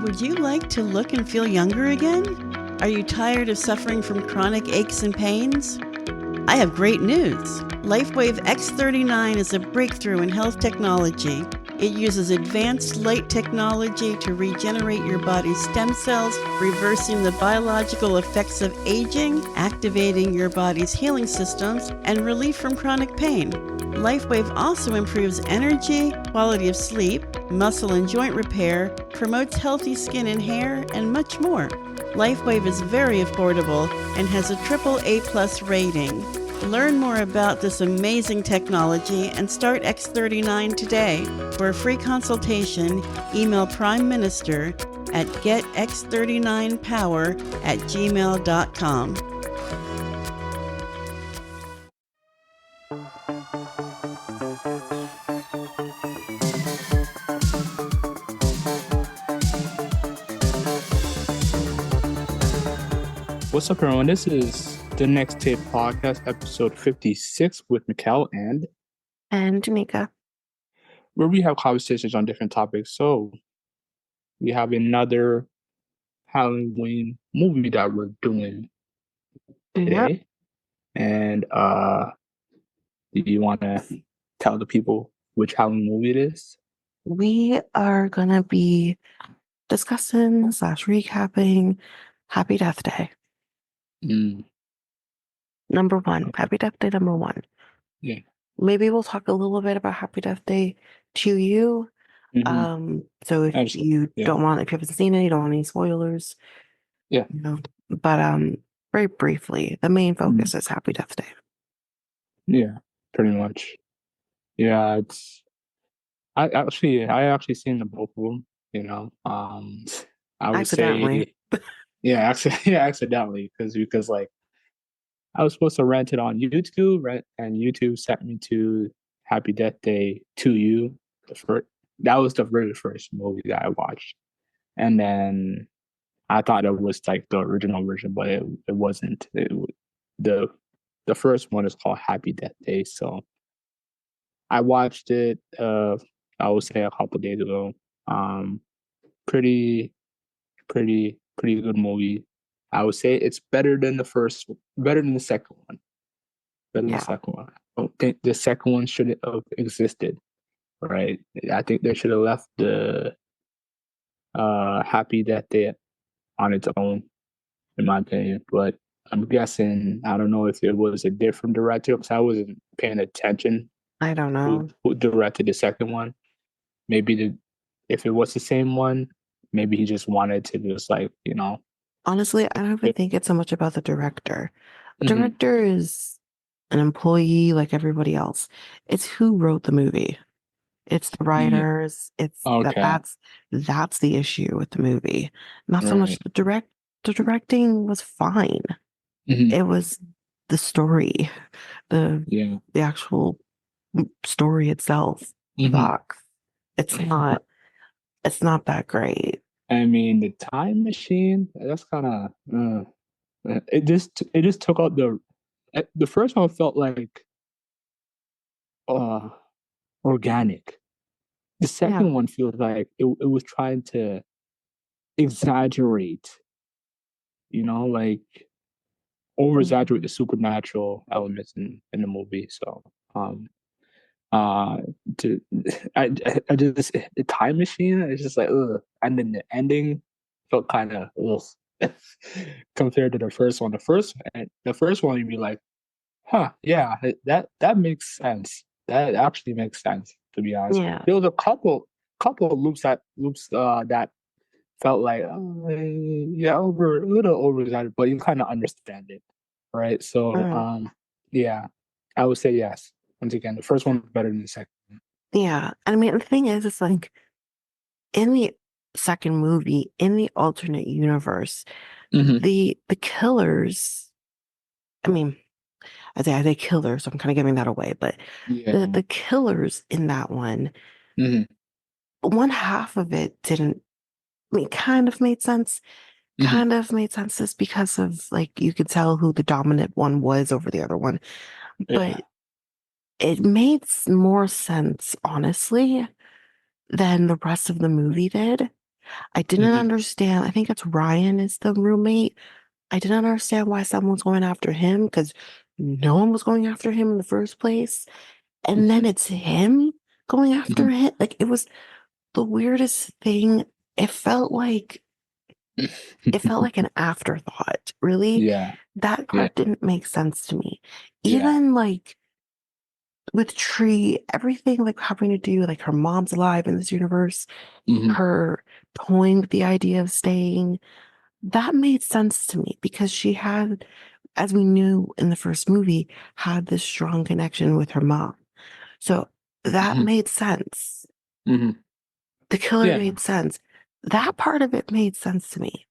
Would you like to look and feel younger again? Are you tired of suffering from chronic aches and pains? I have great news. LifeWave X39 is a breakthrough in health technology. It uses advanced light technology to regenerate your body's stem cells, reversing the biological effects of aging, activating your body's healing systems, and relief from chronic pain. LifeWave also improves energy, quality of sleep, muscle and joint repair, promotes healthy skin and hair, and much more. LifeWave is very affordable and has a AAA+ rating. Learn more about this amazing technology and start X39 today. For a free consultation, email Pryme Minister at getx39power@gmail.com. What's up, everyone? This is the Next Tape Podcast, episode 56 with Mikel and Tanyka, where we have conversations on different topics. So we have another Halloween movie that we're doing today. And do you want to tell the people which Halloween movie it is? we are gonna be discussing / recapping Happy Death Day. Number one, Happy Death Day number one. Yeah. Maybe we'll talk a little bit about Happy Death Day to you. So if Absolutely. you Yeah. don't want, if you haven't seen it, you don't want any spoilers. Yeah. You know, but very briefly, the main focus is Happy Death Day. Yeah, pretty much. Yeah, it's I actually seen the both of them, you know. I would Accidentally. say accidentally because like I was supposed to rent it on YouTube, and YouTube sent me to Happy Death Day to You. That was the very first movie that I watched, and then I thought it was like the original version, but it wasn't. The first one is called Happy Death Day, so I watched it. I would say a couple days ago. Pretty good movie. I would say it's better than the second one. Better than the second one. I don't think the second one should have existed. Right? I think they should have left the Happy Death Day on its own, in my opinion. But I'm guessing, I don't know if it was a different director because I wasn't paying attention. I don't know who directed the second one. Maybe if it was the same one, maybe he just wanted to just like, you know. Honestly, I don't even think it's so much about the director. The director is an employee like everybody else. It's who wrote the movie. It's the writers. It's that's the issue with the movie. Not so much the directing was fine. It was the story, the actual story itself. Box. It's not that great. I mean, the time machine, that's kind of it just took out the first one felt like organic. The second one feels like it was trying to exaggerate, you know, like over exaggerate the supernatural elements in the movie. So I just the time machine, it's just like ugh. And then the ending felt kind of ugh compared to the first one. The first one you'd be like, huh, yeah, that makes sense. That actually makes sense, to be honest. Yeah. There was a couple of loops that felt like a little over exaggerated, but you kind of understand it, right? So yeah, I would say yes. Once again, the first one was better than the second. Yeah. I mean, the thing is, it's like in the second movie, in the alternate universe, the killers, I mean, I say killers, so I'm kind of giving that away, but the killers in that one, one half of it kind of made sense. Kind of made sense just because of like you could tell who the dominant one was over the other one. But it made more sense, honestly, than the rest of the movie did. I didn't understand. I think it's Ryan is the roommate. I didn't understand why someone's going after him because no one was going after him in the first place. And then it's him going after him. Like, it was the weirdest thing. It felt like an afterthought, really. Yeah. That part didn't make sense to me. Yeah. Even like with Tree, everything like having to do like her mom's alive in this universe, her toying with the idea of staying, that made sense to me because she had, as we knew in the first movie, had this strong connection with her mom. So that made sense. The killer made sense. That part of it made sense to me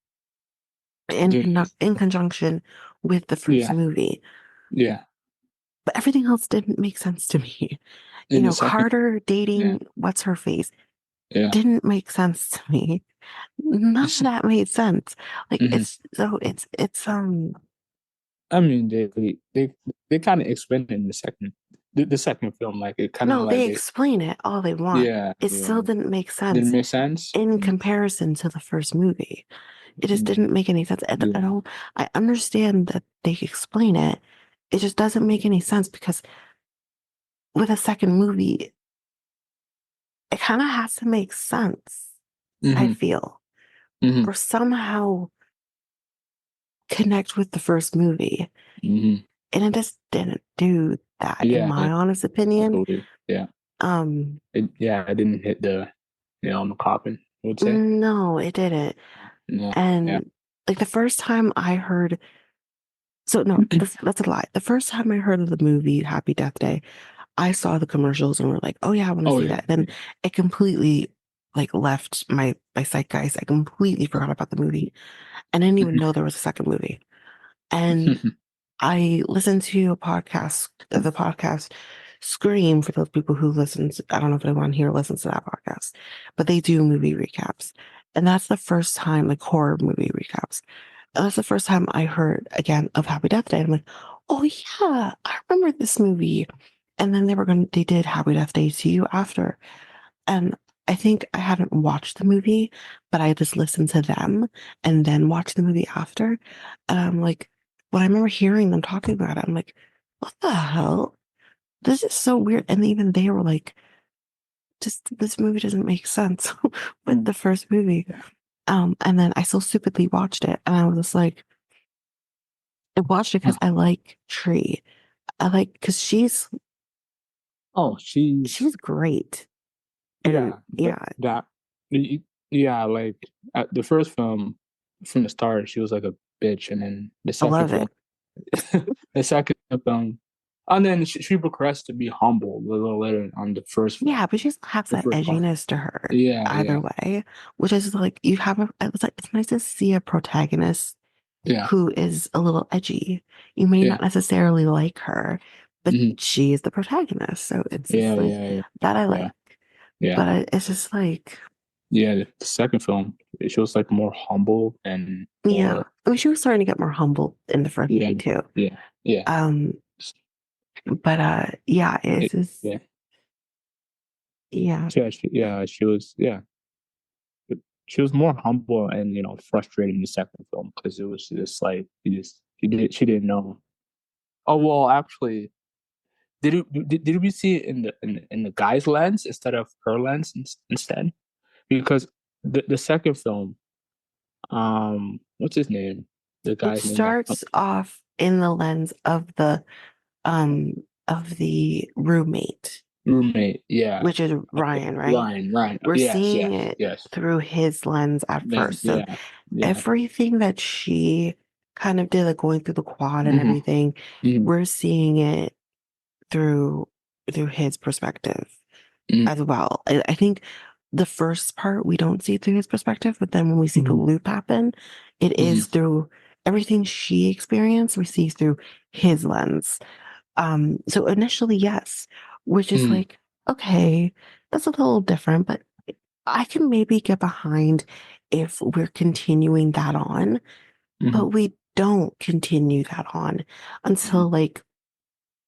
in conjunction with the first movie. Yeah. But everything else didn't make sense to me. In the second, Carter dating what's her face didn't make sense to me. None of that made sense. Like it's I mean, they kind of explained it in the second film, like it kind of no, like they explain it all they want. yeah, It still didn't make sense. Didn't make sense in comparison to the first movie. It just didn't make any sense. I understand that they explain it. It just doesn't make any sense because with a second movie, it kind of has to make sense. I feel, or somehow connect with the first movie, and it just didn't do that, in my honest opinion. Yeah. It didn't hit the nail on the coffin, I would say. No, it didn't. No, And like the first time I heard, so no, that's a lie. The first time I heard of the movie Happy Death Day, I saw the commercials and were like, oh yeah, I want to see that. Then it completely like left my zeitgeist. I completely forgot about the movie. And I didn't even know there was a second movie. And I listened to the podcast Scream, for those people who listen. I don't know if anyone here listens to that podcast, but they do movie recaps. And that's the first time, like horror movie recaps. And that's the first time I heard again of Happy Death Day. I'm like, oh yeah, I remember this movie. And then they did Happy Death Day to You after. And I think I hadn't watched the movie, but I just listened to them and then watched the movie after. And I'm like, when I remember hearing them talking about it, I'm like, what the hell? This is so weird. And even they were like, just this movie doesn't make sense with the first movie. And then I so stupidly watched it, and I was just like, I watched it because I like Tree. Because she's great. And, like at the first film, from the start, she was like a bitch, and then the second film, the second film, and then she progressed to be humble a little later on the first film. Yeah, but she has that edginess to her. Either way, which is like it's nice to see a protagonist who is a little edgy. You may not necessarily like her, but she is the protagonist, so it's that I like. But it's just like the second film, she was like more humble and I mean, she was starting to get more humble in the first movie too. But it's just she was more humble and frustrated in the second film because it was just like she didn't know. Oh well, actually, did we see it in the guy's lens instead of her lens instead? Because the second film, what's his name? The guy's name starts off in the lens of the roommate, which is Ryan, right? Ryan. We're seeing it through his lens at first. So everything that she kind of did, like going through the quad and everything, we're seeing it through his perspective as well. I think the first part we don't see through his perspective, but then when we see the loop happen, it is through everything she experienced, we see through his lens. So initially, yes, which is like, okay, that's a little different, but I can maybe get behind if we're continuing that on, but we don't continue that on until like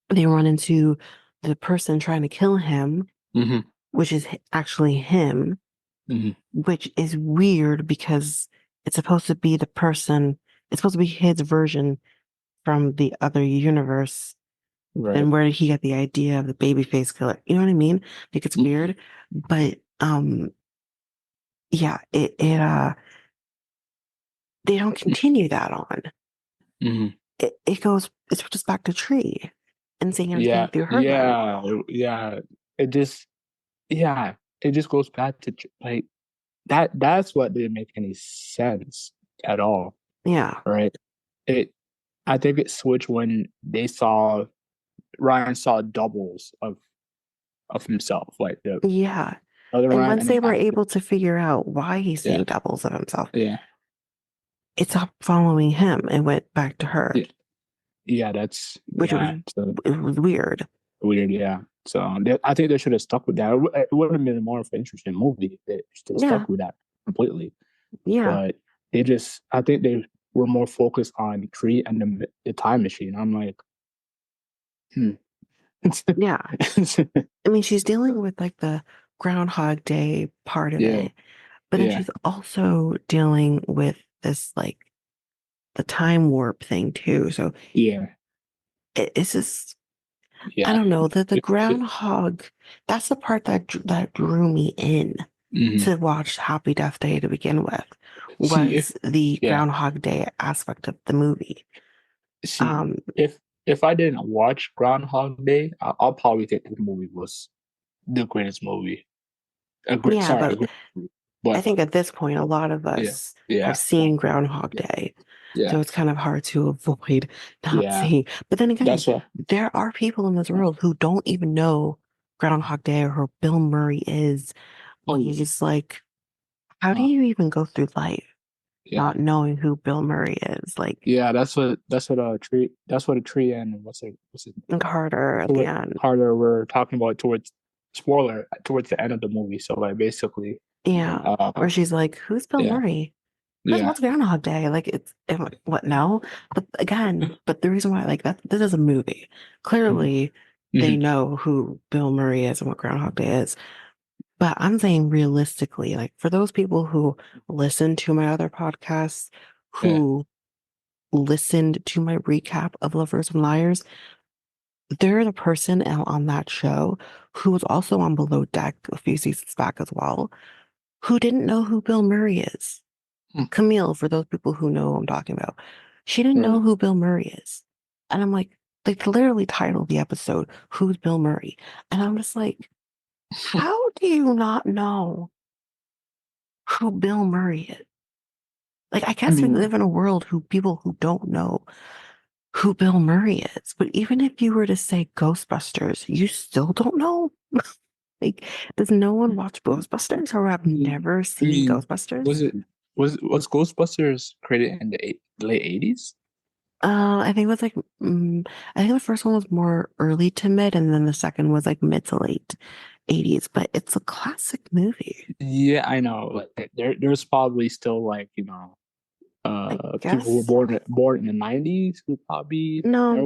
they run into the person trying to kill him, which is actually him. which is weird because it's supposed to be it's supposed to be his version from the other universe. Right. Then where did he get the idea of the baby face killer? You know what I mean? Like it's weird, but yeah, they don't continue that on. It switches back to Tree and saying everything through her mouth. It just goes back to like that's what didn't make any sense at all. Yeah. Right. I think it switched when Ryan saw doubles of himself, like the other And Ryan, once and they then were after, able to figure out why he's seeing doubles of himself, yeah, it stopped following him and went back to her. That's which it was weird. Weird, yeah. So I think they should have stuck with that. It would have been a more of an interesting movie if they stuck with that completely. Yeah. But I think they were more focused on Tree and the time machine. I'm like, Yeah. I mean, she's dealing with like the Groundhog Day part of it, but then she's also dealing with this like the time warp thing too. So it's just I don't know that the groundhog. That's the part that drew me in to watch Happy Death Day to begin with. Was the Groundhog Day aspect of the movie? If I didn't watch Groundhog Day, I'll probably think the movie was the greatest movie. But I think at this point, a lot of us have seen Groundhog Day. So it's kind of hard to avoid not seeing. But then again, there are people in this world who don't even know Groundhog Day or who Bill Murray is. Or he's like, how do you even go through life not knowing who Bill Murray is? Like, that's what a tree and what's it Carter at the end. Carter were talking about towards the end of the movie. So like basically, where she's like, who's Bill Murray? What's Groundhog Day? Like it's what no? But again, the reason why like that this is a movie. Clearly they know who Bill Murray is and what Groundhog Day is. But I'm saying realistically, like for those people who listen to my other podcasts, who listened to my recap of Lovers and Liars, they're the person on that show who was also on Below Deck a few seasons back as well, who didn't know who Bill Murray is. Camille, for those people who know who I'm talking about, she didn't know who Bill Murray is. And I'm like, they literally titled the episode, Who's Bill Murray? And I'm just like, how do you not know who Bill Murray is? Like, I guess we live in a world people who don't know who Bill Murray is. But even if you were to say Ghostbusters, you still don't know? Like, does no one watch Ghostbusters or have never seen Ghostbusters? Was Ghostbusters created in the late 80s? I think it was like I think the first one was more early to mid, and then the second was like mid to late 80s. But it's a classic movie. Yeah, I know. Like there's probably still like people who were born in the 90s who probably no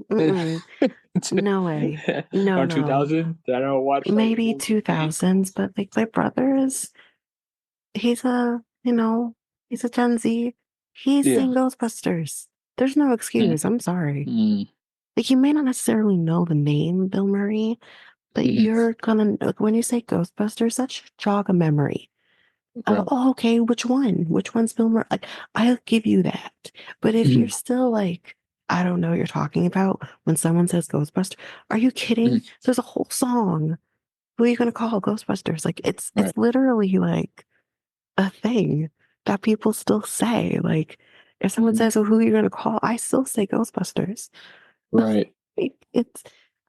way no or 2000 that I don't watch maybe 2000s, but like my brother he's a Gen Z. He's seen Ghostbusters. There's no excuse. I'm sorry. Like you may not necessarily know the name Bill Murray, but you're gonna when you say Ghostbusters, that should jog a memory. Oh, okay, which one? Which one's Bill Murray? Like, I'll give you that. But if you're still like, I don't know what you're talking about when someone says Ghostbusters, are you kidding? There's a whole song. Who are you gonna call Ghostbusters? Like it's literally like a thing that people still say. Like if someone says, well, who are you gonna call? I still say Ghostbusters. Right.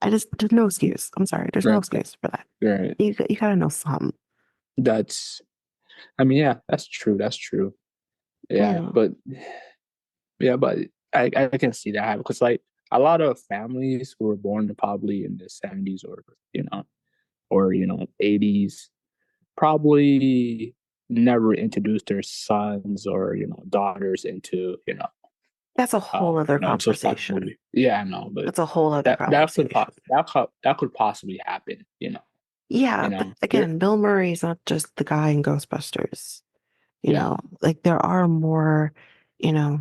There's no excuse. I'm sorry. There's no excuse for that. Right. You gotta know something. That's true. That's true. Yeah. But I can see that because like a lot of families who were born probably in the 70s or 80s probably never introduced their sons or daughters into that's a whole other conversation. Yeah, I know, but that's a whole other conversation. That could possibly happen. Yeah, but know. again, Bill Murray is not just the guy in Ghostbusters. You Yeah. know, like there are more, you know,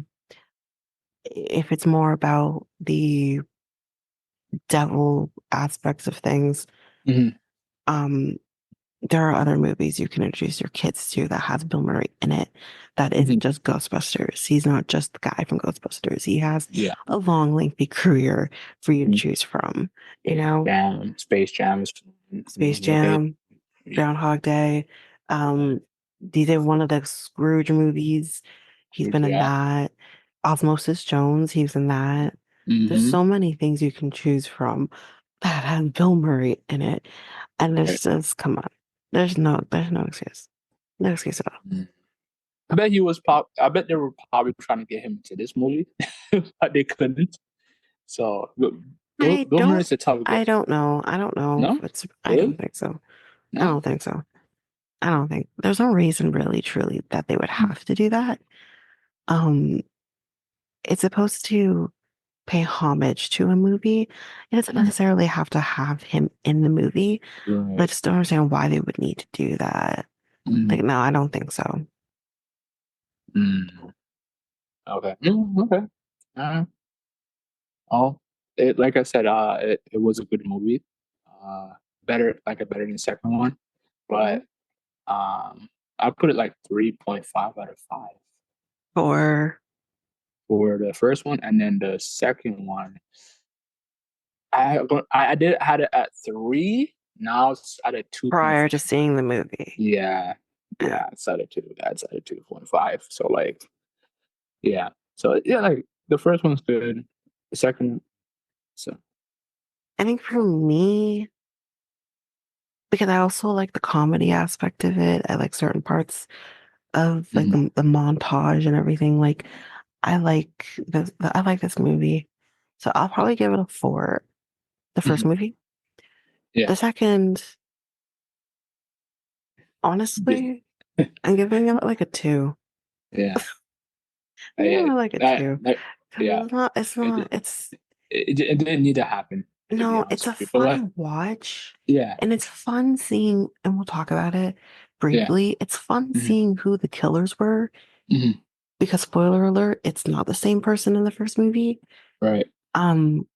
if it's more about the devil aspects of things, Hmm. um, there are other movies you can introduce your kids to that has Bill Murray in it that Hmm. isn't just Ghostbusters. He's not just the guy from Ghostbusters. He has Yeah. a long, lengthy career for you to Mhm. choose from. You know, Space Jam is Space okay. Jam, Groundhog Day. He did one of the Scrooge movies. He's been in Yeah. that. Osmosis Jones, he was in that. There's Hmm. so many things you can choose from that has Bill Murray in it. And there's just, come on. There's no excuse. No excuse at all. I bet he was I bet they were probably trying to get him into this movie, but they couldn't. So I Bill don't Murray's a tough guy. I don't know. I don't know No, if it's I don't really? think so. I No. don't think so. I don't think there's no reason really truly that they would have to do that. Um it's supposed to pay homage to a movie. It doesn't necessarily have to have him in the movie. But I Right. just don't understand why they would need to do that. Like, Mm. no, I don't think so. Mm. Okay. Okay. Uh, oh, like I said, it was a good movie. Uh, better than the second one, but I put it like 3.5 out of 5 For for the first one, and then the second one, I did had it at 3. Now it's at a 2.5. prior to seeing the movie. Yeah, Yeah. yeah, it's at a 2. That's at a 2.5. So like, yeah. So yeah, like the first one's good. The second, so I think for me, because I also like the comedy aspect of it, I like certain parts of like mhm, the montage and everything. Like I like this movie. So I'll probably give it a 4. The first mhm, movie. yeah, The second, honestly, I'm giving it like a 2. yeah, I'm giving I, it like a I, 2. I, yeah. Because It, it's it didn't need to happen, to be no, honest it's a with you. But like, fun watch. yeah, And it's fun seeing, and we'll talk about it yeah, briefly. It's fun mhm, seeing who the killers were mhm, because spoiler alert, it's not the same person in the first movie. right, Um,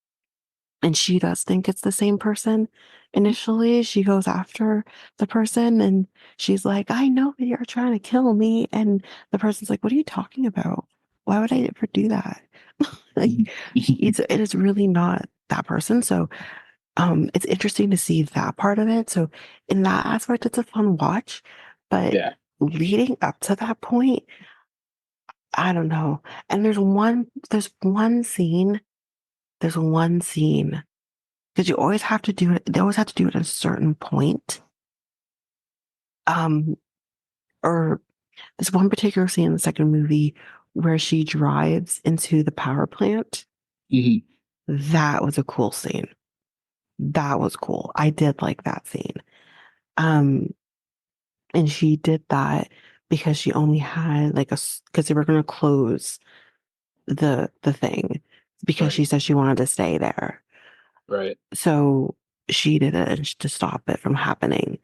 and she does think it's the same person. Initially, she goes after the person and she's like, I know that you're trying to kill me. And the person's like, what are you talking about? Why would I ever do that? Like, mhm, it is really not that person. So it's interesting to see that part of it. So in that aspect, it's a fun watch. But yeah, leading up to that point, I don't know. And there's one scene because you always have to do it. They always have to do it at a certain point. Um, or there's one particular scene in the second movie where she drives into the power plant. mhm, That was a cool scene. That was cool. I did like that scene. Um, and she did that because she only had like because they were going to close the thing because right, she said she wanted to stay there. right, So she did it to stop it from happening.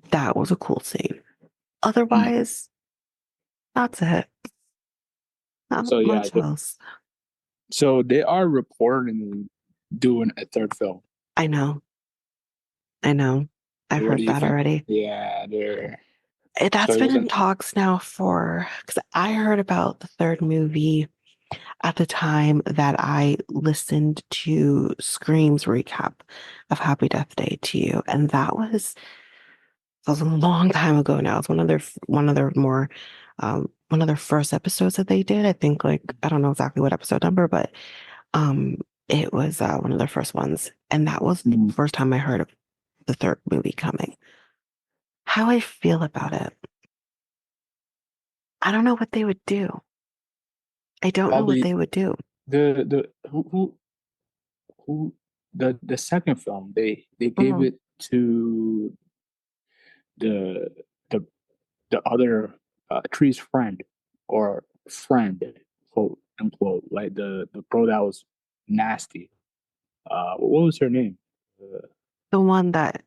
That was a cool scene. mm. Otherwise, that's it. So Not yeah, much else. so they are reporting doing a third film. I know. I know. I've What do heard you that think? already. Yeah, they're so That's it been wasn't. in talks now for, because I heard about the third movie at the time that I listened to Scream's recap of Happy Death Day to You. And that was a long time ago now. It's one of their first episodes that they did. I think like, I don't know exactly what episode number, but um, it was one of their first ones. And that was the Mhm. first time I heard of the third movie coming. How I feel about it, I don't know what they would do. I don't know what Probably they would do. the who the second film they gave Mhm. it to the the the other tree's friend or friend, quote unquote, like the girl that was nasty. What was her name? Uh, The one that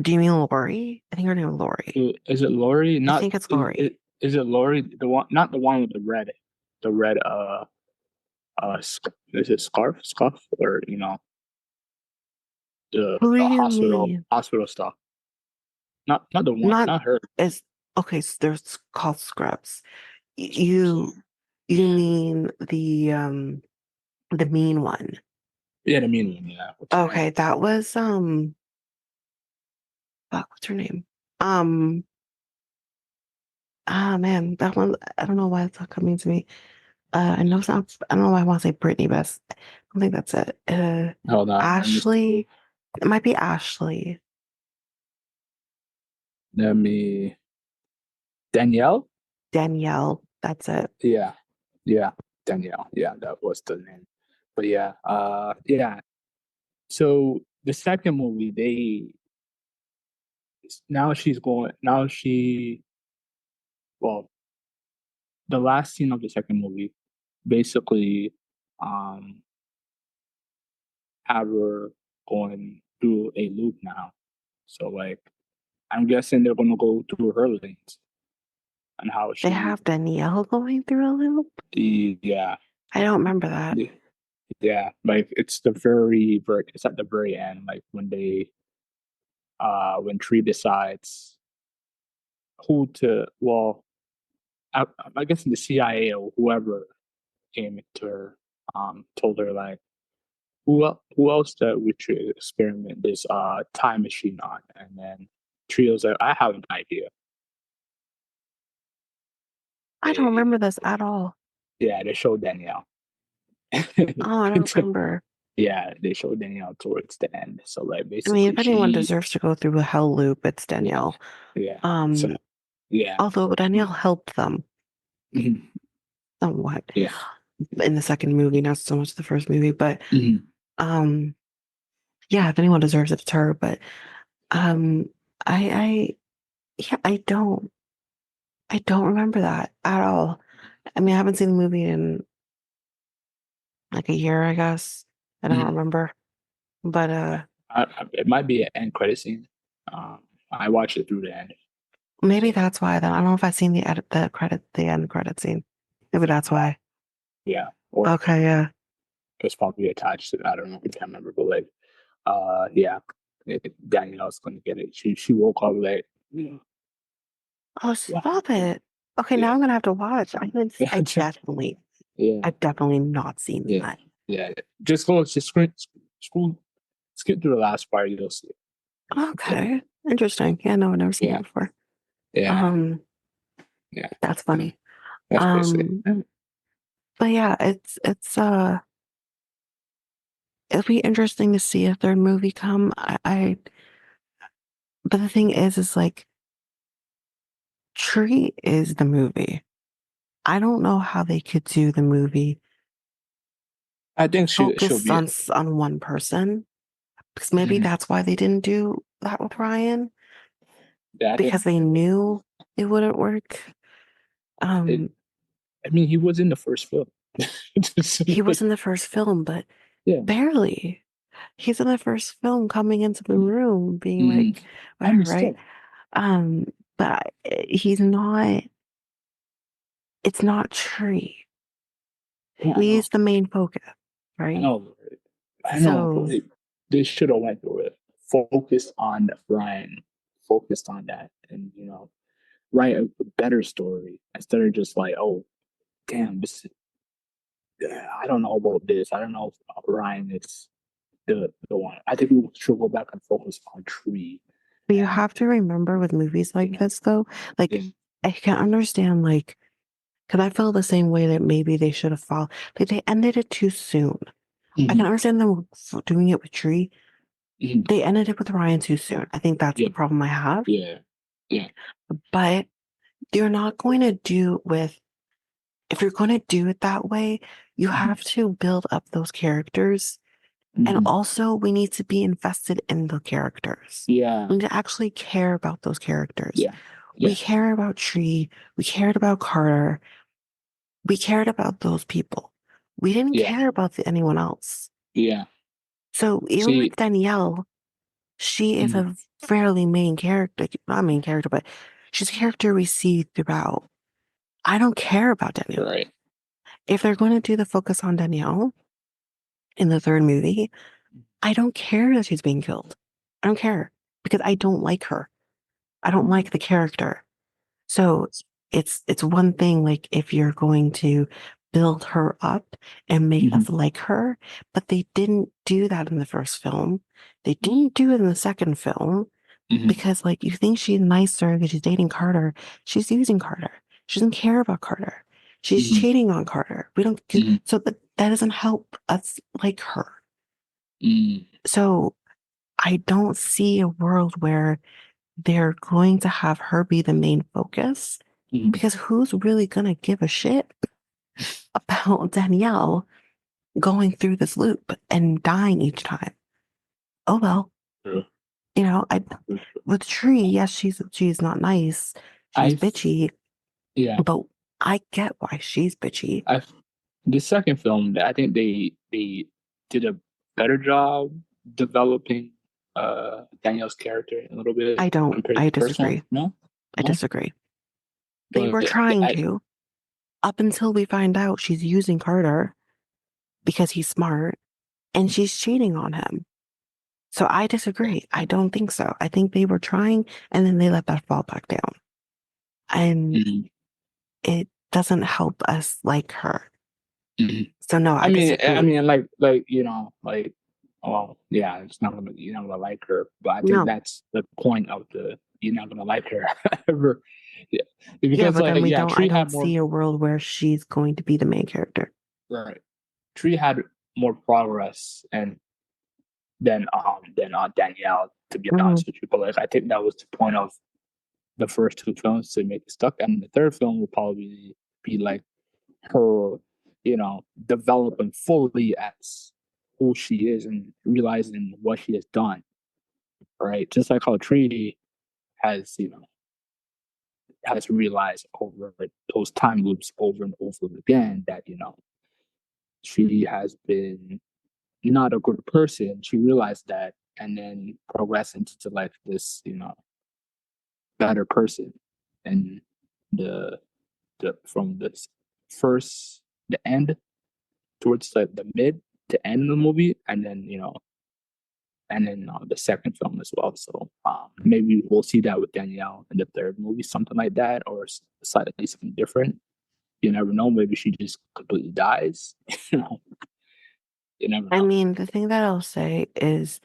Do you mean Lori? I think her name is Lori. Is it Lori? I think it's Lori. Is it Lori? The one, not the one with the red is it scarf, or Who do the you mean? hospital stuff. Not the one, Not not her. as okay. So there's called scrubs. You mean the mean one? Yeah, the mean one. Yeah. What's her name? Okay, that was fuck, what's her name? Man, that one. I don't know why it's not coming to me. I know it's not. I don't know why I want to say Brittany, but I don't think that's it. Hold on. Ashley. It might be Ashley. Let me. Danielle. Danielle. That's it. Yeah, yeah, Danielle. Yeah, that was the name. But yeah, yeah. So the second movie, now she's going. Now she, well, the last scene of the second movie, basically, um, have her going through a loop now. So like, I'm guessing they're gonna go through her lanes and how They she, have Danielle going through a loop. yeah, I don't remember that. yeah, like it's it's at the very end, like when Tree decides who to, well, I guess the CIA or whoever came to her, told her like, who else that we should experiment this time machine on, and then Trio's like, I have an idea. I don't They, remember this at all. yeah, they showed Danielle. Oh, I don't remember. Yeah, they showed Danielle towards the end. So like I mean, basically if anyone deserves to go through a hell loop, it's Danielle. yeah. So yeah. Although Danielle helped them Mhm. somewhat. Yeah. In the second movie, not so much the first movie, but Mhm. yeah, if anyone deserves it, it's her. But um I yeah, I don't remember that at all. I mean, I haven't seen the movie in like a year, I guess. I don't Mhm. remember. But It might be an end credit scene. I watched it through the end. maybe that's why then. I don't know if I've seen the end credit scene. Maybe that's why. Yeah, or Okay, yeah. it's probably attached to it. I don't know. I can't remember, but like, yeah, Danielle's gonna get it. She woke up like, Oh, what stop happened? it. Okay, now Yeah, I'm gonna have to watch. I definitely, yeah, I've definitely not seen yeah, that. yeah. Just scroll, skip through the last part. You'll see. Okay. Interesting. Yeah, no, I've never seen Yeah, that before. yeah, Um, yeah. that's funny. That's basically. Um, but yeah, it'll be interesting to see a third movie come. But the thing is like Tree is the movie. I don't know how they could do the movie I think she'll focused be. on one person because maybe Mhm. that's why they didn't do that with Ryan Yeah, I think because they knew it wouldn't work. it. Um, I mean, he was in the first film. he was in the first film, but Yeah. barely. He's in the first film coming into the room being Mhm. like, I whatever, right? understand. But he's not, it's not Tree. Yeah, I know. He's the main focus, I right? know. I know. But So they should have went through it. Focused on Ryan. Focused on that, and write a better story instead of just like, oh, damn, I don't know about this. I don't know if Ryan is the one. I think we should go back and focus on Tree. but you And have to remember with movies like this though, like yeah. I can understand like because I feel the same way that maybe they should have followed like they ended it too soon. I can Mhm. understand them doing it with Tree. Mhm. They ended it with Ryan too soon. I think that's Yeah, the problem I have. yeah, yeah. But you're not going to do with if you're going to do it that way, you Mhm. have to build up those characters. And Mhm. also, we need to be invested in the characters. Yeah, We need to actually care about those characters. yeah, We yeah, care about Tree. We cared about Carter. We cared about those people. We didn't yeah, care about anyone else. yeah. So even with Danielle, she is a fairly main character, not main character, but she's a character we see throughout. I don't care about Danielle. Right. If they're going to do the focus on Danielle in the third movie, I don't care that she's being killed. I don't care because I don't like her. I don't like the character. So it's one thing like if you're going to build her up and make us like her, but they didn't do that in the first film. They didn't do it in the second film because like you think she's nicer because she's dating Carter. She's using Carter. She doesn't care about Carter. She's cheating on Carter. We don't so that doesn't help us like her. So I don't see a world where they're going to have her be the main focus because who's really going to give a shit about Danielle going through this loop and dying each time? Oh, well, you know, with Tree, yes, she's not nice. She's bitchy. Yeah. But I get why she's bitchy. The second film, I think they did a better job developing Danielle's character a little bit. I disagree. No? I disagree. They were trying to, up until we find out she's using Carter because he's smart and she's cheating on him. So I disagree. I don't think so. I think they were trying and then they let that fall back down. And it doesn't help us like her. So no, I disagree. I mean, like you know, like, well, yeah, it's not gonna you're not gonna like her, but I think that's the point of you're not gonna like her ever. Yeah, because but then I don't more, see a world where she's going to be the main character. Right, Tree had more progress and than Danielle, to be honest with you. But like, I think that was the point of the first two films to make it stuck, and the third film will probably be like her, you know, developing fully as who she is and realizing what she has done, right? Just like how Tree has, you know, has realized over like, those time loops over and over again that, you know, she has been not a good person. She realized that and then progressed into like this, you know, better person. And the from the first the end towards the mid to end of the movie, and then the second film as well. So maybe we'll see that with Danielle in the third movie, something like that, or slightly something different. You never know. Maybe she just completely dies. You know, you never know. I mean, the thing that I'll say is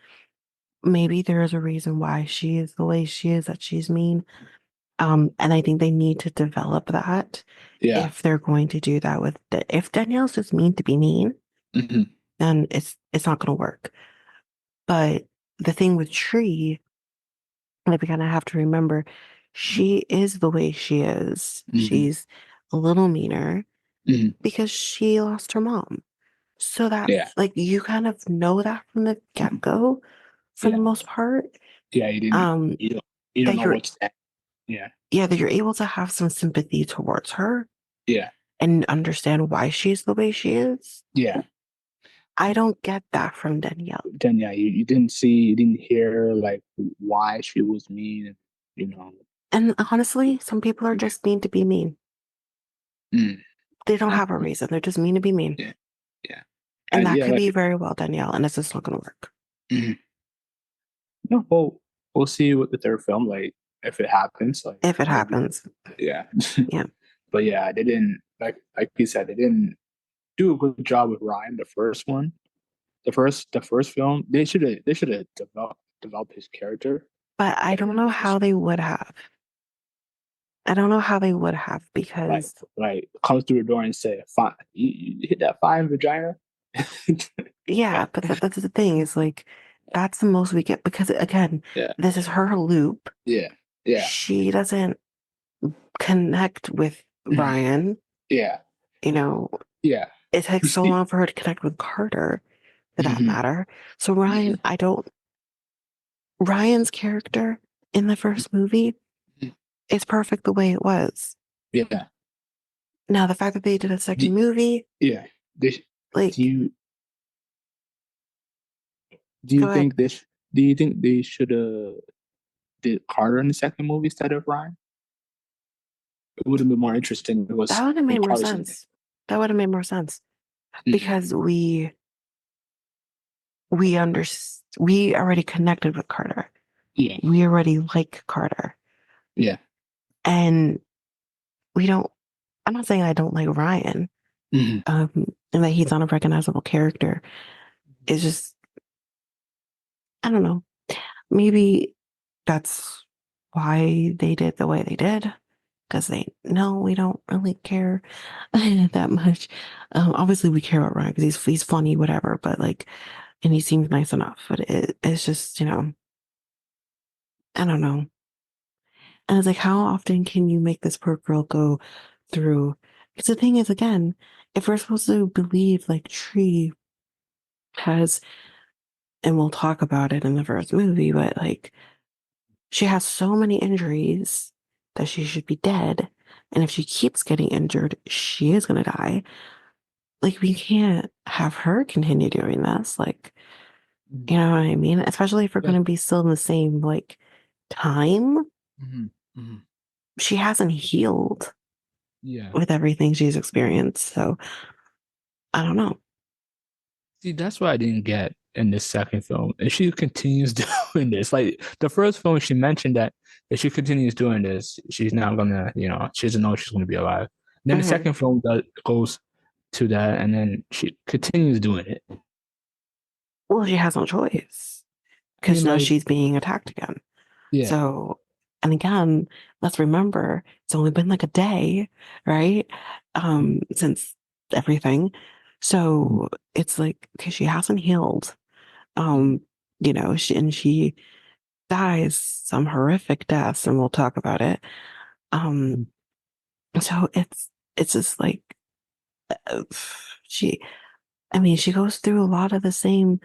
maybe there is a reason why she is the way she is, that she's mean. And I think they need to develop that. Yeah. If they're going to do that if Danielle's just mean to be mean, then it's not going to work. But the thing with Tree, that we kind of have to remember, she is the way she is. She's a little meaner because she lost her mom. So that's like you kind of know that from the get-go for the most part. Yeah, you didn't. You don't know what's that. Yeah. Yeah, that you're able to have some sympathy towards her. Yeah. And understand why she's the way she is. Yeah. I don't get that from Danielle. Danielle, you didn't hear like why she was mean, you know. And honestly, some people are just mean to be mean. They don't have a reason. They're just mean to be mean. Yeah. Yeah. And that could be very well Danielle, and it's just not going to work. No, well, we'll see with the third film, like if it happens. Like if it happens. Yeah. Yeah. But yeah, they didn't like you said, they didn't do a good job with Ryan. The first one, the first film, they should have developed his character. But I don't know how they would have. I don't know how they would have because like comes through the door and say, "Fine, you hit that fine vagina." Yeah, but that's the thing is like that's the most we get because again, this is her loop. Yeah. She doesn't connect with Ryan. Yeah. You know. Yeah. It takes so long for her to connect with Carter, for that matter. So Ryan's character in the first movie is perfect the way it was. Yeah. Now the fact that they did a second movie. Yeah. Do you Go ahead. think this? Do you think they should have did Carter in the second movie instead of Ryan? It would have been more interesting if it was That would have made more Carter's in it. sense. That would have made more sense Mhm. because we already connected with Carter. Yeah. We already like Carter. Yeah. And we don't, I'm not saying I don't like Ryan, Mhm. and that he's not a recognizable character. It's just, I don't know. Maybe that's why they did the way they did. Because they know we don't really care that much. Obviously, we care about Ryan because he's funny, whatever. But like, and he seems nice enough. But it's just, I don't know. And it's like, how often can you make this poor girl go through? Because the thing is, again, if we're supposed to believe like Tree has, and we'll talk about it in the first movie, but like she has so many injuries that she should be dead. And if she keeps getting injured, she is going to die. Like, we can't have her continue doing this. Like, you know what I mean? Especially if we're going to be still in the same like time. Mhm. Mhm. She hasn't healed Yeah. with everything she's experienced. So I don't know. See, that's what I didn't get in this second film. And she continues doing this. Like the first film, she mentioned that if she continues doing this, she's not gonna, she doesn't know she's gonna be alive. Then the second film goes to that, and then she continues doing it. Well, she has no choice I mean, because now like, she's being attacked again. yeah. So, and again, let's remember it's only been like a day, right? Since everything. So it's like, okay, she hasn't healed. She dies some horrific deaths, and we'll talk about it. So it's just like uh, she, I mean, she goes through a lot of the same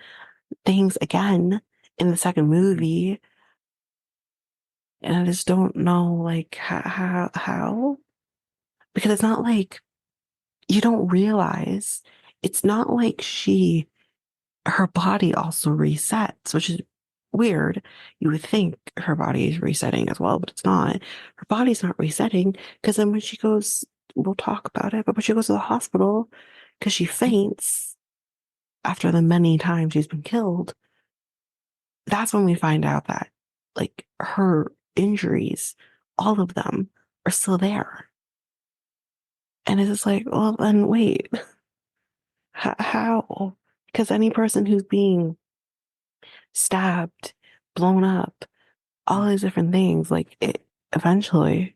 things again in the second movie, and I just don't know like how because it's not like you don't realize it's not like her body also resets, which is weird. You would think her body is resetting as well, but it's not. Her body's not resetting because then when she goes, we'll talk about it, but when she goes to the hospital because she faints after the many times she's been killed, that's when we find out that like her injuries, all of them are still there. And it's just like, well, then wait, how? Because any person who's being stabbed, blown up, all these different things, like it eventually,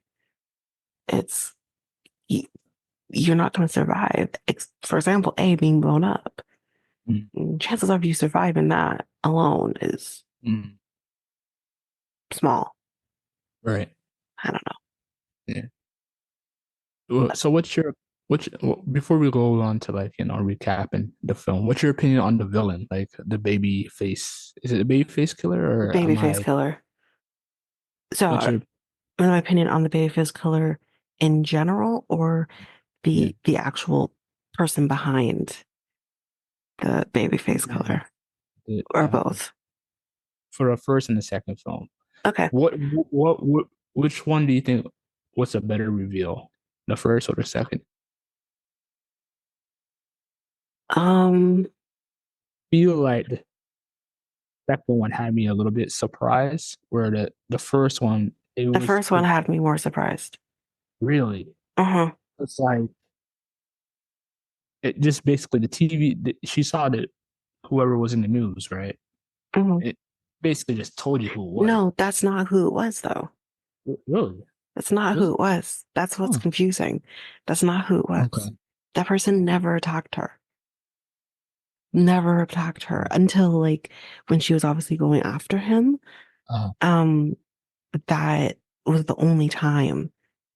it's you're not going to survive. For example, being blown up. Chances of you surviving that alone is small. Right. I don't know. Yeah. Well, so before we go on to recapping the film, what's your opinion on the villain, like the baby face? Is it a baby face killer or Babyface killer. So, what's your in my opinion on the babyface killer in general, or the actual person behind the babyface killer, or both? For the first and the second film? Okay. Which one do you think was a better reveal, the first or the second? Feel like the second one had me a little bit surprised, where the first one the first one had me more surprised. Really? It's like it just basically the TV. She saw that whoever was in the news, right? It basically just told you who it was. No, that's not who it was, though. Really? That's not who it was. That's what's confusing. That's not who it was. Okay. That person never attacked her. Never attacked her until like when she was obviously going after him. That was the only time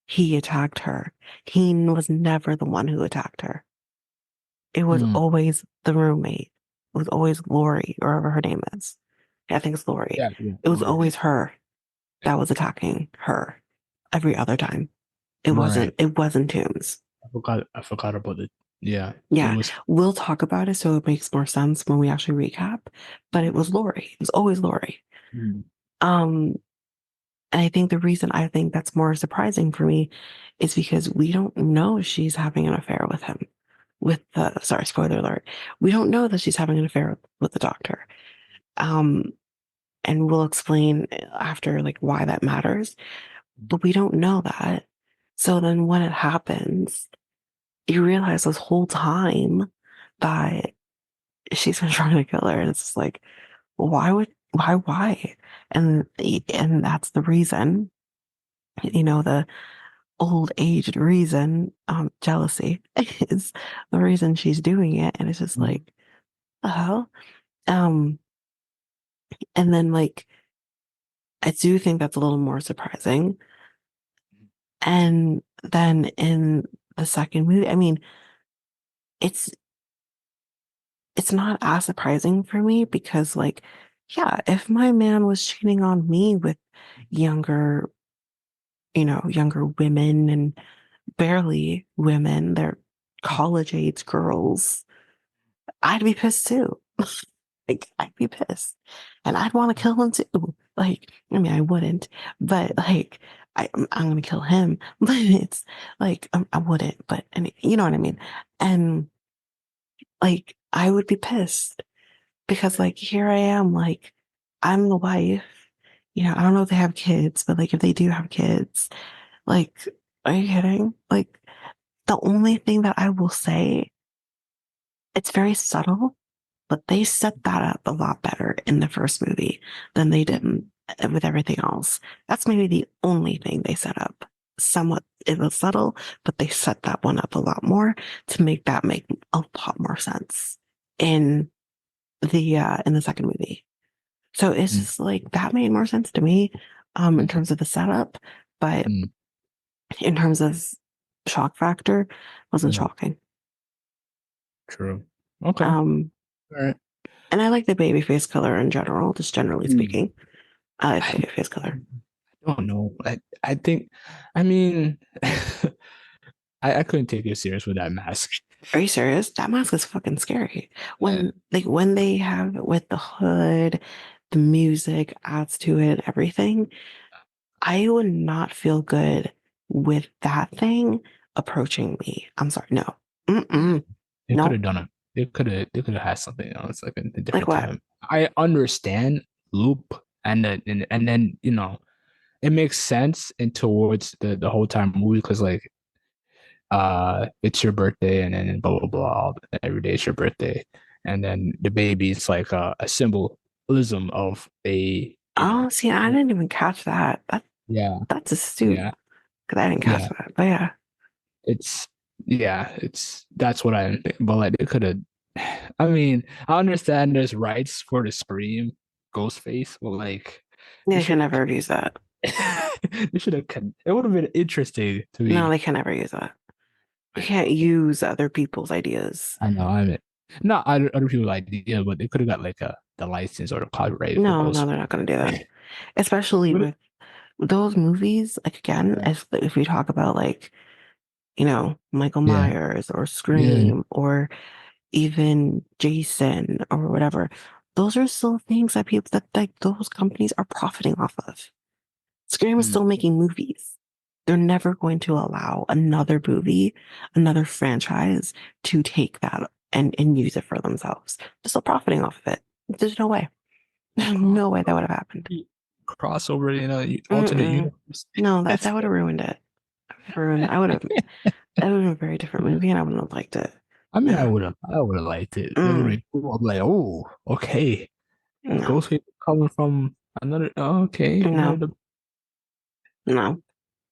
he attacked her. He was never the one who attacked her. It was always the roommate. It was always Lori, or whatever her name is. I think it's Lori. Yeah, it was always her that was attacking her every other time. It wasn't Toombs. I forgot about it. Yeah. It Yeah, was. we'll talk about it so it makes more sense when we actually recap. But it was Lori. It was always Lori. Mm. Um, and I think the reason I think that's more surprising for me is because we don't know she's having an affair with him. With the sorry, spoiler alert. We don't know that she's having an affair with the doctor. Um, and we'll explain after like why that matters. But we don't know that. So then when it happens, you realize this whole time that she's been trying to kill her. And it's just like, why? And that's the reason, the old aged reason, jealousy is the reason she's doing it. And it's just Mm. like, the hell? Um, and then like, I do think that's a little more surprising. And then in the second movie, I mean, it's it's not as surprising for me because like, yeah, if my man was cheating on me with younger, younger women and barely women, they're college age girls, I'd be pissed too. Like, I'd be pissed. And I'd want to kill him too. Like, I mean, I wouldn't, but like, I'm going to kill him. But it's like, I wouldn't, but, and you know what I mean? And like, I would be pissed because, like, here I am, like, I'm the wife. I don't know if they have kids, but like, if they do have kids, like, are you kidding? Like, the only thing that I will say, it's very subtle, but they set that up a lot better in the first movie than they did with everything else. That's maybe the only thing they set up. Somewhat, it was subtle, but they set that one up a lot more to make that make a lot more sense in the second movie. So it's Mm. just like that made more sense to me, in terms of the setup, but Mm. in terms of shock factor, wasn't Yeah. shocking. True. Okay. Um, All right. and I like the baby face color in general, just generally Mm. speaking. I like I baby face color. don't know. I think. I mean, I couldn't take you serious with that mask. Are you serious? That mask is fucking scary. Yeah. When they have it with the hood, the music adds to it, everything. I would not feel good with that thing approaching me. I'm sorry, no. Mm-mm. They could No. have done it. They could have had something else like a Like different what? time. I understand loop and then it makes sense and towards the whole time movie because like it's your birthday and then blah blah blah every day is your birthday and then the baby is like a symbolism of a Oh, see, I didn't even catch that. yeah That's astute yeah because I didn't catch yeah that. But yeah. it's it's that's what I think. But like it could have. I mean, I understand there's rights for the scream, Ghostface, but like they They can should never use that. they should have. It would have been interesting to No, me. they can never use that. You can't use other people's ideas. I know. I mean, not other people's idea, but they could have got like the license or the copyright for No, Ghost. no, they're not going to do that. Especially But with those movies. Like, again, yeah, if we talk about like, Michael yeah, Myers or yeah. Scream or even Jason or whatever, those are still things that people that like those companies are profiting off of. Scream is Mm. still making movies. They're never going to allow another movie, another franchise to take that and use it for themselves. They're still profiting off of it. There's no way. There's no way that would have happened. Crossover in a alternate Mm-mm. universe. No, that would have ruined it. Ruined it. I would have. That would have been a very different movie, and I wouldn't have liked it. I mean, No, I would have liked it. It would have mm, been cool. I'm like, oh, okay. no, Ghostface coming from another. Oh, okay, no, another. no.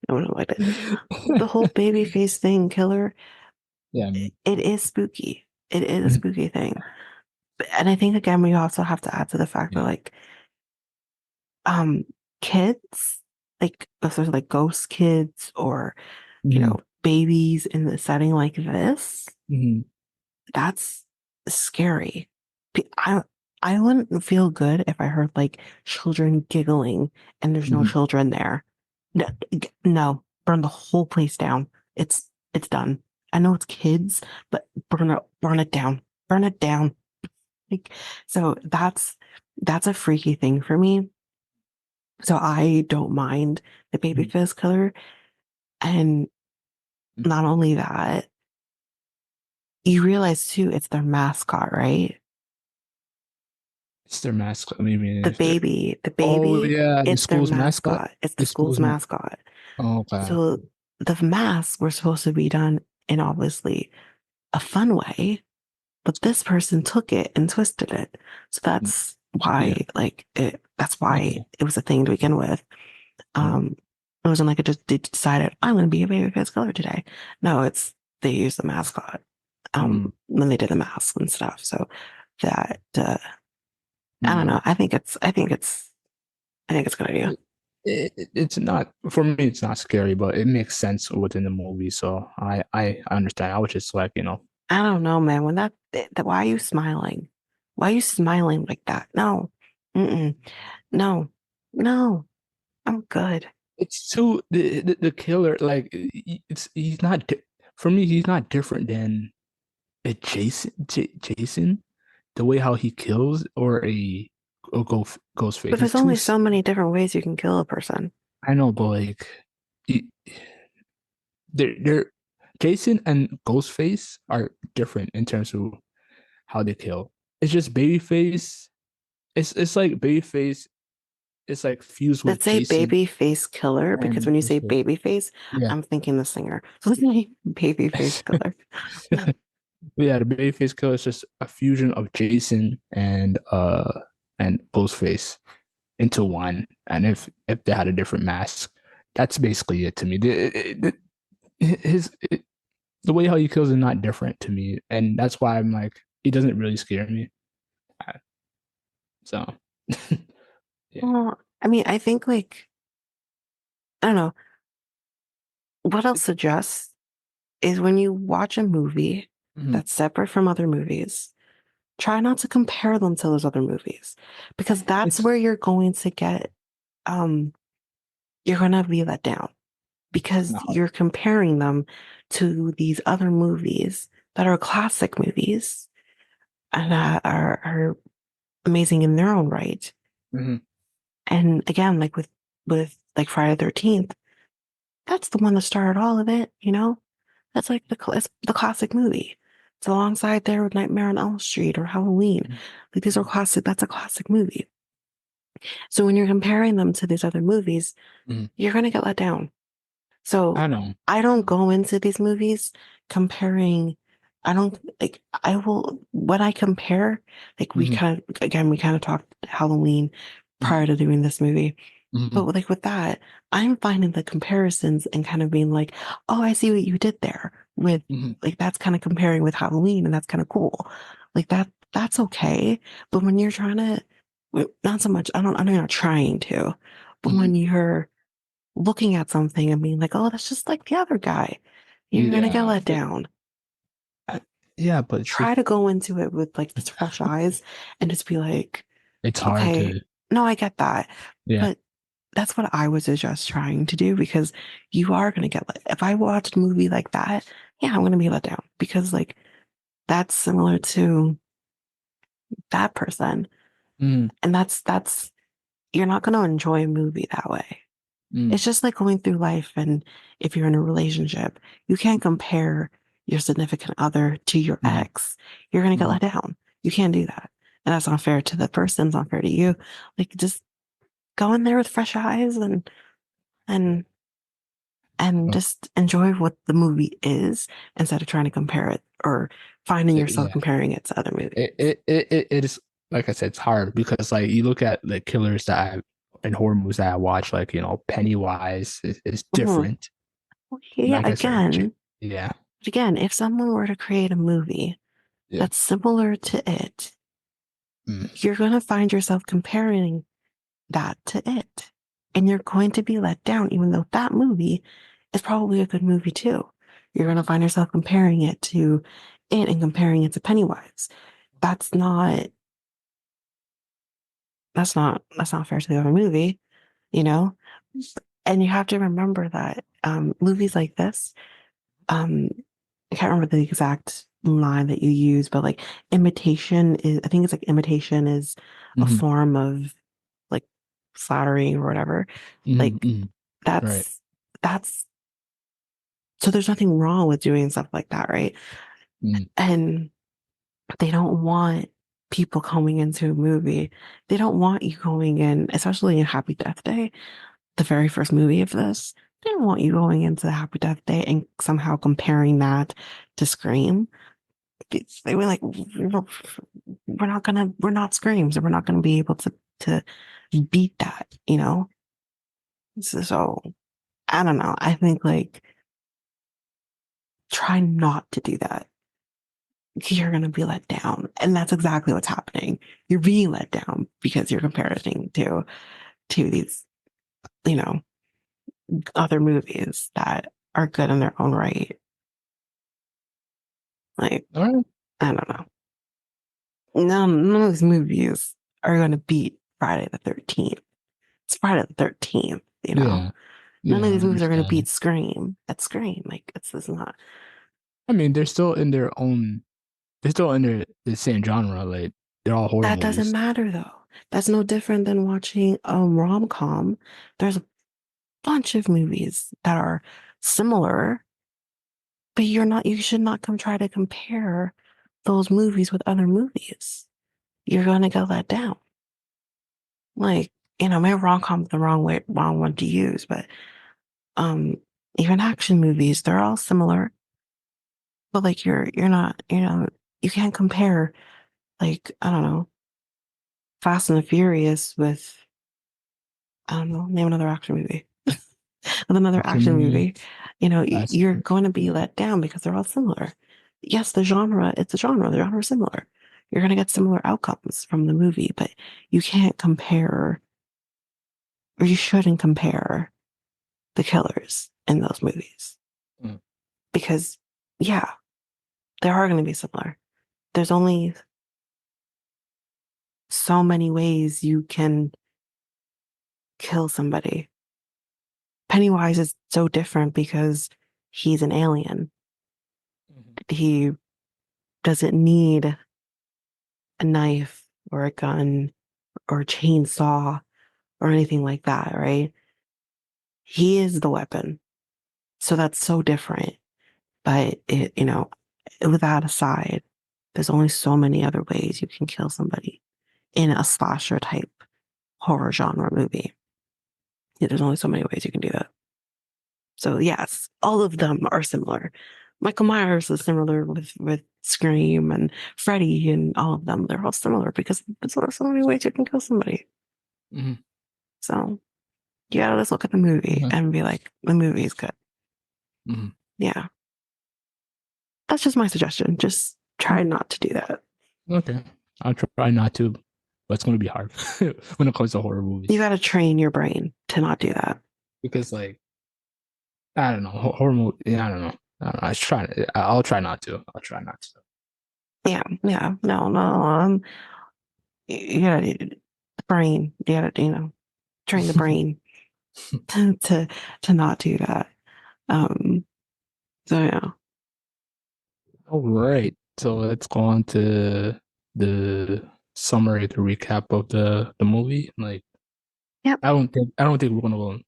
I wouldn't have liked it. The whole baby face thing, killer. Yeah. It is spooky. It is a Mhm. spooky thing. And I think again we also have to add to the fact that Yeah. like um kids, like if there's like ghost kids or Mhm. babies in the setting like this, Mhm. that's scary. I I wouldn't feel good if I heard like children giggling and there's no Mhm. children there. No, no, burn the whole place down. It's done. I know it's kids, but burn it down, burn it down. Like, so that's a freaky thing for me. So I don't mind the babyface killer. And not only that, you realize too, it's their mascot, right? It's their mascot. I mean, The if they're baby, the oh baby, yeah, the it's their school's mascot. mascot. It's the The school's school's ma- mascot. oh, okay. So the masks were supposed to be done in obviously a fun way, but this person took it and twisted it. So that's Yeah. why, like, that's why Okay. it was a thing to begin with. Yeah. It wasn't like it just they decided I'm going to be a babyface killer today. No, it's they used the mascot when they did the masks and stuff. So that I don't know. I think it's a good idea. It's not for me. It's not scary, but it makes sense within the movie. So I understand. I was just like, I don't know, man. When why are you smiling? Why are you smiling like that? No, mm-mm. No, no. I'm good. it's too the killer. Like he's not for me. He's not different than a Jason. The way how he kills or a Ghostface. But It's there's too. only so many different ways you can kill a person. I know, but like. He, they're Jason and Ghostface are different in terms of how they kill. It's just Babyface. It's like Babyface. It's like fused with Let's say Jason baby face killer, because and when you say Ghostface. baby face, Yeah, I'm thinking the singer. So let's say baby face killer. yeah. The Babyface killer is just a fusion of Jason and Ghostface into one. And if they had a different mask, that's basically it to me. His the way how he kills is not different to me, and that's why I'm like, he doesn't really scare me. So, yeah. Well, I mean, I think like I don't know. What I'll suggest is when you watch a movie Mhm. that's separate from other movies, try not to compare them to those other movies because that's It's where you're going to get um you're gonna be let down because not. you're comparing them to these other movies that are classic movies and are amazing in their own right. Mhm. And again, like with like Friday the 13th, that's the one that started all of it, you know? That's like it's the classic movie. It's alongside there with Nightmare on Elm Street or Halloween. Like these are classic, that's a classic movie. So when you're comparing them to these other movies, Mhm. you're gonna get let down. I So know. I don't go into these movies comparing. I don't like, I will, when I compare, like Mhm. we kind of talked Halloween Mhm. prior to doing this movie. Mhm. But like with that, I'm finding the comparisons and kind of being like, oh, I see what you did there with Mhm. like that's kind of comparing with Halloween and that's kind of cool. Like that's okay. But when you're trying to, not so much, I know you're not trying to, but Mhm. when you're looking at something and being like, oh, that's just like the other guy, you're gonna get Yeah, let down. I- yeah, but Try to go into it with like just fresh eyes and just be like, it's hard okay, to. no, I get that. Yeah. But that's what I was just trying to do because you are gonna get let if I watched a movie like that, yeah, I'm gonna be let down because like that's similar to that person. Mhm. And that's you're not gonna enjoy a movie that way. Mhm. It's just like going through life. And if you're in a relationship, you can't compare your significant other to your Mhm. ex. You're going to get Mhm. let down. You can't do that. And that's not fair to the person. It's not fair to you. Like just go in there with fresh eyes and, and Oh, just enjoy what the movie is instead of trying to compare it or finding yourself yeah. comparing it to other movies. It is, like I said, it's hard because like you look at the killers that I in horror movies that I watch, like Pennywise is Mhm. different. Yeah, Like I said, yeah. again, if someone were to create a movie Yeah. that's similar to it, Mm. you're going to find yourself comparing that to it. And you're going to be let down, even though that movie is probably a good movie too. You're going to find yourself comparing it to it and comparing it to Pennywise. That's not, that's not fair to the other movie, you know? And you have to remember that movies like this, um, I can't remember the exact line that you use, but like imitation is, I think it's like imitation is a Mm-hmm. form of like flattery or whatever. Mm-hmm. Like Mm-hmm. Right. that's, that's, so there's nothing wrong with doing stuff like that, right? Mm. And they don't want people coming into a movie. They don't want you going in, especially in Happy Death Day, the very first movie of this. They don't want you going into Happy Death Day and somehow comparing that to Scream. They were like, we're not Screams, and we're not gonna be able to beat that, you know? So I don't know. I think like try not to do that. You're gonna be let down. And that's exactly what's happening. You're being let down because you're comparing to these, you know, other movies that are good in their own right. Like, All right. I don't know. None of these movies are gonna beat Friday the 13th. It's Friday the 13th, you know? Yeah. None of Yeah. I these movies are gonna understand. beat Scream. That's Scream. Like, it's not. I mean, they're still in their own. They're still in the same genre. Like they're all horror That doesn't movies. matter though. That's no different than watching a rom-com. There's a bunch of movies that are similar, but you should not come try to compare those movies with other movies. You're gonna get let down. Like, maybe rom-com's the wrong one to use, but um even action movies, they're all similar. But like you're not, you can't compare like, I don't know, Fast and the Furious with, I don't know, name another action movie. With another Action action movie. movie, That's you're going to be let down because they're all similar. Yes, it's a genre, the genre is similar. You're going to get similar outcomes from the movie, but you can't compare, or you shouldn't compare the killers in those movies mm, because, yeah, they are going to be similar. There's only so many ways you can kill somebody. Pennywise is so different because he's an alien. mhm. He doesn't need a knife or a gun or a chainsaw or anything like that, right? He is the weapon. So that's so different. But with that aside, there's only so many other ways you can kill somebody in a slasher type horror genre movie. Yeah, there's only so many ways you can do that. So yes, all of them are similar. Michael Myers is similar with Scream and Freddy and all of them. They're all similar because there's so many ways you can kill somebody. Mhm. So yeah, let's look at the movie Okay. and be like, the movie is good. Mhm. Yeah. That's just my suggestion. Just try not to do that. Okay. I'll try not to, but it's going to be hard when it comes to horror You movies got to train your brain to not do that. because, like, I don't know, horror movie. Yeah, I don't know. I don't know. I'll try not to. I'll try not to. Yeah. Yeah. No, no. You got to the brain. You got to, train the brain to not do that. Um, so yeah. All right. So let's go on to the summary, the recap of the movie. Like, Yep. I don't think we're gonna go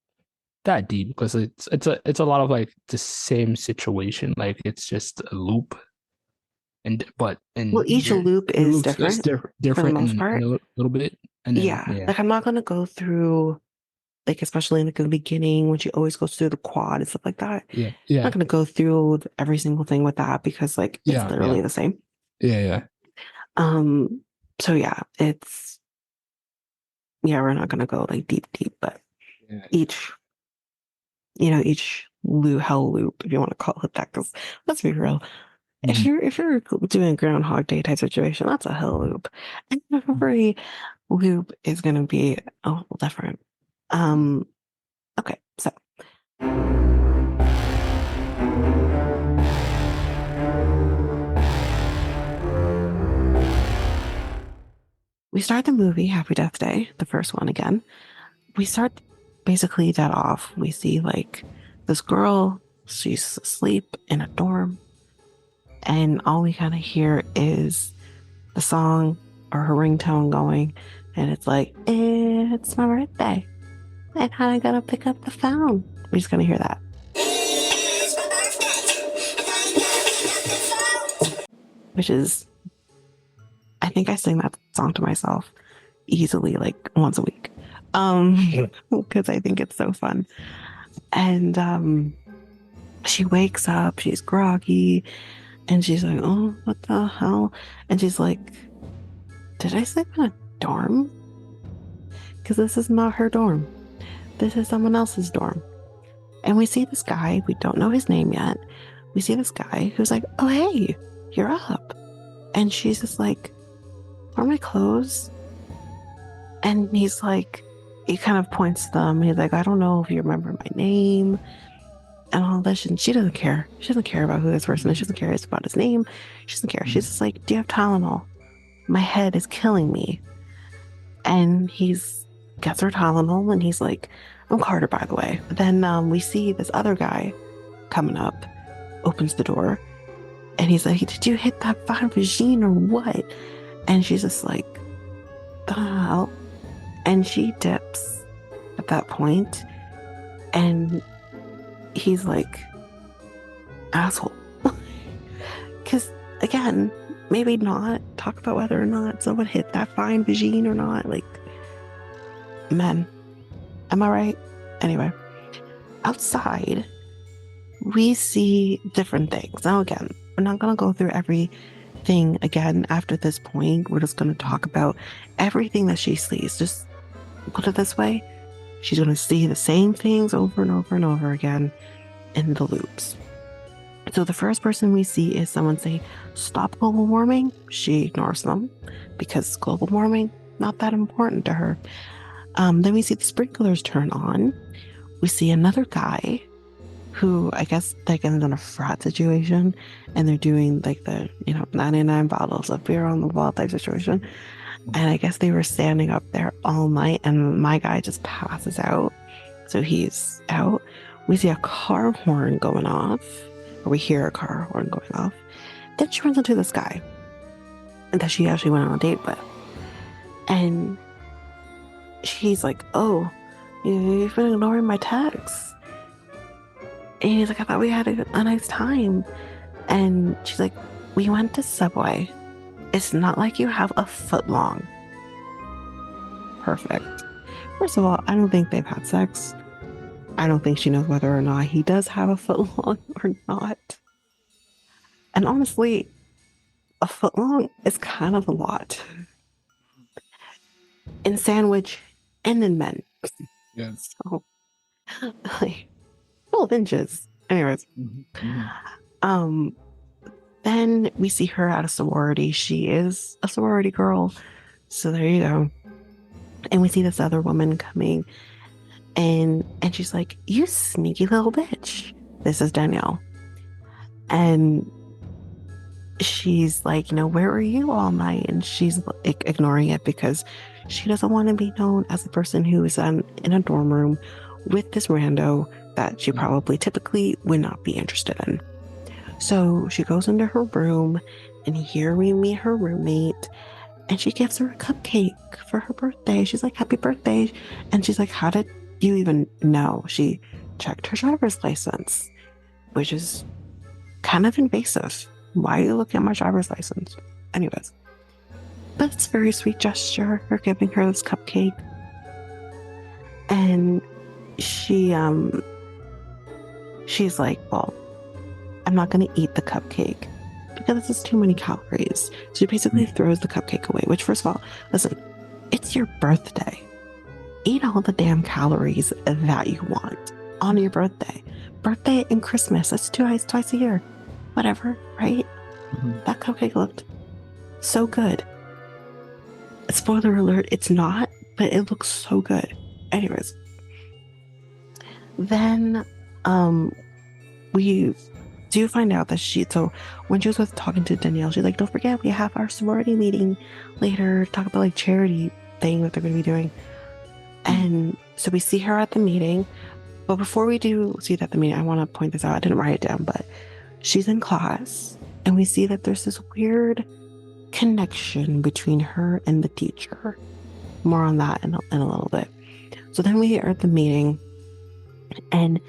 that deep because it's a lot of like the same situation. Like it's just a loop, Well, and each loop your is loop's just different for the different most in part. a little bit, and then Yeah. yeah, Like I'm not gonna go through like especially like in the beginning when she always goes through the quad and stuff like that. yeah, I'm not yeah, gonna go through every single thing with that because like it's yeah, yeah, literally the same. yeah, yeah. Um, so yeah, we're not gonna go like deep, but Yeah. each, each hell loop, if you want to call it that, because let's be real, if Mhm. you're doing a Groundhog Day type situation, that's a hell loop, and every loop is gonna be a little different. Um, okay, so we start the movie Happy Death Day, the first one again. We start basically that off. We see like this girl, she's asleep in a dorm. and all we kind of hear is the song or her ringtone going, and it's like, it's my birthday, and I gotta pick up the phone. We're just gonna hear that. Which is, I think I sing that song to myself easily like once a week. Because I think it's so fun. And she wakes up, she's groggy, and she's like, oh, what the hell? And she's like, did I sleep in a dorm? Because this is not her dorm. This is someone else's dorm. And we see this guy, we don't know his name yet. We see this guy who's like, oh, hey, you're up. And she's just like, are my clothes? And he's like, he kind of points to them. He's like, I don't know if you remember my name and all this. And she doesn't care. She doesn't care about who this person is. She doesn't care about his name. She doesn't care. She's just like, do you have Tylenol? My head is killing me. And he's gets her Tylenol and he's like, I'm Carter, by the way. But then we see this other guy coming up, opens the door, and he's like, did you hit that fine vagine or what? And she's just like, the hell? And she dips at that point, and he's like, asshole. Because, again, maybe not talk about whether or not someone hit that fine vagine or not. Like, men. Am I right? Anyway, outside, we see different things. Now, again, we're not going to go through everything again after this point. We're just going to talk about everything that she sees. Just put it this way. She's going to see the same things over and over and over again in the loops. So the first person we see is someone say, stop global warming. She ignores them because global warming, not that important to her. Then we see the sprinklers turn on. We see another guy who I guess like is in a frat situation, and they're doing like the 99 bottles of beer on the wall type situation. And I guess they were standing up there all night, and my guy just passes out, so he's out. We see a car horn going off, or we hear a car horn going off. Then she runs into this guy that she actually went on a date with, and she's like, oh, you've been ignoring my texts. And he's like, I thought we had a nice time. And she's like, we went to Subway. It's not like you have a foot long. Perfect. First of all, I don't think they've had sex. I don't think she knows whether or not he does have a foot long or not. And honestly, a foot long is kind of a lot. In sandwich and in men. Yes. So, like, 12 inches. Anyways. Then we see her at a sorority. She is a sorority girl. So there you go. And we see this other woman coming. And she's like, you sneaky little bitch. This is Danielle. And she's like, where were you all night? And she's ignoring it because she doesn't want to be known as the person who is in a dorm room with this rando that she probably typically would not be interested in. So she goes into her room, and here we meet her roommate, and she gives her a cupcake for her birthday. She's like, happy birthday. And she's like, how did you even know? She checked her driver's license, which is kind of invasive. Why are you looking at my driver's license? Anyways. But it's a very sweet gesture for giving her this cupcake. And she's like, well, I'm not going to eat the cupcake because this is too many calories. So she basically throws the cupcake away, which, first of all, listen, it's your birthday. Eat all the damn calories that you want on your birthday. Birthday and Christmas, that's twice a year. Whatever, right? That cupcake looked so good. Spoiler alert, it's not, but it looks so good. Anyways. Then we do find out that so when she was talking to Danielle, she's like, don't forget, we have our sorority meeting later, talk about like charity thing that they're going to be doing. And so we see her at the meeting. But before we do see that at the meeting, I want to point this out. I didn't write it down, but she's in class And we see that there's this weird connection between her and the teacher. More on that in a little bit. So then we are at the meeting, and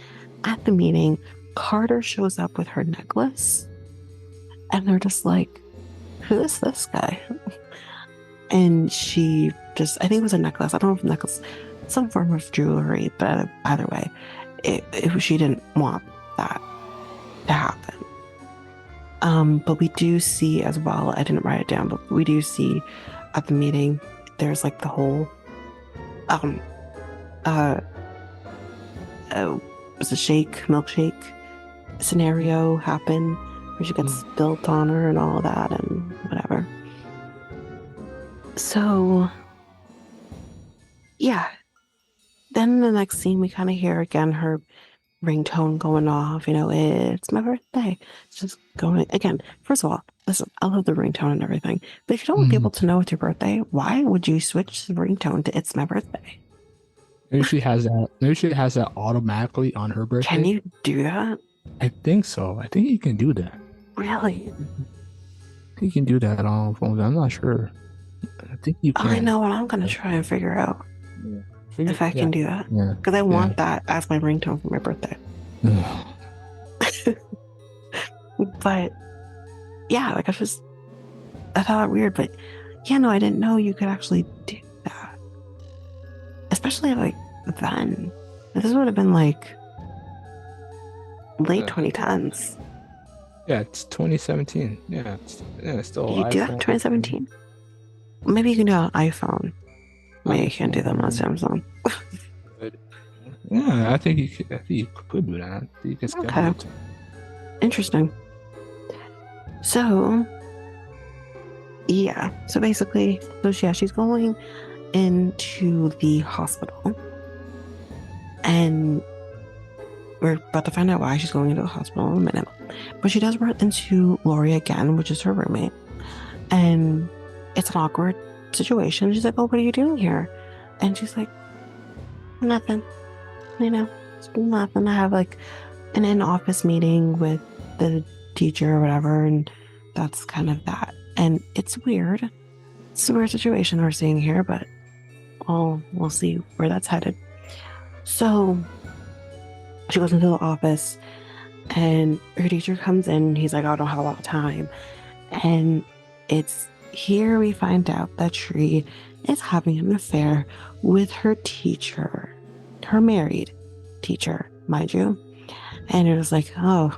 at the meeting, Carter shows up with her necklace, and they're just like, who is this guy? And she just, I think it was a necklace. I don't know if necklace, some form of jewelry, but either way, she didn't want that to happen. But we do see as well, I didn't write it down, but we do see at the meeting, there's like the whole, was a milkshake scenario happen where she gets spilt on her and all that and whatever. So, yeah. Then the next scene, we kind of hear again her ringtone going off. It's my birthday. It's just going again. First of all, listen, I love the ringtone and everything, but if you don't want people to know it's your birthday, why would you switch the ringtone to "It's my birthday"? Maybe she has that. Maybe she has that automatically on her birthday. Can you do that? I think so. I think you can do that. Really? I think you can do that on phones. I'm not sure. I think you can. I know what I'm gonna try and figure out. Yeah. If I can do that. Yeah. Because I want that as my ringtone for my birthday. But yeah, like I thought it weird, but yeah, no, I didn't know you could actually do that. Especially like then. This would have been like late 2010s. Yeah, it's 2017. Yeah, it's still. You do that in 2017? Maybe you can do it on iPhone. Maybe you can't do that on Samsung. Yeah, I think you could do that. You can okay. Interesting. So, yeah. So basically, she's going into the hospital. And we're about to find out why she's going into the hospital in a minute. But she does run into Lori again, which is her roommate. And it's an awkward situation. She's like, oh, what are you doing here? And she's like, nothing. It's nothing. I have like an in-office meeting with the teacher or whatever, and that's kind of that. And it's weird. It's a weird situation we're seeing here, but we'll see where that's headed. So she goes into the office, and her teacher comes in. He's like, I don't have a lot of time. And it's here we find out that Tree is having an affair with her teacher, her married teacher, mind you. And it was like, oh,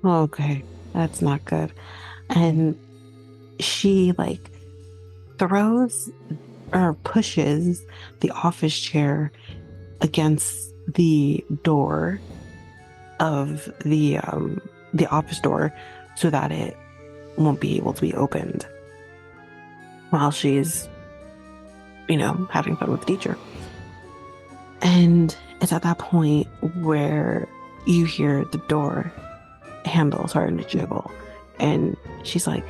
okay, that's not good. And she like throws or pushes the office chair against the door of the office door so that it won't be able to be opened while she's, having fun with the teacher. And it's at that point where you hear the door handle starting to jiggle. And she's like,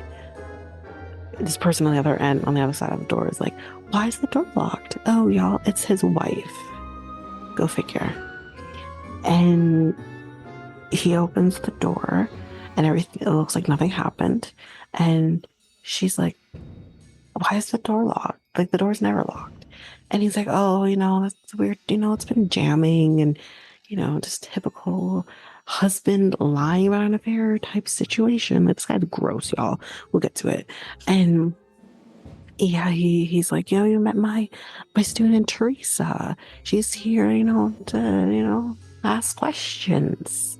this person on the other end, on the other side of the door is like, why is the door locked? Oh, y'all, it's his wife. Go figure. And he opens the door and everything, it looks like nothing happened. And she's like, why is the door locked? Like, the door's never locked. And he's like, oh, that's weird. It's been jamming and, just typical husband lying about an affair type situation. It's kind of gross, y'all. We'll get to it. And yeah, he's like, you met my student Teresa. She's here, to, ask questions.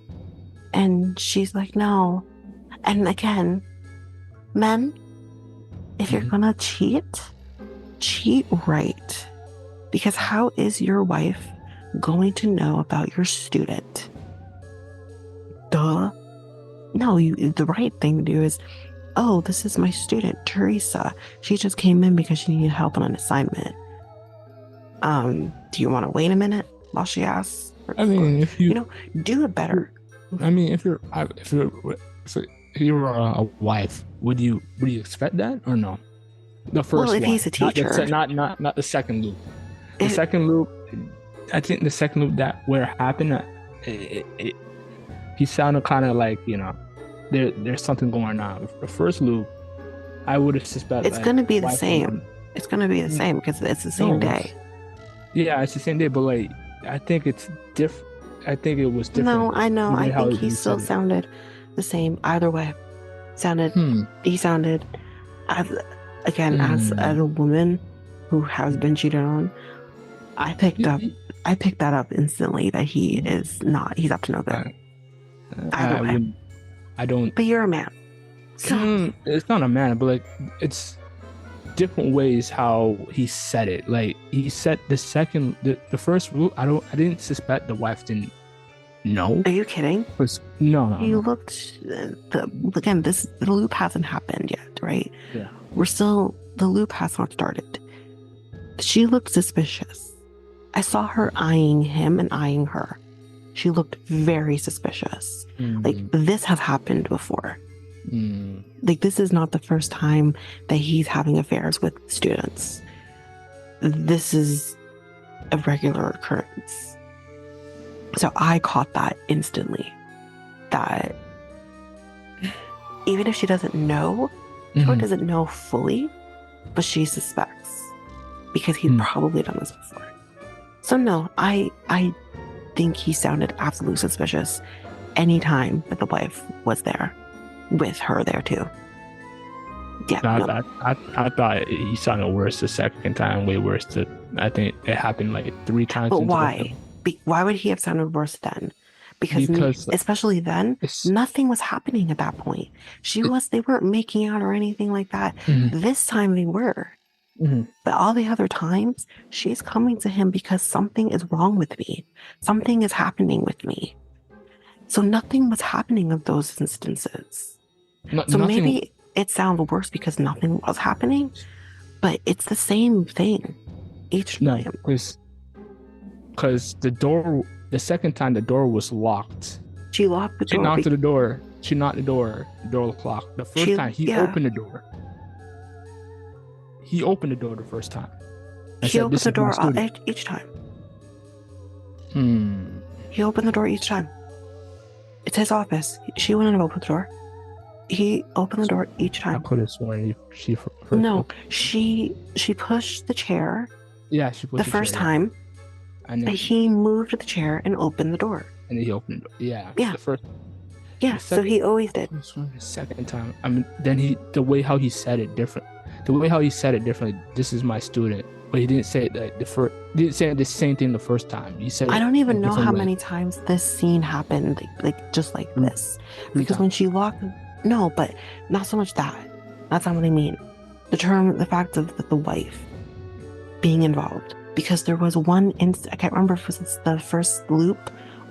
And she's like, no. And again, men, if you're gonna cheat right. Because how is your wife going to know about your student? Duh. No, the right thing to do is, oh, this is my student, Teresa. She just came in because she needed help on an assignment. Do you want to wait a minute while she asks? I mean, if you do it better. I mean, if you're a wife, would you expect that or no? The first well, if one, he's a teacher, not the second loop. The second loop, I think the second loop that where it happened, he sounded kind of like there's something going on. The first loop, I would have suspected it's going to be the same. It's going to be the same because it's the same day. Yeah, it's the same day, but like I think it's different. I think it was different. No, I know. I think he still sounded the same either way. He sounded as a woman who has been cheated on. I picked that up instantly that he's up to no good. Either way. I don't. But you're a man. So it's not a man, but like it's different ways how he said it. Like he said the first loop. I didn't suspect the wife didn't know. Are you kidding? No. You looked. Again, the loop hasn't happened yet, right? Yeah. The loop has not started. She looked suspicious. I saw her eyeing him and eyeing her. She looked very suspicious. Like this has happened before. Like this is not the first time that he's having affairs with students. This is a regular occurrence. So I caught that instantly. That even if she doesn't know, or doesn't know fully, but she suspects because he's probably done this before. So no, I think he sounded absolutely suspicious anytime that the wife was there. With her there too. Yeah. I thought he sounded worse the second time, way worse. I think it happened like 3 times. But why? Why would he have sounded worse then? Because especially then, nothing was happening at that point. They weren't making out or anything like that. This time they were. But all the other times, she's coming to him because something is wrong with me. Something is happening with me. So nothing was happening of those instances. Maybe it sounds worse because nothing was happening, but it's the same thing each time. Because the second time the door was locked. She locked the door. She knocked the door. The door was locked. The first time he opened the door. He opened the door the first time. He opened the door each time. He opened the door each time. It's his office. She wouldn't have opened the door. He opened the door each time. I could have sworn she first. No, she pushed the chair. Yeah, she pushed the first time. And he moved the chair and opened the door. And then he opened the door. Yeah. Yeah. The first. Yeah. So he always did. The second time. I mean, then the way how he said it different. This is my student. But he didn't say it like He didn't say the same thing the first time. He said. I don't even know how many times this scene happened, like just like this, because when she locked. No, but not so much that. That's not what I mean. The fact of the wife being involved, because there was one I can't remember if it was the first loop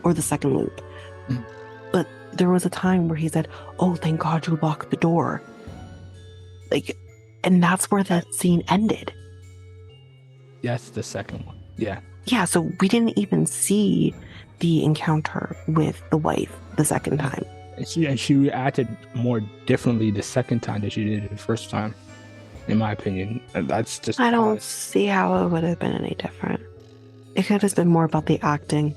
or the second loop, but there was a time where he said, "Oh, thank God you locked the door." Like, and that's where that scene ended. That's the second one. Yeah. Yeah, so we didn't even see the encounter with the wife the second time. And she reacted more differently the second time than she did the first time, in my opinion. And that's just. I don't see how it would have been any different. It could have been more about the acting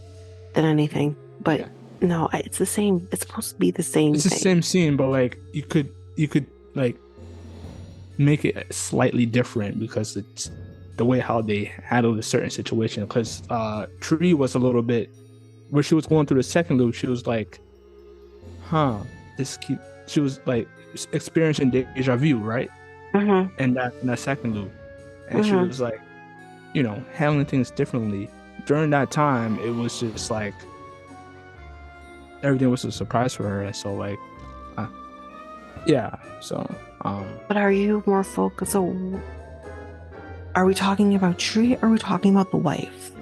than anything. But no, it's the same. It's supposed to be the same. It's the same scene, but like you could like make it slightly different because it's the way how they handled a certain situation. Because Tree was a little bit when she was going through the second loop, she was like, she was like experiencing deja vu, right? And that second loop, and she was like, handling things differently. During that time, it was just like everything was a surprise for her, and so like, So. But are you more focused? So, are we talking about Tree? Or are we talking about the wife?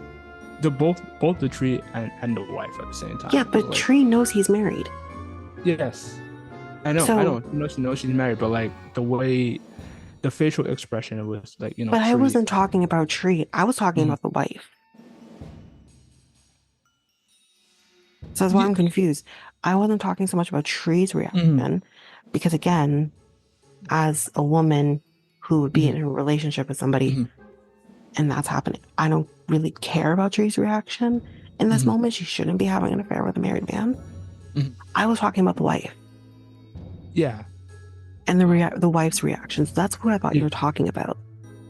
Both the Tree and the wife at the same time. Yeah, but like, Tree knows he's married. Yes, I know. She knows she's married, but like the way, the facial expression, it was like But Tree. I wasn't talking about Tree. I was talking about the wife. So that's why I'm confused. I wasn't talking so much about Tree's reaction, because again, as a woman who would be in a relationship with somebody, and that's happening, I don't really care about Tree's reaction in this moment. She shouldn't be having an affair with a married man. I was talking about the wife. Yeah. And the wife's reactions. That's who I thought you were talking about.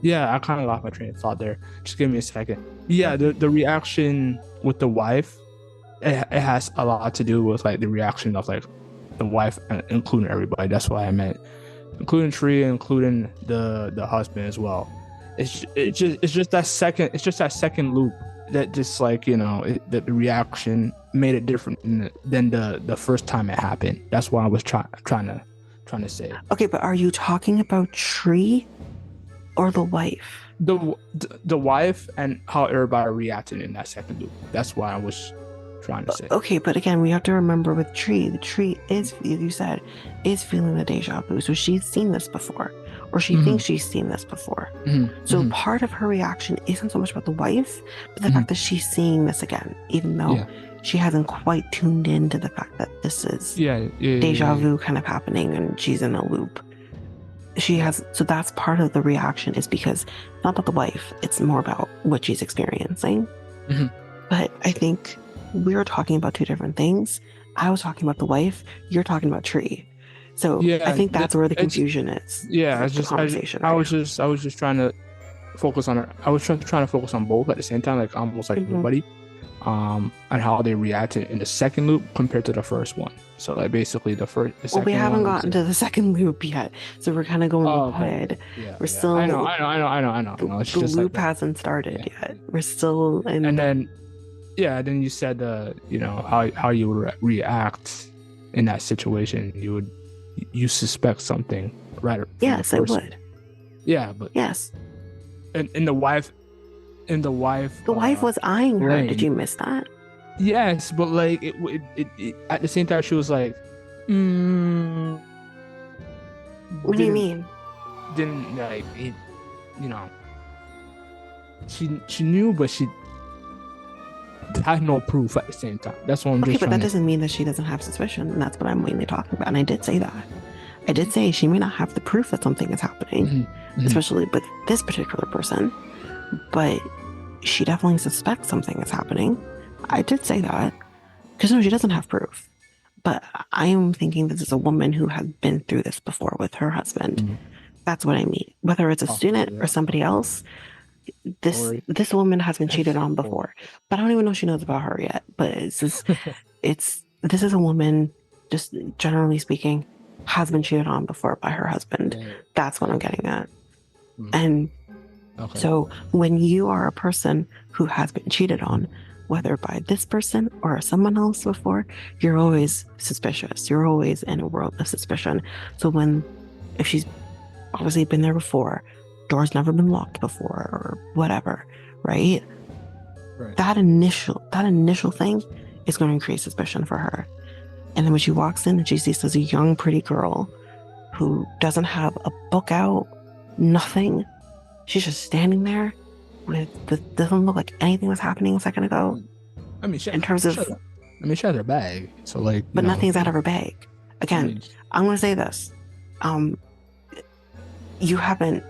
Yeah, I kind of lost my train of thought there. Just give me a second. Yeah, the reaction with the wife, it has a lot to do with like the reaction of like the wife, including everybody. That's what I meant, including Tree, including the husband as well. It's just that second loop that just like the reaction made it different than the first time it happened. That's what I was trying to say. Okay, but are you talking about Tree or the wife? The wife and how everybody reacted in that second loop. That's what I was trying to say. Okay, but again, we have to remember with Tree, the Tree is, as you said, is feeling the deja vu. So she's seen this before, or she thinks she's seen this before. So part of her reaction isn't so much about the wife, but the fact that she's seeing this again, even though she hasn't quite tuned into the fact that this is deja vu kind of happening and she's in a loop. She has, so that's part of the reaction, is because not about the wife, it's more about what she's experiencing. But I think we were talking about two different things. I was talking about the wife, you're talking about Tree. So I think that's where the confusion is. Yeah, I was just trying to focus on it. I was trying to focus on both at the same time, like almost like everybody. And how they reacted in the second loop compared to the first one. So like basically the second we haven't one gotten to the second loop yet, so we're kind of going ahead. We're still. I know. It's the just loop like hasn't started yet. We're still in. And then, then you said how you would react in that situation. You suspect something, right? Yes, I would. Yeah, but yes. And the wife. The wife was eyeing her. Did you miss that? Yes, but like it at the same time she was like, what do you mean? Didn't like it, she knew, but she had no proof at the same time. That's what I'm just. Okay, but that doesn't mean that she doesn't have suspicion, and that's what I'm mainly talking about. And I did say that. I did say she may not have the proof that something is happening, especially with this particular person. But she definitely suspects something is happening. I did say that. Because no, she doesn't have proof. But I am thinking this is a woman who has been through this before with her husband. That's what I mean. Whether it's a student or somebody else, this woman has been cheated on before. But I don't even know if she knows about her yet. But this is a woman, just generally speaking, has been cheated on before by her husband. That's what I'm getting at. And so when you are a person who has been cheated on, whether by this person or someone else before, you're always suspicious. You're always in a world of suspicion. So if she's obviously been there before, door's never been locked before or whatever, right? That initial thing is going to increase suspicion for her. And then when she walks in and she sees this young, pretty girl who doesn't have a book out, nothing. She's just standing there doesn't look like anything was happening a second ago. I mean, she had her bag, so like. But nothing's out of her bag. Again, I'm going to say this. You haven't.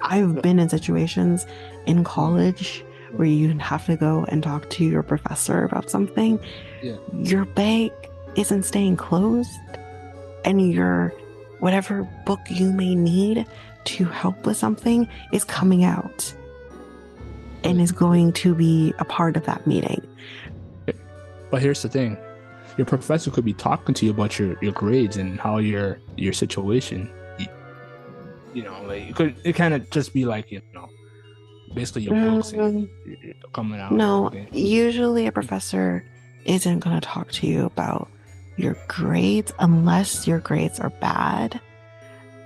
I've been in situations in college where you have to go and talk to your professor about something. Your bag isn't staying closed, and your whatever book you may need to help with something is coming out and is going to be a part of that meeting. But here's the thing. Your professor could be talking to you about your grades and how your situation, like it kind of just be like, basically your books coming out. No, usually a professor isn't going to talk to you about your grades unless your grades are bad.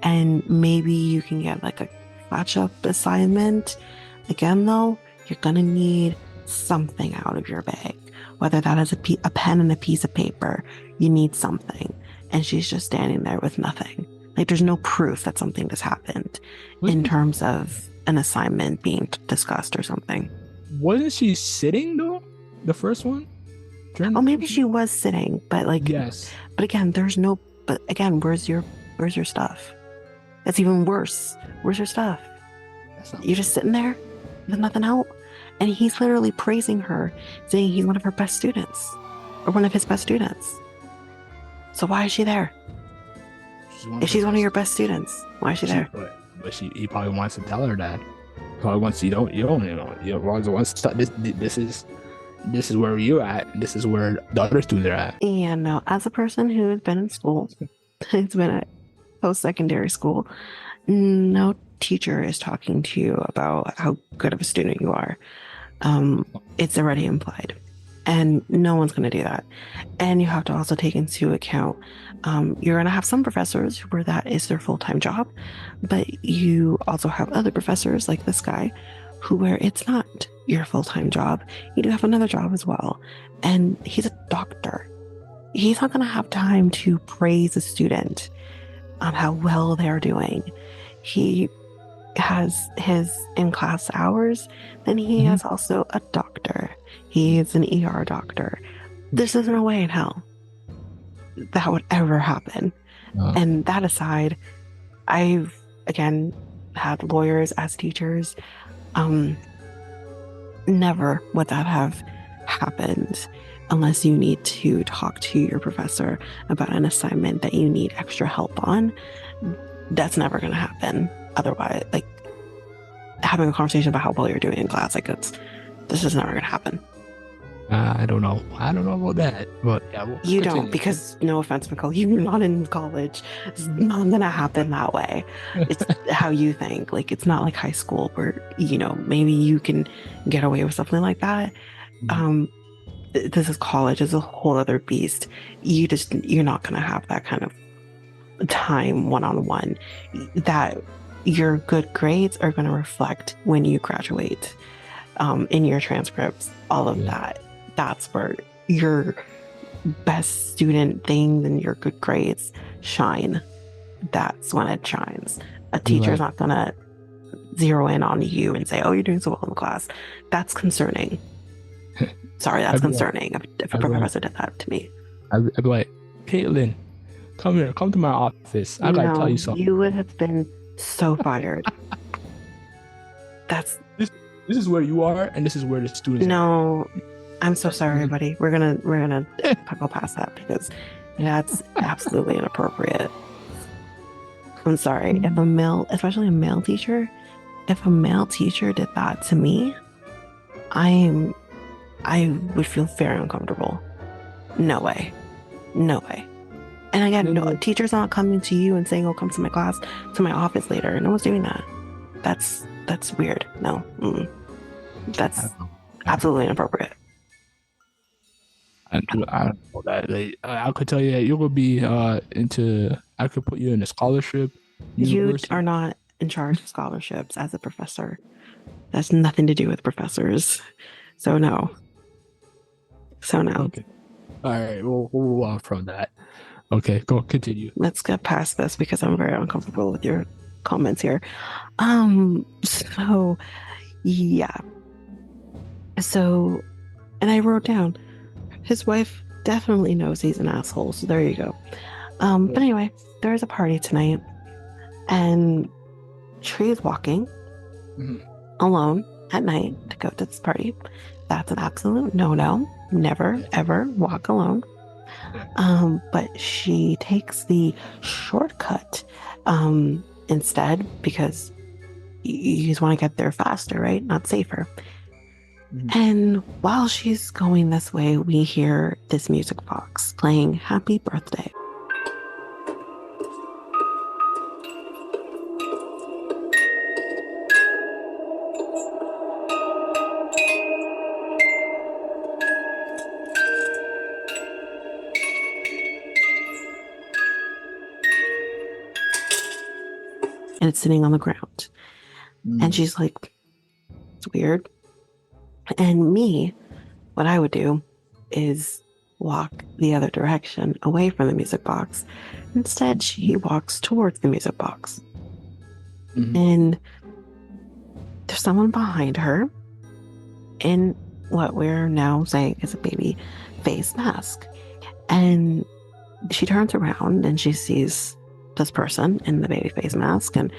And maybe you can get like a catch-up assignment. Again, though, you're going to need something out of your bag. Whether that is a pen and a piece of paper, you need something. And she's just standing there with nothing. Like there's no proof that something has happened in terms of an assignment being discussed or something. Wasn't she sitting though? The first one? Maybe she was sitting, but like, yes. But again, where's your stuff? That's even worse. Where's your stuff? You're just sitting there with nothing out. And he's literally praising her, saying he's one of her best students or one of his best students. So why is she there? If she's one of your best students, why is she there? But he probably wants to tell her that. He probably wants you wants to this is where you're at, and this is where the other students are at. Yeah, no. As a person who has been in school, it's been at post-secondary school, no teacher is talking to you about how good of a student you are. It's already implied, and no one's going to do that. And you have to also take into account, you're going to have some professors where that is their full-time job, but you also have other professors like this guy where it's not your full-time job. You do have another job as well, and he's a doctor. He's not going to have time to praise a student on how well they're doing. He has his in-class hours, then he has also a doctor. He is an ER doctor. There's no way in hell that would ever happen. And that aside, I've, again, had lawyers as teachers. Never would that have happened unless you need to talk to your professor about an assignment that you need extra help on. That's never going to happen. Otherwise, like, having a conversation about how well you're doing in class, like, this is never going to happen. I don't know about that, but yeah, you don't, because no offense, Mikel, you're not in college. It's not gonna happen that way. It's how you think. Like, it's not like high school where, maybe you can get away with something like that. This is college. It's a whole other beast. You're not gonna have that kind of time one-on-one. That your good grades are gonna reflect when you graduate, in your transcripts, all of that. That's where your best student things and your good grades shine. That's when it shines. A teacher's not gonna zero in on you and say, "Oh, you're doing so well in the class." That's concerning. Sorry, that's concerning. If a professor did that to me, I'd be like, "Caitlin, come here, come to my office. I gotta tell you something." You would have been so fired. This is where you are, and this is where the students. No. I'm so sorry, buddy. We're gonna go past that because that's absolutely inappropriate. I'm sorry. If especially a male teacher, if a male teacher did that to me, I would feel very uncomfortable. No way. And again, no, teachers not coming to you and saying, "Oh, come to my class, to my office later." No one's doing that. That's weird. No, that's absolutely inappropriate. I don't know that. I could tell you that you would be I could put you in a scholarship. University. You are not in charge of scholarships as a professor. That's nothing to do with professors. So no. Okay. All right. We'll move on from that. Okay. Go continue. Let's get past this because I'm very uncomfortable with your comments here. So yeah. So, and I wrote down, his wife definitely knows he's an asshole. So there you go. But anyway, there's a party tonight, and Tree's walking alone at night to go to this party. That's an absolute no-no. Never, ever walk alone. But she takes the shortcut instead because you just want to get there faster, right? Not safer. And while she's going this way, we hear this music box playing Happy Birthday. And it's sitting on the ground. And she's like, it's weird. And me, what I would do is walk the other direction away from the music box. Instead, she walks towards the music box. And there's someone behind her in what we're now saying is a baby face mask. And she turns around and she sees this person in the baby face mask, and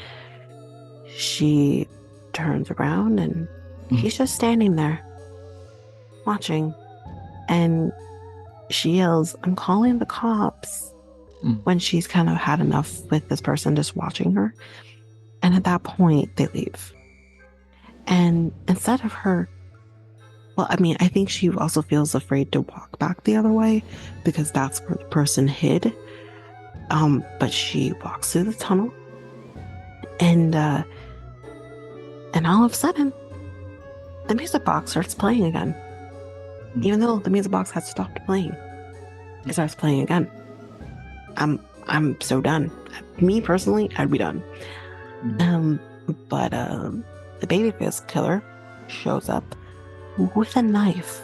she turns around and he's just standing there watching, and she yells, "I'm calling the cops." when she's kind of had enough with this person just watching her. And at that point, they leave. And instead of her, well, I mean, I think she also feels afraid to walk back the other way because that's where the person hid. But she walks through the tunnel, and all of a sudden, the music box starts playing again. Even though the music box had stopped playing, it starts playing again. I'm so done. Me personally, I'd be done. But the babyface killer shows up with a knife.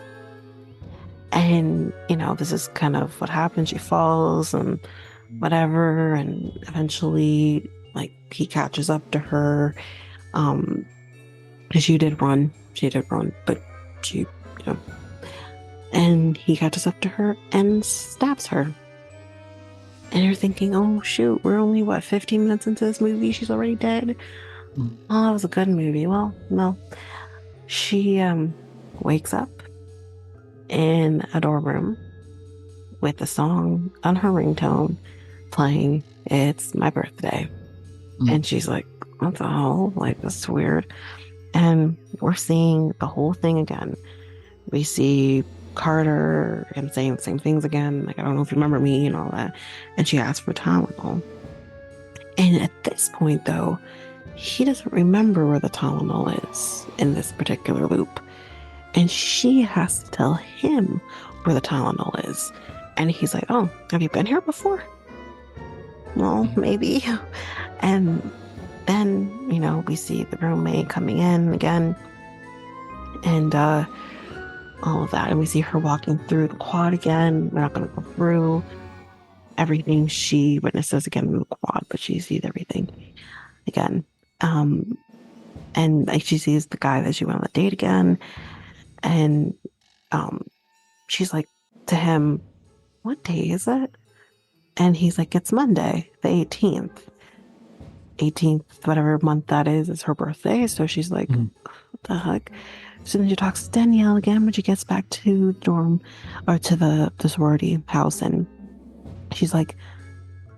And, this is kind of what happens. She falls and whatever, and eventually, he catches up to her. She did run, but she, and he catches up to her and stabs her. And you're thinking, oh shoot, we're only 15 minutes into this movie, she's already dead. Oh, that was a good movie. Well, no. She wakes up in a dorm room with a song on her ringtone playing, "It's My Birthday." And she's like, what the hell? This is weird. And we're seeing the whole thing again. We see Carter, him saying the same things again, I don't know if you remember me and all that. And she asks for Tylenol. And at this point, though, he doesn't remember where the Tylenol is in this particular loop. And she has to tell him where the Tylenol is. And he's like, oh, have you been here before? Well, maybe. And then, we see the roommate coming in again. And all of that. And we see her walking through the quad again. We're not going to go through everything she witnesses again in the quad, but she sees everything again. And she sees the guy that she went on a date again. And she's like to him, what day is it? And he's like, it's Monday, the 18th. 18th, whatever month that is her birthday. So she's like, what the heck? So then she talks to Danielle again when she gets back to the dorm, or to the sorority house, and she's like,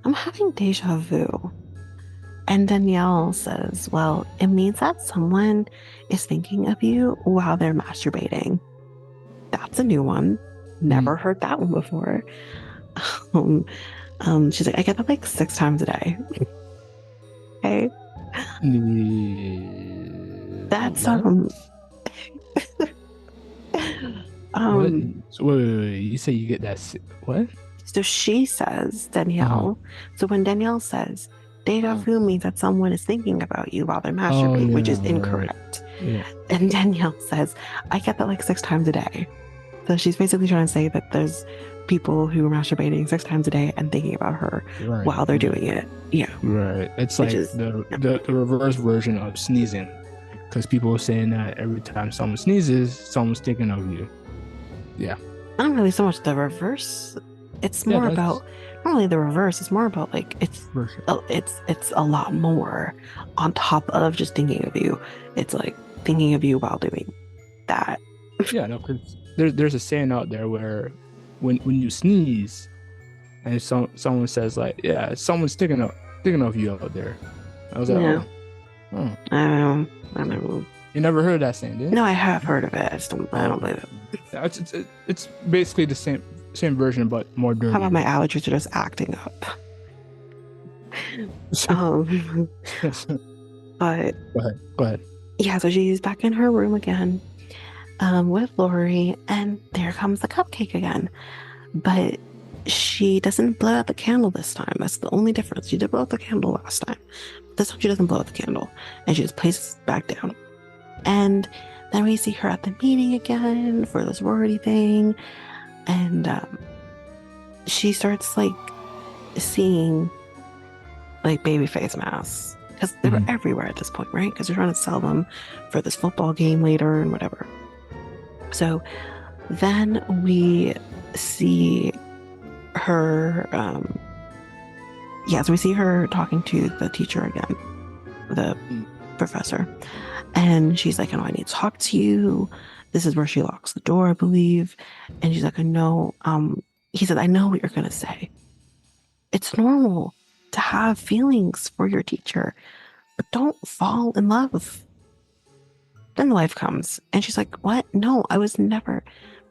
I'm having deja vu. And Danielle says, well, it means that someone is thinking of you while they're masturbating. That's a new one. Never heard that one before. She's like, I get that 6 times a day. Okay. That's So wait, you say you get that what? So she says, Danielle. So when Danielle says deja vu means that someone is thinking about you while they're masturbating, which is incorrect. Right. Yeah. And Danielle says, I get that 6 times a day. So she's basically trying to say that there's people who are masturbating 6 times a day and thinking about her while they're doing it. Yeah. Right. It's the reverse version of sneezing. Because people are saying that every time someone sneezes, someone's thinking of you. Yeah. Not really so much the reverse. It's more about, not really the reverse. It's more about it's a lot more on top of just thinking of you. It's thinking of you while doing that. Yeah, no, because there's a saying out there where when you sneeze and someone says yeah, someone's thinking of you out there. I was like, oh. I don't know. You never heard that saying, did you? No, I have heard of it. I don't believe it. It's basically the same version, but more dirty. How about my allergies are just acting up? But go ahead. Yeah, so she's back in her room again, with Lori, and there comes the cupcake again. But she doesn't blow out the candle this time. That's the only difference. She did blow out the candle last time. This time she doesn't blow out the candle, and she just places it back down. And then we see her at the meeting again for the sorority thing, and she starts seeing baby face masks, because they were everywhere at this point, right? Because they're trying to sell them for this football game later and whatever. So then we see her so we see her talking to the teacher again, the professor, and she's like, I need to talk to you. This is where she locks the door, I believe. And she's like, I know. He said, I know what you're gonna say. it's normal to have feelings for your teacher, but don't fall in love. Then the wife comes and she's like, what? No, I was never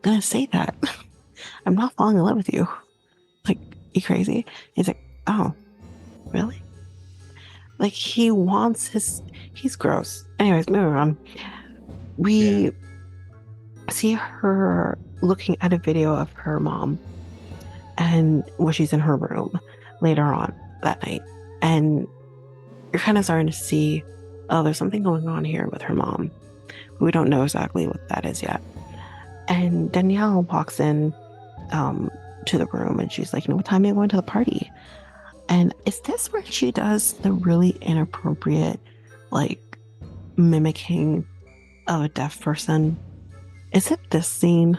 gonna say that. I'm not falling in love with you. Like, you crazy? He's like, oh, really? Like, he wants he's gross. Anyways, moving on. We see her looking at a video of her mom and when she's in her room later on that night. And you're kind of starting to see, oh, there's something going on here with her mom. We don't know exactly what that is yet. And Danielle walks in to the room and she's like, what time are you going to the party? And is this where she does the really inappropriate, like, mimicking of a deaf person? Is it this scene?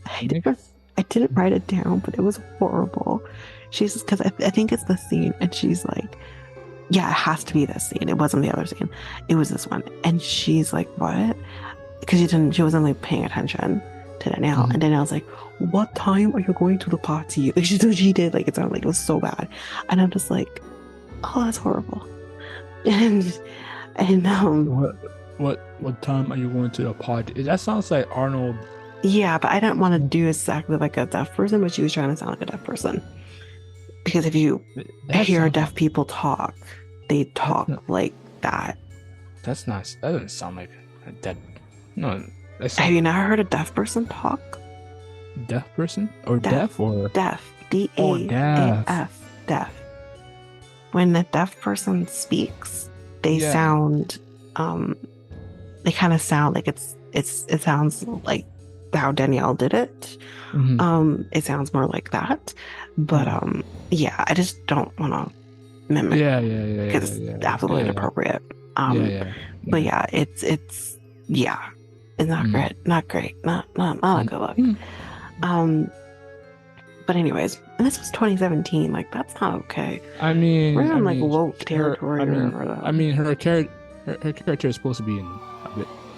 I didn't write it down, but it was horrible. She's, because I think it's the scene, and she's like, yeah, it has to be this scene. It wasn't the other scene. It was this one. And she's like, what? Because she wasn't like paying attention to Danielle. And Danielle's like, what time are you going to the party? Like, she did, like, it sounded like it was so bad. And I'm just like, oh, that's horrible. And what time are you going to the party? That sounds like Arnold. Yeah, but I didn't want to do exactly like a deaf person, but she was trying to sound like a deaf person. Because if you hear deaf people talk, they talk like that. That's nice. That doesn't sound like a deaf. No. Have you never heard a deaf person talk? Deaf person? Or deaf or? Deaf. D-A-A-F. Deaf. When a deaf person speaks, they sound, they kind of sound like it sounds like how Danielle did it. It sounds more like that. But, I just don't want to mimic. Because it's absolutely inappropriate. But it's not great. Not great. Not a good look. But anyways, and this was 2017. Like, that's not okay. I mean, we're in like woke territory. Her character is supposed to be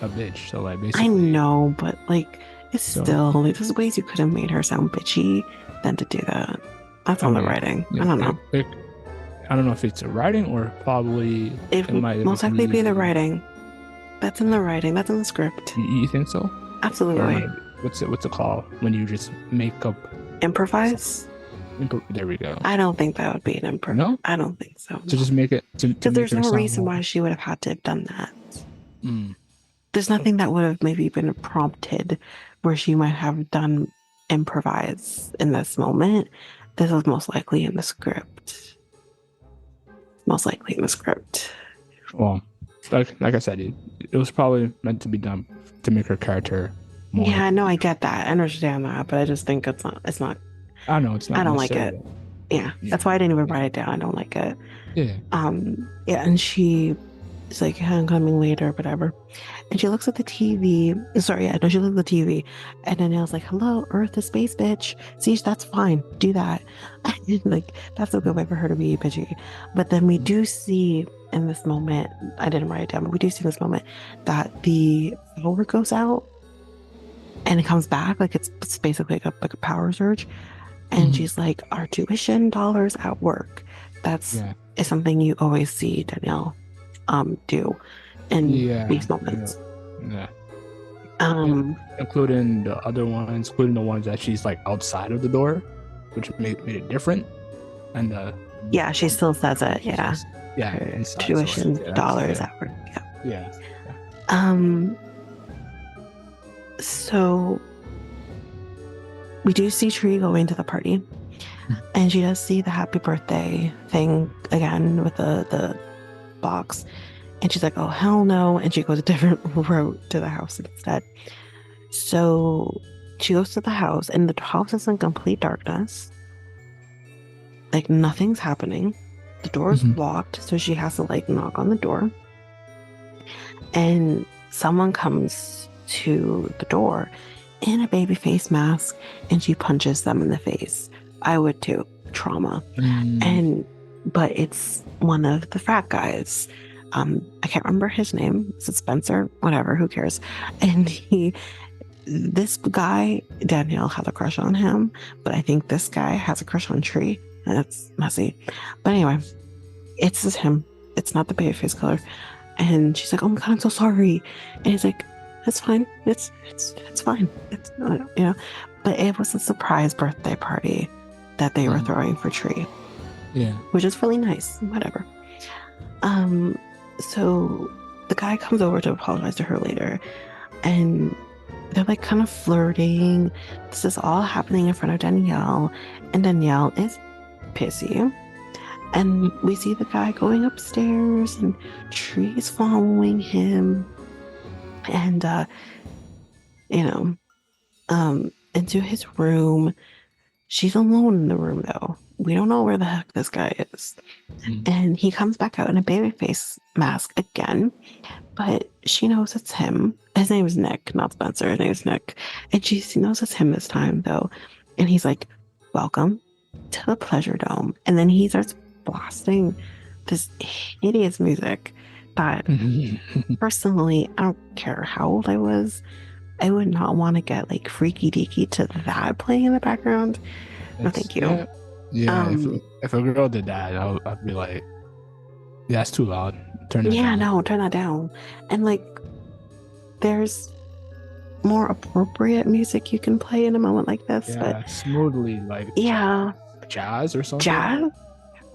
a bitch. So like, basically, I know, but like, it's still like, there's ways you could have made her sound bitchy than to do that. That's on the writing. I don't know. I don't know if it's a writing or probably it might most likely be the writing. That's in the writing. That's in the script. You think so? Absolutely. What's it called when you just make up? Improvise. There we go. I don't think that would be an improv. No, I don't think so. To just make it. Because there's no reason why she would have had to have done that. There's nothing that would have maybe been prompted where she might have done improvise in this moment. This was most likely in the script. Most likely in the script. Well, like I said, it was probably meant to be done to make her character more. Yeah, no, I get that. I understand that, but I just think it's not. I know it's not. I don't like it. Yeah, that's why I didn't even write it down. I don't like it. Yeah. And she's like, I'm coming later, whatever. And she looks at the TV. Sorry, she looks at the TV. And then Danielle's like, hello, Earth is space, bitch. See, that's fine. Do that. Like, that's a good way for her to be bitchy. But then we do see in this moment, I didn't write it down, but we do see in this moment that the power goes out and it comes back. Like, it's basically like a power surge. And she's like, our tuition dollars at work. That's is something you always see Danielle do in these moments. Including the other ones, including the ones that she's like outside of the door, which made it different. And she still says it. Tuition dollars at work. So we do see Tree going to the party, and she does see the happy birthday thing again with the box, and she's like, oh hell no, and she goes a different route to the house instead. So she goes to the house, and the house is in complete darkness, like nothing's happening. The door is locked, so she has to like knock on the door, and someone comes to the door in a baby face mask, and she punches them in the face. I would too. Trauma. But it's one of the frat guys. I can't remember his name. Is it Spencer? Whatever, who cares? And this guy, Danielle, had a crush on him, but I think this guy has a crush on Tree. And that's messy. But anyway, it's just him. It's not the babyface killer. And she's like, "Oh my god, I'm so sorry." And he's like, "It's fine. It's fine. It's not, you know." But it was a surprise birthday party that they were throwing for Tree. Yeah. Which is really nice. Whatever. So the guy comes over to apologize to her later, and they're like kind of flirting. This is all happening in front of Danielle, and Danielle is pissy. And we see the guy going upstairs, and Tree's following him, and into his room. She's alone in the room though. We don't know where the heck this guy is. And he comes back out in a babyface mask again, but she knows it's him. His name is Nick, not Spencer. His name is Nick. And she knows it's him this time though. And he's like, "Welcome to the Pleasure Dome." And then he starts blasting this hideous music that personally, I don't care how old I was, I would not want to get like freaky deaky to that playing in the background. No, thank you. Yeah, if a girl did that, I'd be like, "Yeah, it's too loud. Turn that down." Yeah, no, turn that down. And like, there's more appropriate music you can play in a moment like this. Yeah, but smoothly, like jazz or something. Jazz?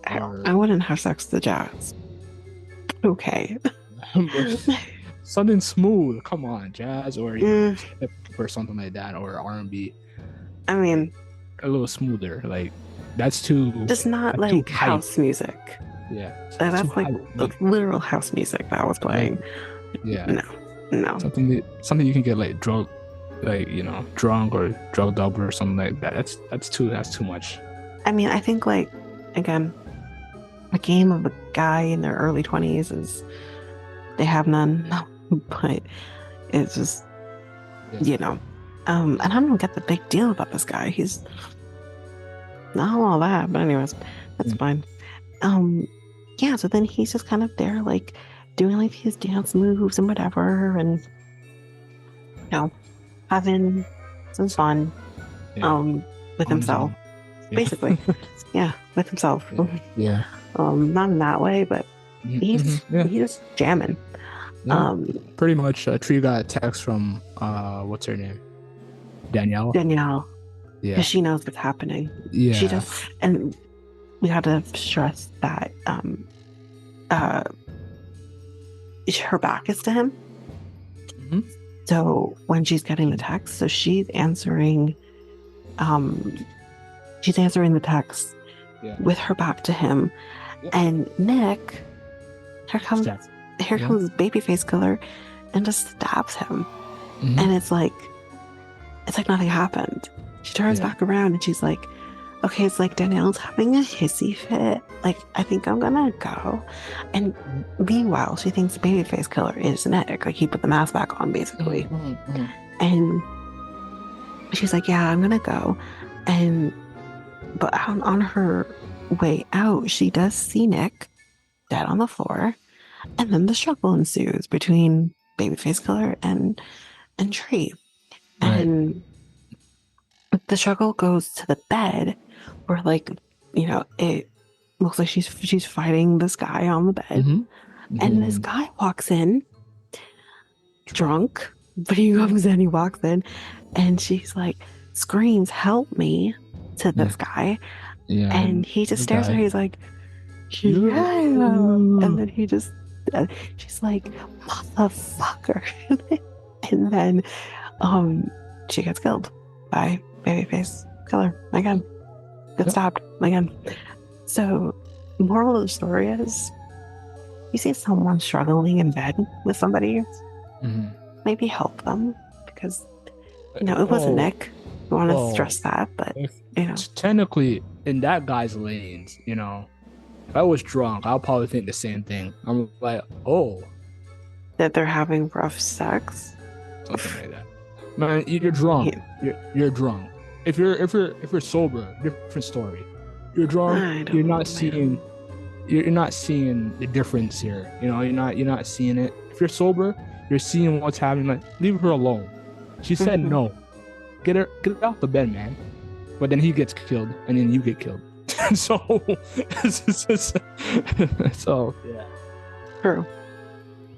I wouldn't have sex to jazz. Okay. Something smooth. Come on, jazz or hip or something like that, or R&B. I mean, a little smoother. Like that's too. Just not like house music. Yeah, that's like literal house music that was playing. Yeah. No. Something you can get like drunk, drunk or drugged up or something like that. That's too much. I mean, I think like, again, a game of a guy in their early 20s is they have none, but it's just, and I don't get the big deal about this guy. He's not all that, but anyways, that's fine. So then he's just kind of there, like doing like his dance moves and whatever, and having some fun, with himself, basically, with himself. Yeah. Not in that way, but he's just jamming. Yeah. Pretty much. Tree got a text from what's her name, Danielle. Yeah, because she knows what's happening. Yeah, she just, and we have to stress that her back is to him. So when she's getting the text, so she's answering the text with her back to him. And Nick, here comes babyface killer and just stabs him. And it's like nothing happened. She turns back around and she's like, "Okay, it's like Danielle's having a hissy fit. Like, I think I'm gonna go." And meanwhile, she thinks the babyface killer is Nick. Like, he put the mask back on, basically. And she's like, "Yeah, I'm gonna go." But on her way out, she does see Nick dead on the floor. And then the struggle ensues between babyface killer and Tree. Right. And the struggle goes to the bed where, like, it looks like she's fighting this guy on the bed. And this guy walks in drunk, but he comes in, he walks in, and she's like, screams, "Help me," to this guy. And he just stares at her. He's like, "Yeah." And then she's like, "Motherfucker." And then she gets killed by babyface killer again. Gets stabbed again. So moral of the story is, you see someone struggling in bed with somebody, maybe help them, because it wasn't Nick. I want to stress that, but technically in that guy's lanes, if I was drunk, I'll probably think the same thing. I'm like, that they're having rough sex, something like that. Man, you're drunk. You're drunk. If you're sober, different story. You're drunk. You're not seeing the difference here. You're not seeing it. If you're sober, you're seeing what's happening. Like, leave her alone. She said Mhm. no. Get off the bed, man. But then he gets killed, and then you get killed. So, so yeah.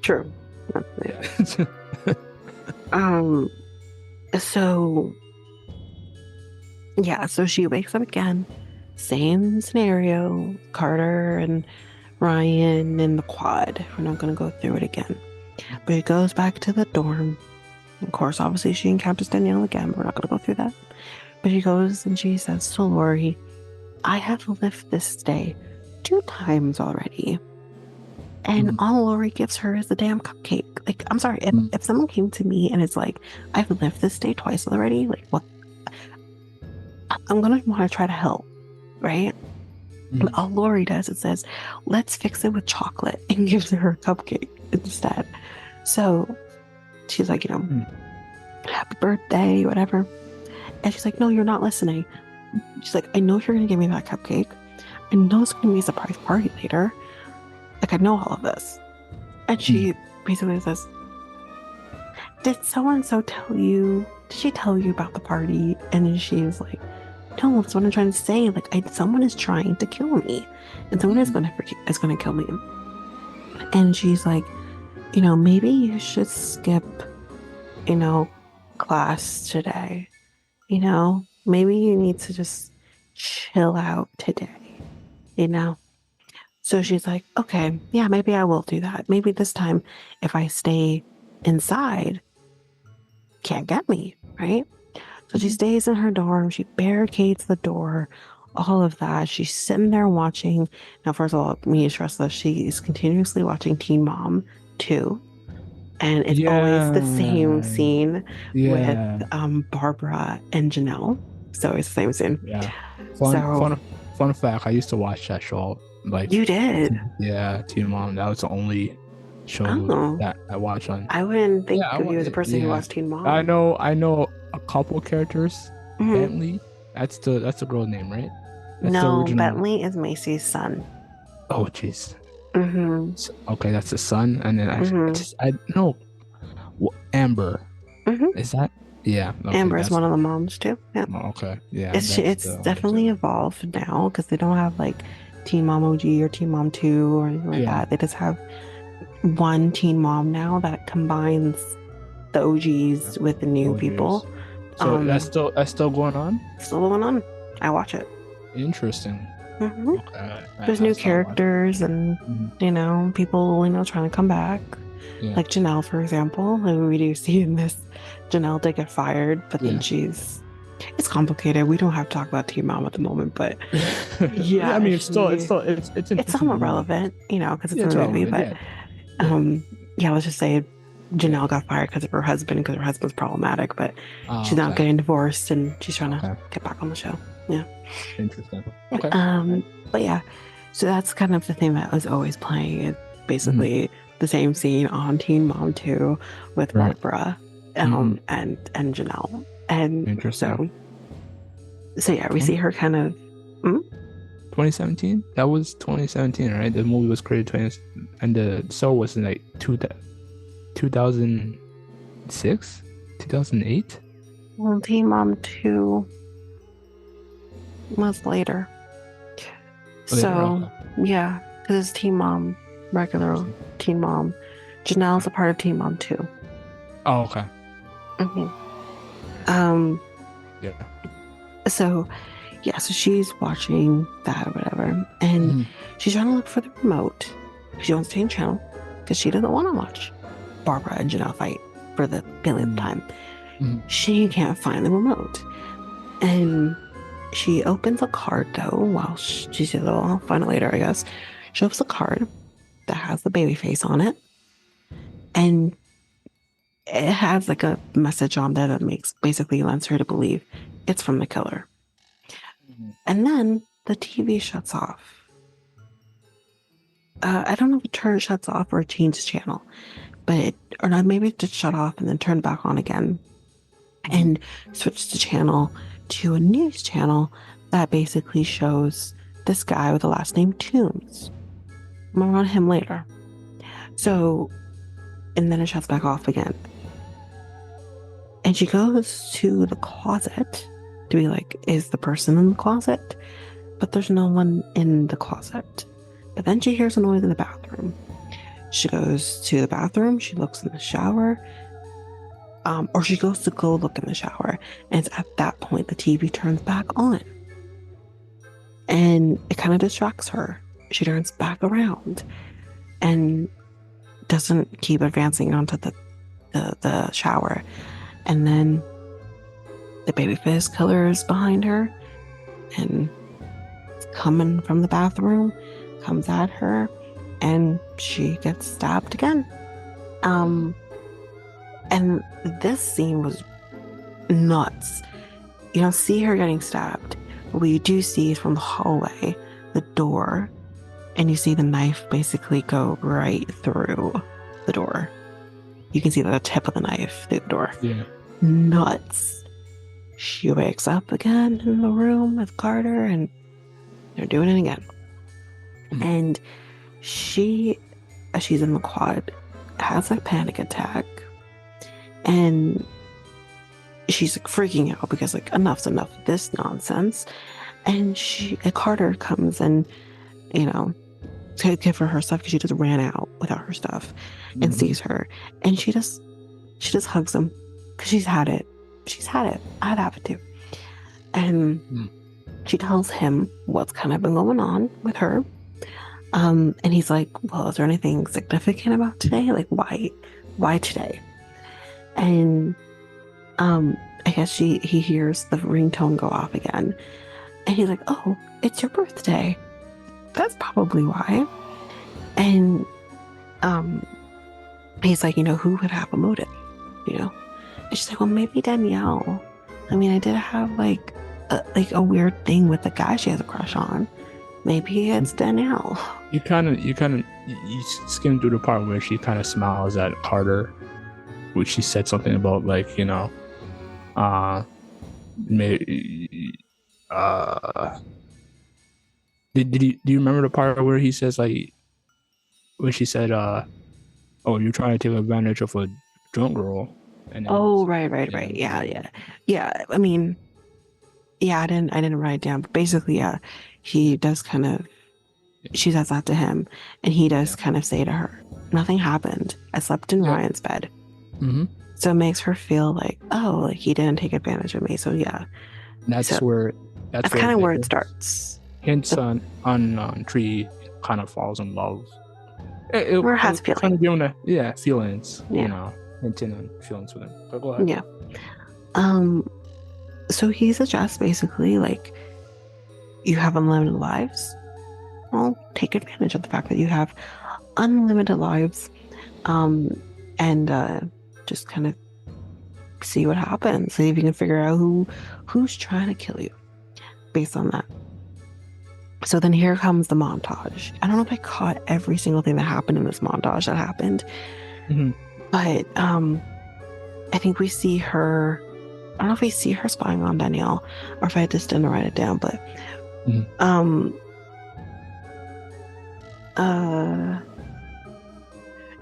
True. Yeah. So yeah, so she wakes up again. Same scenario. Carter and Ryan in the quad. We're not gonna go through it again. But she goes back to the dorm. Of course, obviously she encounters Danielle again, but we're not gonna go through that. But she goes and she says to Lori, I have lived this day 2 times already. And all Lori gives her is the damn cupcake. Like, I'm sorry, if someone came to me and it's like, I've lived this day twice already, like, what? I'm gonna want to try to help, right? But all Lori does, it says, let's fix it with chocolate, and gives her a cupcake instead. So she's like, happy birthday, whatever. And she's like, no, you're not listening. She's like, I know you're going to give me that cupcake. I know it's going to be a surprise party later. Like, I know all of this. And she basically says, did so-and-so tell you, did she tell you about the party? And then she's like, no, that's what I'm trying to say. Like, someone is trying to kill me. And someone is going to kill me. And she's like, maybe you should skip, class today. Maybe you need to just chill out today, So she's like, okay, yeah, maybe I will do that. Maybe this time, if I stay inside, can't get me, right? So she stays in her dorm. She barricades the door, all of that. She's sitting there watching. Now, first of all, me and Shrestha, she is continuously watching Teen Mom 2. And it's always the same scene with Barbara and Janelle. So it's the same scene. Yeah. Fun fact, I used to watch that show. Like, you did? Yeah, Teen Mom. That was the only show that I watched on. I wouldn't think of you as a person who watched Teen Mom. I know a couple characters. Bentley. That's the girl name, right? That's no, Bentley is Macy's son. Oh, jeez. Okay, that's the son, and then I know Amber. Is that? Yeah, okay, Amber is one of the moms too. Yeah. Oh, okay, yeah. It's definitely evolved now because they don't have like Teen Mom OG or Teen Mom 2 or anything like that. They just have one Teen Mom now that combines the OGs with the new people. So that's still going on. Still going on. I watch it. Interesting. Okay. There's new characters and people trying to come back. Like Janelle, for example, and we do see in this Janelle did get fired, but then it's complicated. We don't have to talk about Teen Mom at the moment, but I mean it's somewhat relevant, because it's a movie. But let's just say Janelle got fired because of her husband, because her husband's problematic, but she's not getting divorced and she's trying to get back on the show. Yeah. Interesting. Okay. But yeah, so that's kind of the thing that was always playing. It's basically the same scene on Teen Mom 2 with Barbara and Janelle. And so yeah, we see her kind of 2017. That was 2017, right? The movie was created and the show was in like 2006, 2008. Well, Teen Mom 2 was later. So yeah, because it's Teen Mom, regular Teen Mom. Janelle's a part of Teen Mom 2. Oh, okay. Yeah. So she's watching that or whatever, and she's trying to look for the remote. She wants to change channel because she doesn't want to watch Barbara and Janelle fight for the billionth time. She can't find the remote, and she opens a card though. While she says, "Oh, I'll find it later, I guess." She opens a card that has the baby face on it, and it has like a message on there that basically lends her to believe it's from the killer. And then the TV shuts off. I don't know if it shuts off or it changes channel, or not, maybe it just shut off and then turned back on again and switched the channel to a news channel that basically shows this guy with the last name Toombs. More on him later. So, and then it shuts back off again. And she goes to the closet to be like, is the person in the closet? But there's no one in the closet. But then she hears a noise in the bathroom. She goes to the bathroom. She looks in the shower. Or she goes to go look in the shower. And it's at that point the TV turns back on. And it kind of distracts her. She turns back around and doesn't keep advancing onto the shower. And then the babyface killer is behind her and coming from the bathroom, comes at her, and she gets stabbed again. And this scene was nuts. You don't see her getting stabbed. What you do see is from the hallway, the door, and you see the knife basically go right through the door. You can see the tip of the knife through the door. Yeah. Nuts. She wakes up again in the room with Carter, and they're doing it again. And she's in the quad, has a panic attack, and she's like freaking out because like enough's enough of this nonsense. And Carter comes and, you know, to give her stuff because she just ran out without her stuff, and sees her, and she just hugs him because she's had it. I'd have it too. And she tells him what's kind of been going on with her. And he's like, well, is there anything significant about today? Like, why today? And I guess he hears the ringtone go off again. And he's like, oh, it's your birthday. That's probably why. And he's like, you know, who would have a motive? You know? And she's like, well, maybe Danielle. I mean, I did have like a weird thing with the guy she has a crush on. Maybe it's Danielle. You skim through the part where she kind of smiles at Carter, which she said something about like, you know, maybe, do you remember the part where he says like, when she said, oh, you're trying to take advantage of a drunk girl? And oh, right. Yeah. I mean, yeah, I didn't write it down, but basically, yeah, he does kind of, she says that to him, and he does kind of say to her, nothing happened. I slept in Ryan's bed. So it makes her feel like, oh, like he didn't take advantage of me. So yeah. That's kind of where it starts. Hints on Tree kind of falls in love. It has feelings. Kind of giving feelings, you know, hinting on feelings with him. But go ahead. Yeah. So he suggests basically like, you have unlimited lives. Well, take advantage of the fact that you have unlimited lives, and just kind of see what happens. See if you can figure out who's trying to kill you based on that. So then here comes the montage. I don't know if I caught every single thing that happened in this montage that happened, but I think we see her. I don't know if we see her spying on Danielle or if I just didn't write it down, but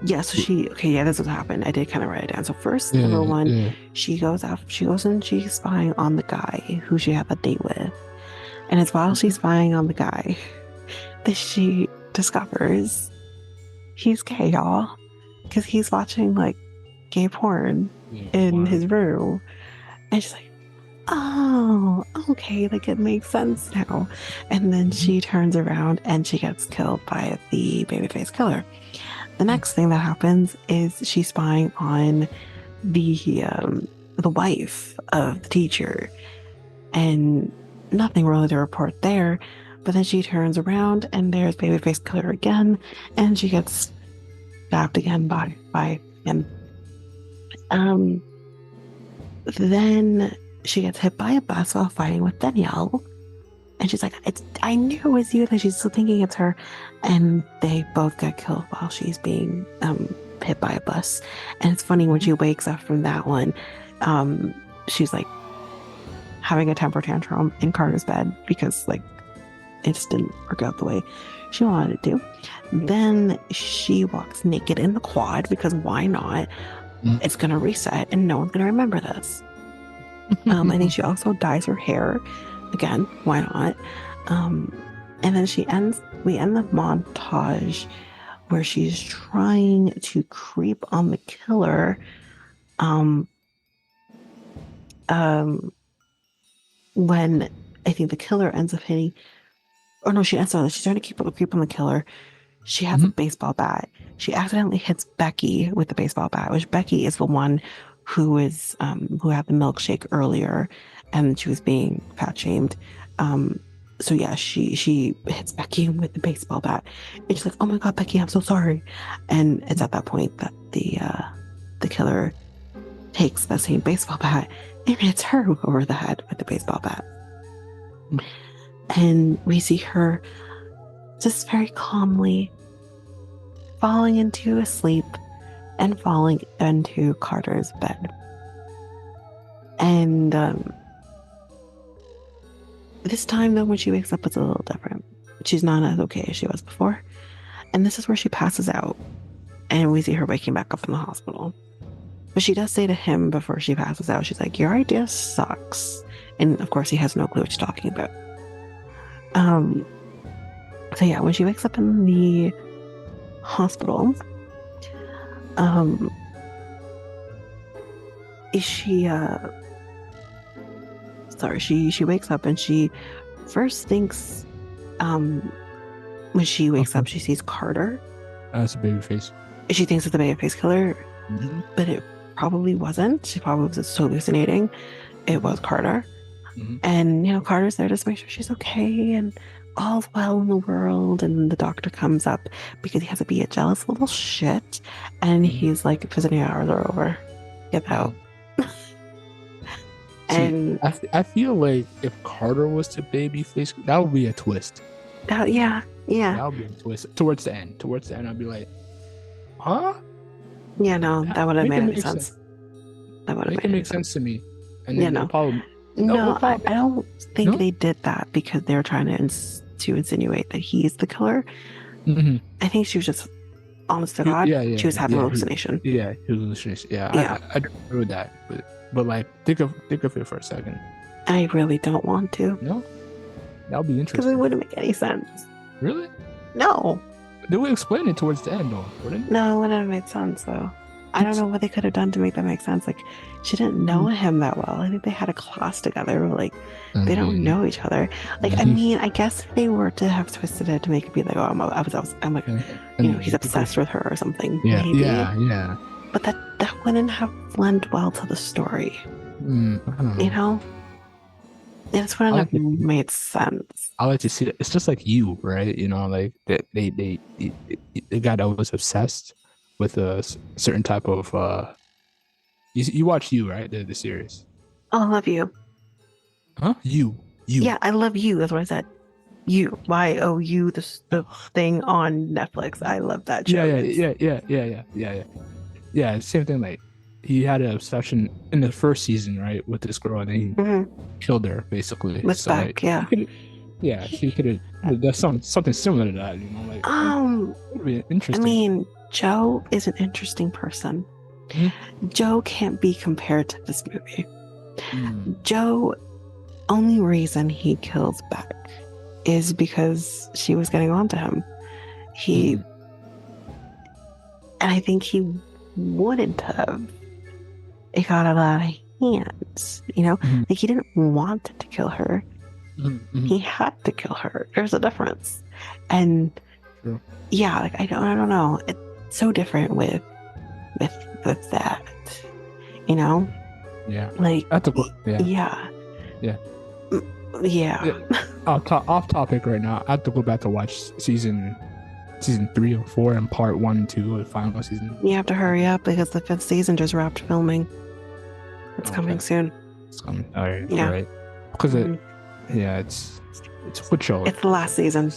yeah, this is what happened. I did kind of write it down. So first, number one, she goes and she's spying on the guy who she had a date with. And it's while she's spying on the guy that she discovers he's gay, y'all. Because he's watching like gay porn in his room. And she's like, oh, okay, like it makes sense now. And then she turns around and she gets killed by the babyface killer. The next thing that happens is she's spying on the wife of the teacher, and nothing really to report there. But then she turns around and there's babyface killer again, and she gets stabbed again by him. Then she gets hit by a bus while fighting with Danielle, and she's like, I knew it was you. Like she's still thinking it's her, and they both get killed while she's being hit by a bus. And it's funny, when she wakes up from that one, she's like having a temper tantrum in Carter's bed because like it just didn't work out the way she wanted it to. Then she walks naked in the quad because why not? it's going to reset and no one's going to remember this. I think she also dyes her hair. Again, why not? And then we end the montage where she's trying to creep on the killer. When I think the killer ends up hitting, or no, she's trying to creep on the killer. She has a baseball bat. She accidentally hits Becky with the baseball bat, which Becky is the one who had the milkshake earlier, and she was being fat shamed. So yeah, she hits Becky with the baseball bat, and she's like, "Oh my God, Becky, I'm so sorry." And it's at that point that the killer takes that same baseball bat and hits her over the head with the baseball bat. And we see her just very calmly falling into a sleep and falling into Carter's bed. And this time, though, when she wakes up, it's a little different. She's not as okay as she was before. And this is where she passes out. And we see her waking back up in the hospital. But she does say to him before she passes out, she's like, "Your idea sucks." And of course, he has no clue what she's talking about. So yeah, when she wakes up in the hospital, she wakes up and she first thinks, when she wakes up, she sees Carter. That's a baby face. She thinks it's the babyface killer, but it probably wasn't. She probably was just hallucinating. It was Carter. And, Carter's there to make sure she's okay and all's well in the world. And the doctor comes up because he has to be a jealous little shit. And he's like, visiting hours are over. Get out. And I feel like if Carter was the babyface, that would be a twist. Yeah. That would be a twist. Towards the end, I'd be like, huh? Yeah, no, that would have made sense. That would have made sense to me. And then I don't think they did that because they were trying to insinuate that he's the killer. I think she was just, honest to God, she was having a hallucination. Hallucination. I agree with that. But like, think of it for a second. I really don't want to. No, that would be interesting. Because it wouldn't make any sense. Really? No. They would explain it towards the end, though, wouldn't it? No, it wouldn't have made sense, though. I don't know what they could have done to make that make sense. Like, she didn't know him that well. I think they had a class together. But, like, they don't know each other. Like, I mean, I guess if they were to have twisted it to make it be like, oh, I'm like, he's obsessed with her or something. Yeah, maybe. yeah. But that wouldn't have lent well to the story. I don't know. It just wouldn't have made sense. I like to see that. It's just like you, right? Like they guy that was obsessed with a certain type of you watch You, right? The series. Oh, I love You. Huh? You. Yeah, I love You. That's what I said. You. YOU, the thing on Netflix. I love that show. Yeah, same thing. Like, he had an obsession in the first season, right, with this girl, and he killed her basically. With Beck, she could have done something similar to that. Like, it'd be interesting. I mean, Joe is an interesting person. Joe can't be compared to this movie. Joe, only reason he kills Beck is because she was getting on to him. And I think he wouldn't have. It got out of hands, like he didn't want to kill her. He had to kill her. There's a difference. And like I don't know. It's so different with that, Yeah. Like Yeah. Off topic right now. I have to go back to watch season 3 or 4 and part 1 and 2 of the final season. You have to hurry up because the 5th season just wrapped filming. It's coming soon. It's coming. All right. Yeah. All right. Because it's a good show. It's the last season.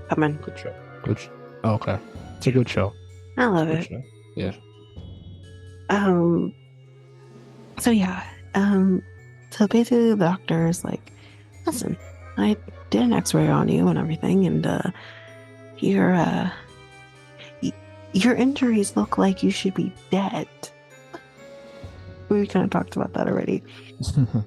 Coming. Good show. Okay. It's a good show. I love it. Show. Yeah. So yeah. So basically the doctor's like, listen, I did an X-ray on you and everything, and your injuries look like you should be dead. We kind of talked about that already.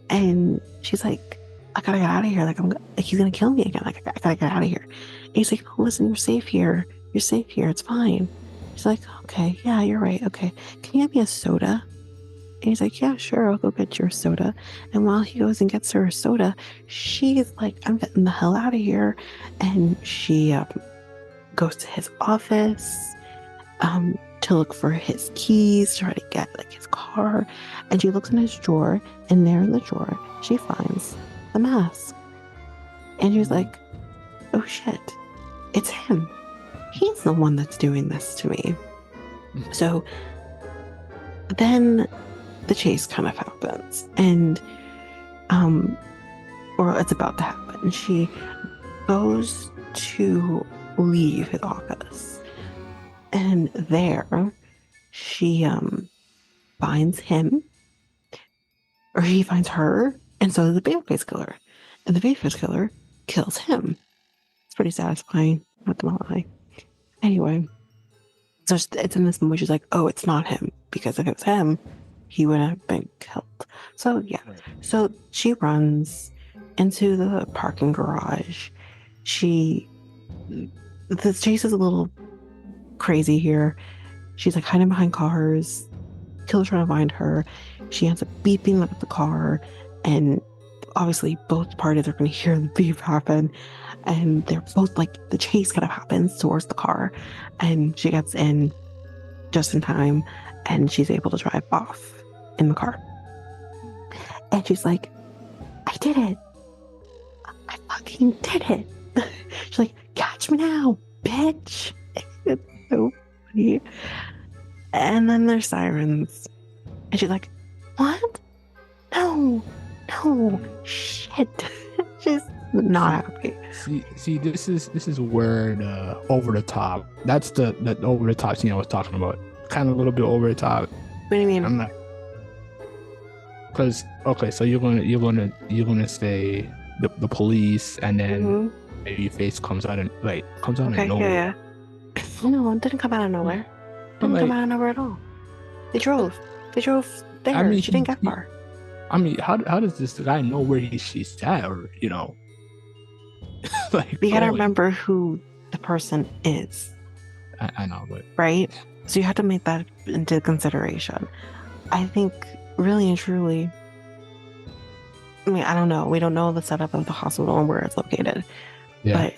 And she's like, I gotta get out of here. Like, he's gonna kill me again. Like, I gotta get out of here. And he's like, oh, listen, you're safe here. You're safe here. It's fine. She's like, okay, yeah, you're right. Okay, can you get me a soda? And he's like, yeah, sure, I'll go get your soda. And while he goes and gets her a soda, she's like, I'm getting the hell out of here. And she goes to his office to look for his keys, to try to get like his car. And she looks in his drawer, and there in the drawer, she finds the mask. And she's like, oh shit, it's him. He's the one that's doing this to me. So then the chase kind of happens, and or it's about to happen. She goes to leave his office, and there she finds him, or he finds her, and so does the babyface killer, and the babyface killer kills him. It's pretty satisfying, not gonna lie. Anyway, so it's in this moment she's like, oh, it's not him, because if it was him, he would have been killed. So yeah, so she runs into the parking garage. The chase is a little crazy here. She's like hiding behind cars. Killer's trying to find her. She ends up beeping up the car, and obviously both parties are going to hear the beep happen, and they're both like, the chase kind of happens towards the car, and she gets in just in time, and she's able to drive off in the car. And she's like, I did it. I fucking did it. She's like, catch me now, bitch. It's so funny. And then there's sirens. And she's like, what? No, shit. She's not happy. See, this is where the over the top. That's the over the top scene I was talking about. Kind of a little bit over the top. What do you mean? I'm not. Because okay, so you're gonna say the police, and then maybe your face comes out of nowhere. Yeah. No, it didn't come out of nowhere. Didn't come out of nowhere at all. They drove there. I mean, she didn't get far. I mean, how does this guy know where she's at, or like, you gotta remember who the person is. I know, but right. So you have to make that into consideration. I think, really and truly, I mean, I don't know. We don't know the setup of the hospital and where it's located. Yeah. But,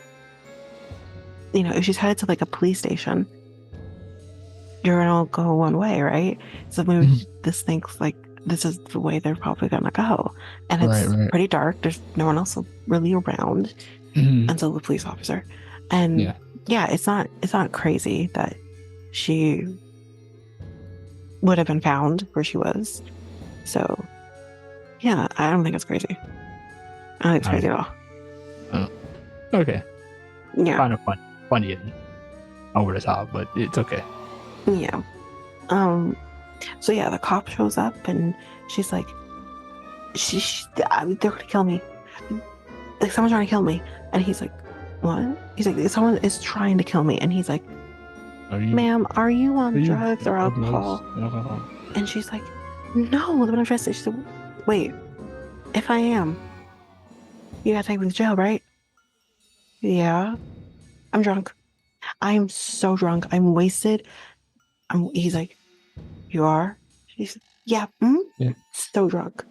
if she's headed to like a police station, you're going to go one way, right? So maybe this thinks like this is the way they're probably going to go. And it's pretty dark. There's no one else really around until the police officer. And it's not crazy that she would have been found where she was. So, yeah, I don't think it's crazy. I don't think it's crazy at all. Okay. Yeah. Kind of funny and over the top, but it's okay. Yeah. So yeah, the cop shows up, and she's like, they're gonna kill me. Like, someone's trying to kill me. And he's like, what? He's like, someone is trying to kill me. And he's like, ma'am, are you on drugs or alcohol? And she's like, no, the one I'm trying to say. She's like, wait, if I am, you gotta take me to jail, right? Yeah. I'm drunk. I am so drunk. I'm wasted. He's like, you are? She's like, yeah. Yeah. So drunk.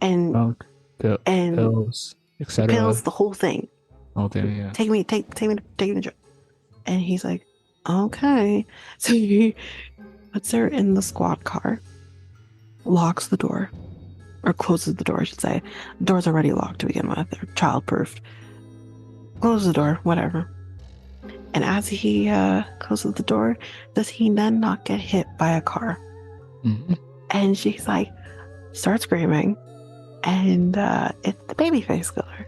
And drunk, and pills, etc. Pills, the whole thing. Okay, yeah. Take me to jail. And he's like, okay. So he puts her in the squad car, locks the door, or closes the door, I should say. The door's already locked to begin with. They're child-proofed. Closes the door, whatever. And as he closes the door, does he then not get hit by a car? Mm-hmm. And she's like, starts screaming, and it's the babyface killer.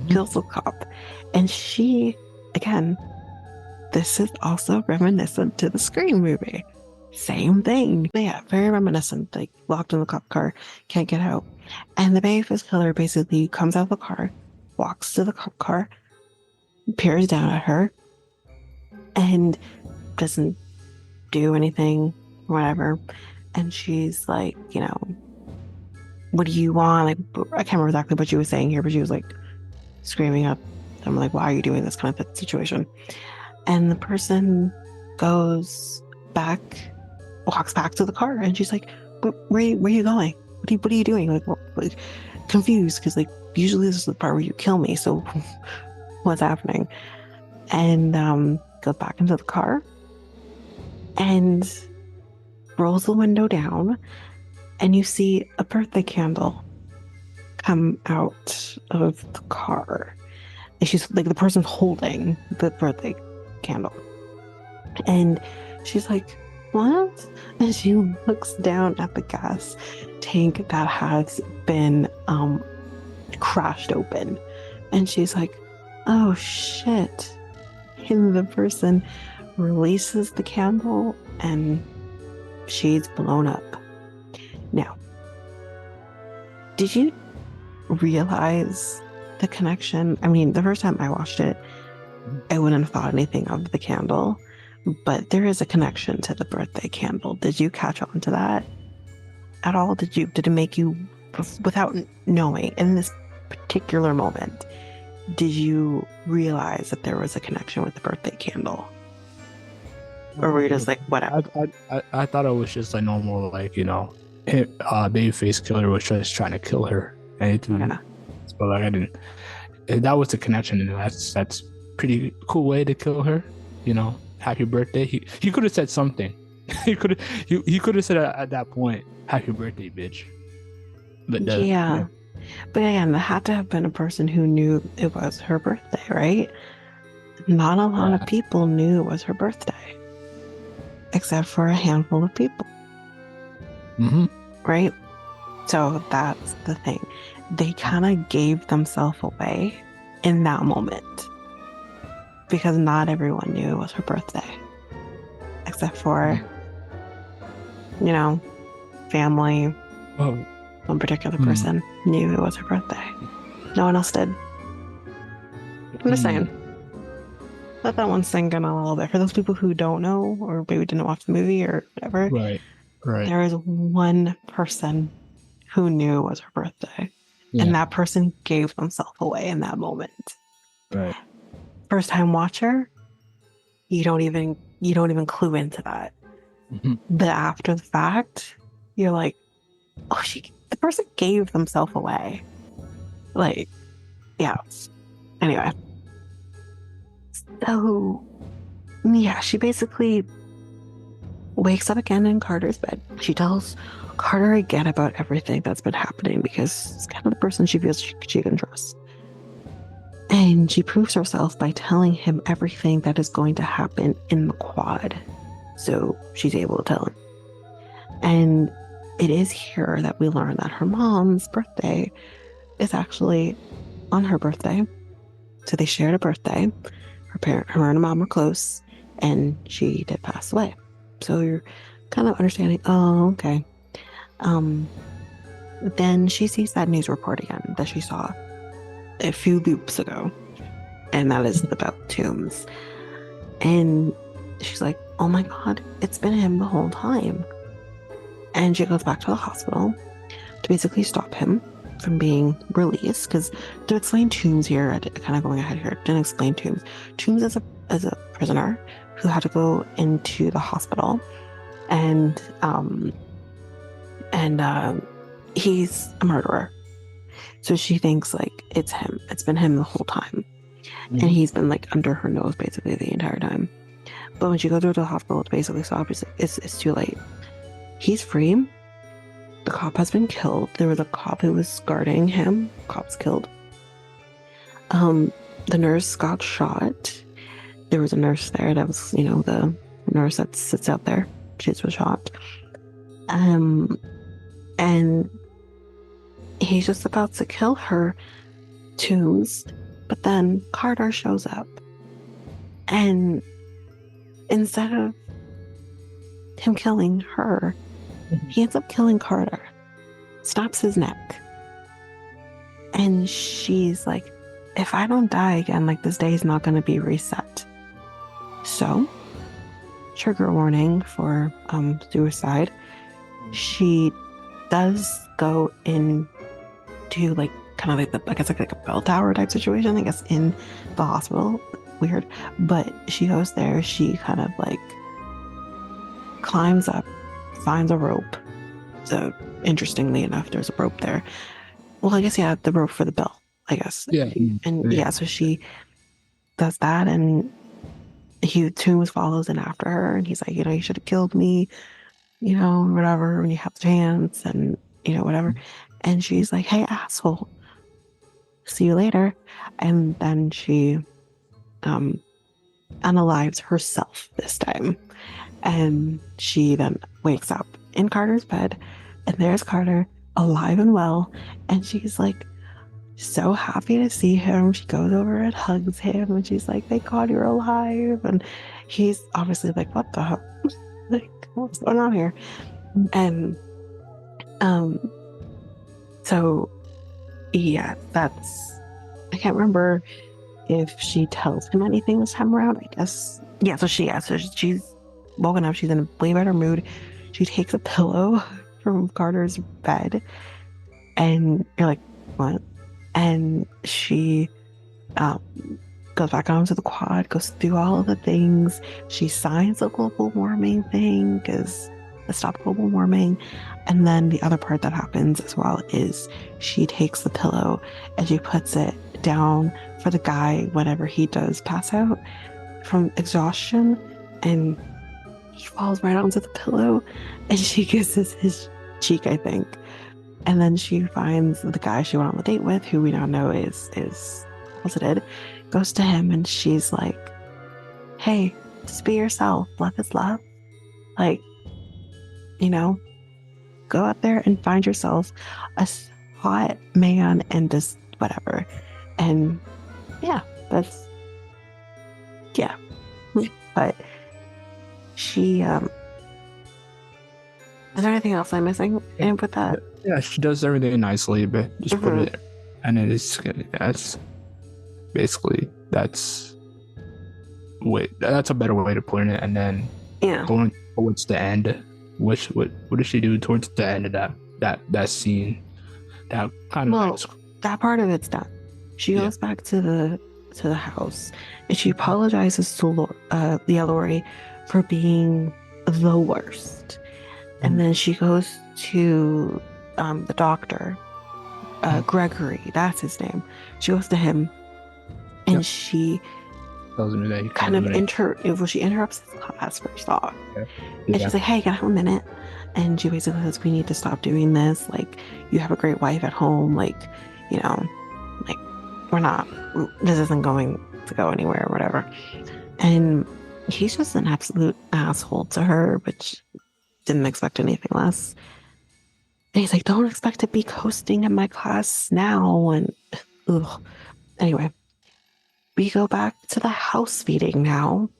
Kills the cop. And she, again, this is also reminiscent to the Scream movie. Same thing. But yeah, very reminiscent. Like, locked in the cop car, can't get out. And the babyface killer basically comes out of the car, walks to the cop car, peers down at her, and doesn't do anything, whatever. And she's like, you know, what do you want? Like, I can't remember exactly what she was saying here, but she was like screaming up. I'm like, why are you doing this kind of situation? And the person walks back to the car, and she's like, where are you going? What are you doing? Like confused, because like usually this is the part where you kill me. So what's happening? And goes back into the car and rolls the window down, and you see a birthday candle come out of the car. And she's like, the person holding the birthday candle. And she's like, what? And she looks down at the gas tank that has been crashed open. And she's like, oh shit. And the person releases the candle, and she's blown up. Now, did you realize the connection? I mean, the first time I watched it, I wouldn't have thought anything of the candle, but there is a connection to the birthday candle. Did you catch on to that at all? Did it make you, without knowing, in this particular moment, did you realize that there was a connection with the birthday candle? Or were you just like, whatever? I thought it was just a normal, like, you know, babyface killer was just trying to kill her. Yeah. But like, I didn't. That was the connection, and that's pretty cool way to kill her. You know, happy birthday. He could have said something. he could have said at that point, happy birthday, bitch. But yeah. But again, it had to have been a person who knew it was her birthday, right? Not a lot of people knew it was her birthday, except for a handful of people. Mm-hmm. Right? So that's the thing. They kind of gave themselves away in that moment, because not everyone knew it was her birthday, except for, you know, family. Oh. One particular person knew it was her birthday. No one else did. I'm just saying. Let that one sink in a little bit. For those people who don't know, or maybe didn't watch the movie or whatever, Right. There is one person who knew it was her birthday. Yeah. And that person gave themselves away in that moment. Right. First time watcher, you don't even clue into that. Mm-hmm. But after the fact, you're like, oh, the person gave themselves away. Like, yeah. Anyway. So, yeah, she basically wakes up again in Carter's bed. She tells Carter again about everything that's been happening, because it's kind of the person she feels she can trust. And she proves herself by telling him everything that is going to happen in the quad. So she's able to tell him. And it is here that we learn that her mom's birthday is actually on her birthday. So they shared a birthday. Her and her mom were close, and she did pass away. So you're kind of understanding, oh, okay. Then she sees that news report again that she saw a few loops ago, and that is about Toombs. And she's like, oh my God, it's been him the whole time. And she goes back to the hospital to basically stop him from being released. Because to explain Toombs here, kind of going ahead here, didn't explain Toombs. Toombs is a prisoner who had to go into the hospital, and he's a murderer. So she thinks like it's him. It's been him the whole time. Mm-hmm. And he's been like under her nose basically the entire time. But when she goes over to the hospital to basically stop, it's too late. He's free. The cop has been killed. There was a cop who was guarding him. Cop's killed. The nurse got shot. There was a nurse there that was, the nurse that sits out there. She was shot. And he's just about to kill her, Toombs, but then Carter shows up. And instead of him killing her, he ends up killing Carter, snaps his neck. And she's like, if I don't die again, like this day is not going to be reset. So trigger warning for suicide. She does go into like kind of like I guess like a bell tower type situation, I guess, in the hospital. Weird. But she goes there, she kind of like climbs up, finds a rope. So interestingly enough, there's a rope there. Well, I guess the rope for the bell, I guess. Yeah. So she does that, and Toombs follows in after her, and he's like, you should have killed me, whatever, when you have the chance, and whatever. And she's like, hey, asshole, see you later. And then she unalives herself this time, and she then wakes up in Carter's bed, and there's Carter alive and well, and she's like so happy to see him. She goes over and hugs him, and she's like, thank God you're alive. And he's obviously like, what the hell? Like, what's going on here? And so yeah, I can't remember if she tells him anything this time around. I guess so she's woken up, she's in a way better mood. She takes a pillow from Carter's bed, and you're like, what? And she goes back onto the quad, goes through all of the things. She signs the global warming thing, because stop global warming. And then the other part that happens as well is she takes the pillow and she puts it down for the guy whenever he does pass out from exhaustion, and he falls right onto the pillow, and she kisses his cheek, I think. And then she finds the guy she went on the date with, who we now know is closeted, goes to him, and she's like, hey, just be yourself. Love is love. Like, go out there and find yourself a hot man and just whatever. And but she is there anything else I'm missing with that? Yeah, she does everything nicely, but just put it, and that's basically that's a better way to put it. And then going towards the end, what does she do towards the end of that scene? That kind of that part of it's done. She goes back to the house, and she apologizes to Lori for being the worst. And then she goes to the doctor, Gregory, that's his name. She goes to him, and she tells him that she interrupts his class first off. And she's like, hey, can I have a minute? And she basically says, we need to stop doing this. Like, you have a great wife at home. Like, like, this isn't going to go anywhere or whatever. And he's just an absolute asshole to her, which didn't expect anything less. And he's like, don't expect to be coasting in my class now. And anyway, we go back to the house feeding now,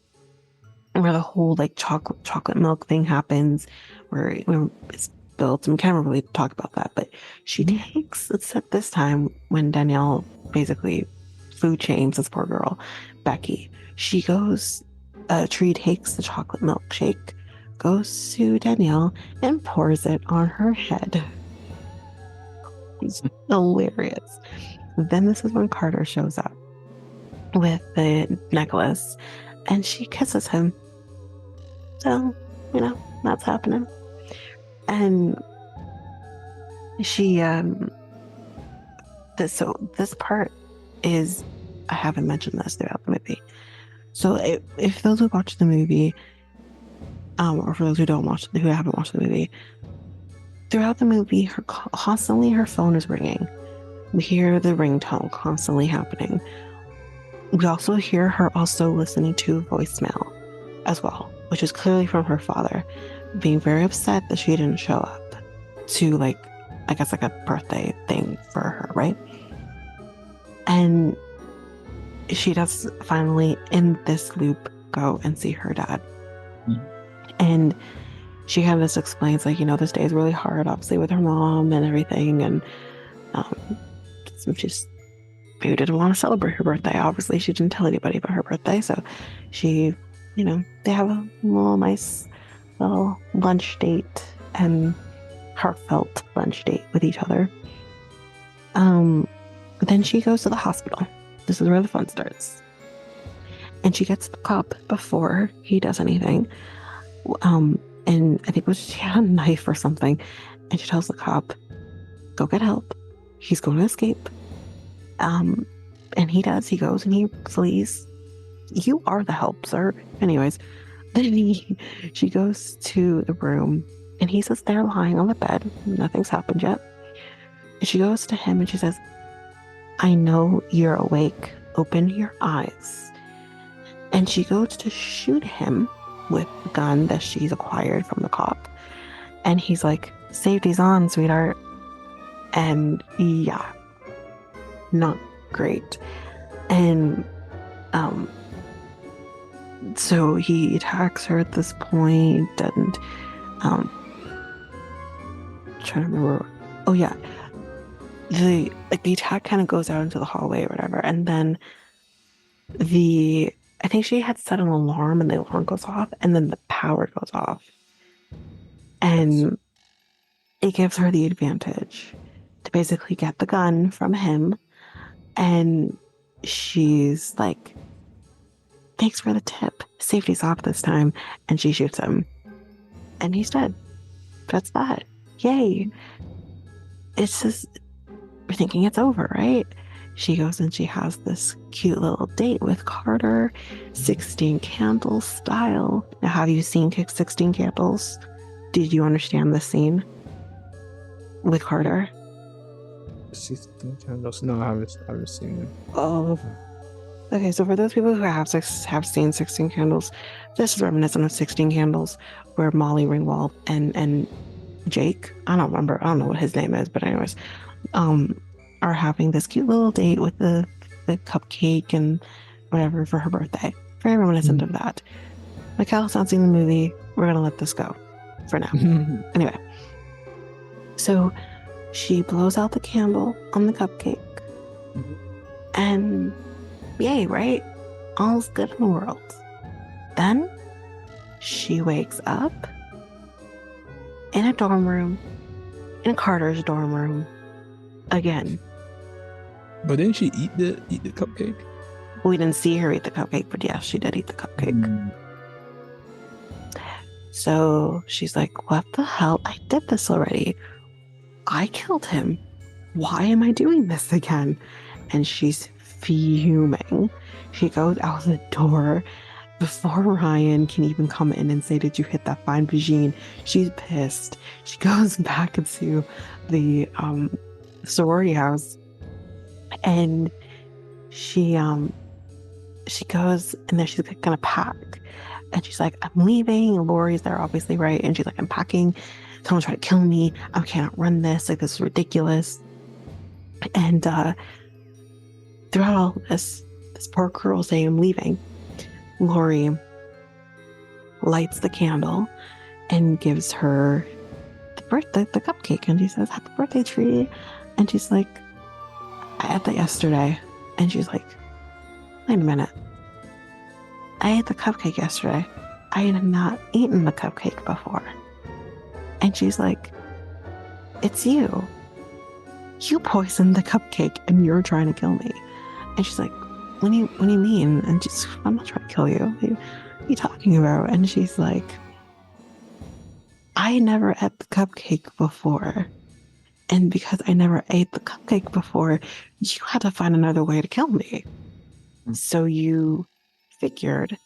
where the whole like chocolate milk thing happens, where it's built. And we can't really talk about that, but she takes, it's at this time when Danielle basically food shames this poor girl, Becky. She goes, Tree takes the chocolate milkshake, goes to Danielle, and pours it on her head. It's hilarious. Then this is when Carter shows up with the necklace, and she kisses him. So, that's happening. And she, this part is, I haven't mentioned this throughout the movie. So if those who watch the movie, or for those who haven't watched the movie, throughout the movie, constantly her phone is ringing. We hear the ringtone constantly happening. We also hear her also listening to voicemail as well, which is clearly from her father, being very upset that she didn't show up to, like, I guess like a birthday thing for her, right? And she does finally, in this loop, go and see her dad. And she kind of just explains, like, this day is really hard, obviously, with her mom and everything. And she's maybe didn't want to celebrate her birthday. Obviously, she didn't tell anybody about her birthday. So she they have a little nice little lunch date and heartfelt lunch date with each other. Then she goes to the hospital. This is where the fun starts. And she gets the cop before he does anything. And I think she had a knife or something. And she tells the cop, go get help. He's going to escape. And he does. He goes and he flees. You are the help, sir. Anyways, then she goes to the room and he's just there lying on the bed. Nothing's happened yet. And she goes to him and she says, I know you're awake. Open your eyes. And she goes to shoot him with the gun that she's acquired from the cop. And he's like, safety's on, sweetheart. And yeah, not great. And so he attacks her at this point and trying to remember. Oh yeah. The attack kind of goes out into the hallway or whatever, and then I think she had set an alarm and the alarm goes off and then the power goes off. And it gives her the advantage to basically get the gun from him. And she's like, thanks for the tip. Safety's off this time. And she shoots him. And he's dead. That's that. Yay. It's just, we're thinking it's over, right? She goes and she has this cute little date with Carter, 16 Candles style. Now, have you seen 16 Candles? Did you understand the scene with Carter? 16 Candles? No, I haven't seen it. Oh, okay. So for those people who have seen 16 Candles, this is reminiscent of 16 Candles, where Molly Ringwald and Jake, I don't know what his name is, but anyways, are having this cute little date with the cupcake and whatever for her birthday. Very reminiscent of that. Mikel's not seen the movie. We're gonna let this go for now. Anyway, so she blows out the candle on the cupcake, and yay, right? All's good in the world. Then she wakes up in a dorm room, in Carter's dorm room, again. But didn't she eat the cupcake? We didn't see her eat the cupcake, but yes, she did eat the cupcake. So she's like, what the hell? I did this already. I killed him. Why am I doing this again? And she's fuming. She goes out the door before Ryan can even come in and say, did you hit that fine vagine? She's pissed. She goes back into the sorority house, and she goes and then she's gonna pack, and she's like, I'm leaving. And Lori's there, obviously, right? And she's like, I'm packing. Someone's trying to kill me. I can't run this. Like, this is ridiculous. And throughout all this poor girl saying, I'm leaving, Lori lights the candle and gives her the cupcake, and she says, happy birthday, Tree. And she's like, I had that yesterday. And she's like, wait a minute, I ate the cupcake yesterday. I had not eaten the cupcake before. And she's like, it's you poisoned the cupcake and you're trying to kill me. And she's like, what do you mean? And she's, I'm not trying to kill you. What are you talking about? And she's like, I never ate the cupcake before. And because I never ate the cupcake before, you had to find another way to kill me. So you figured,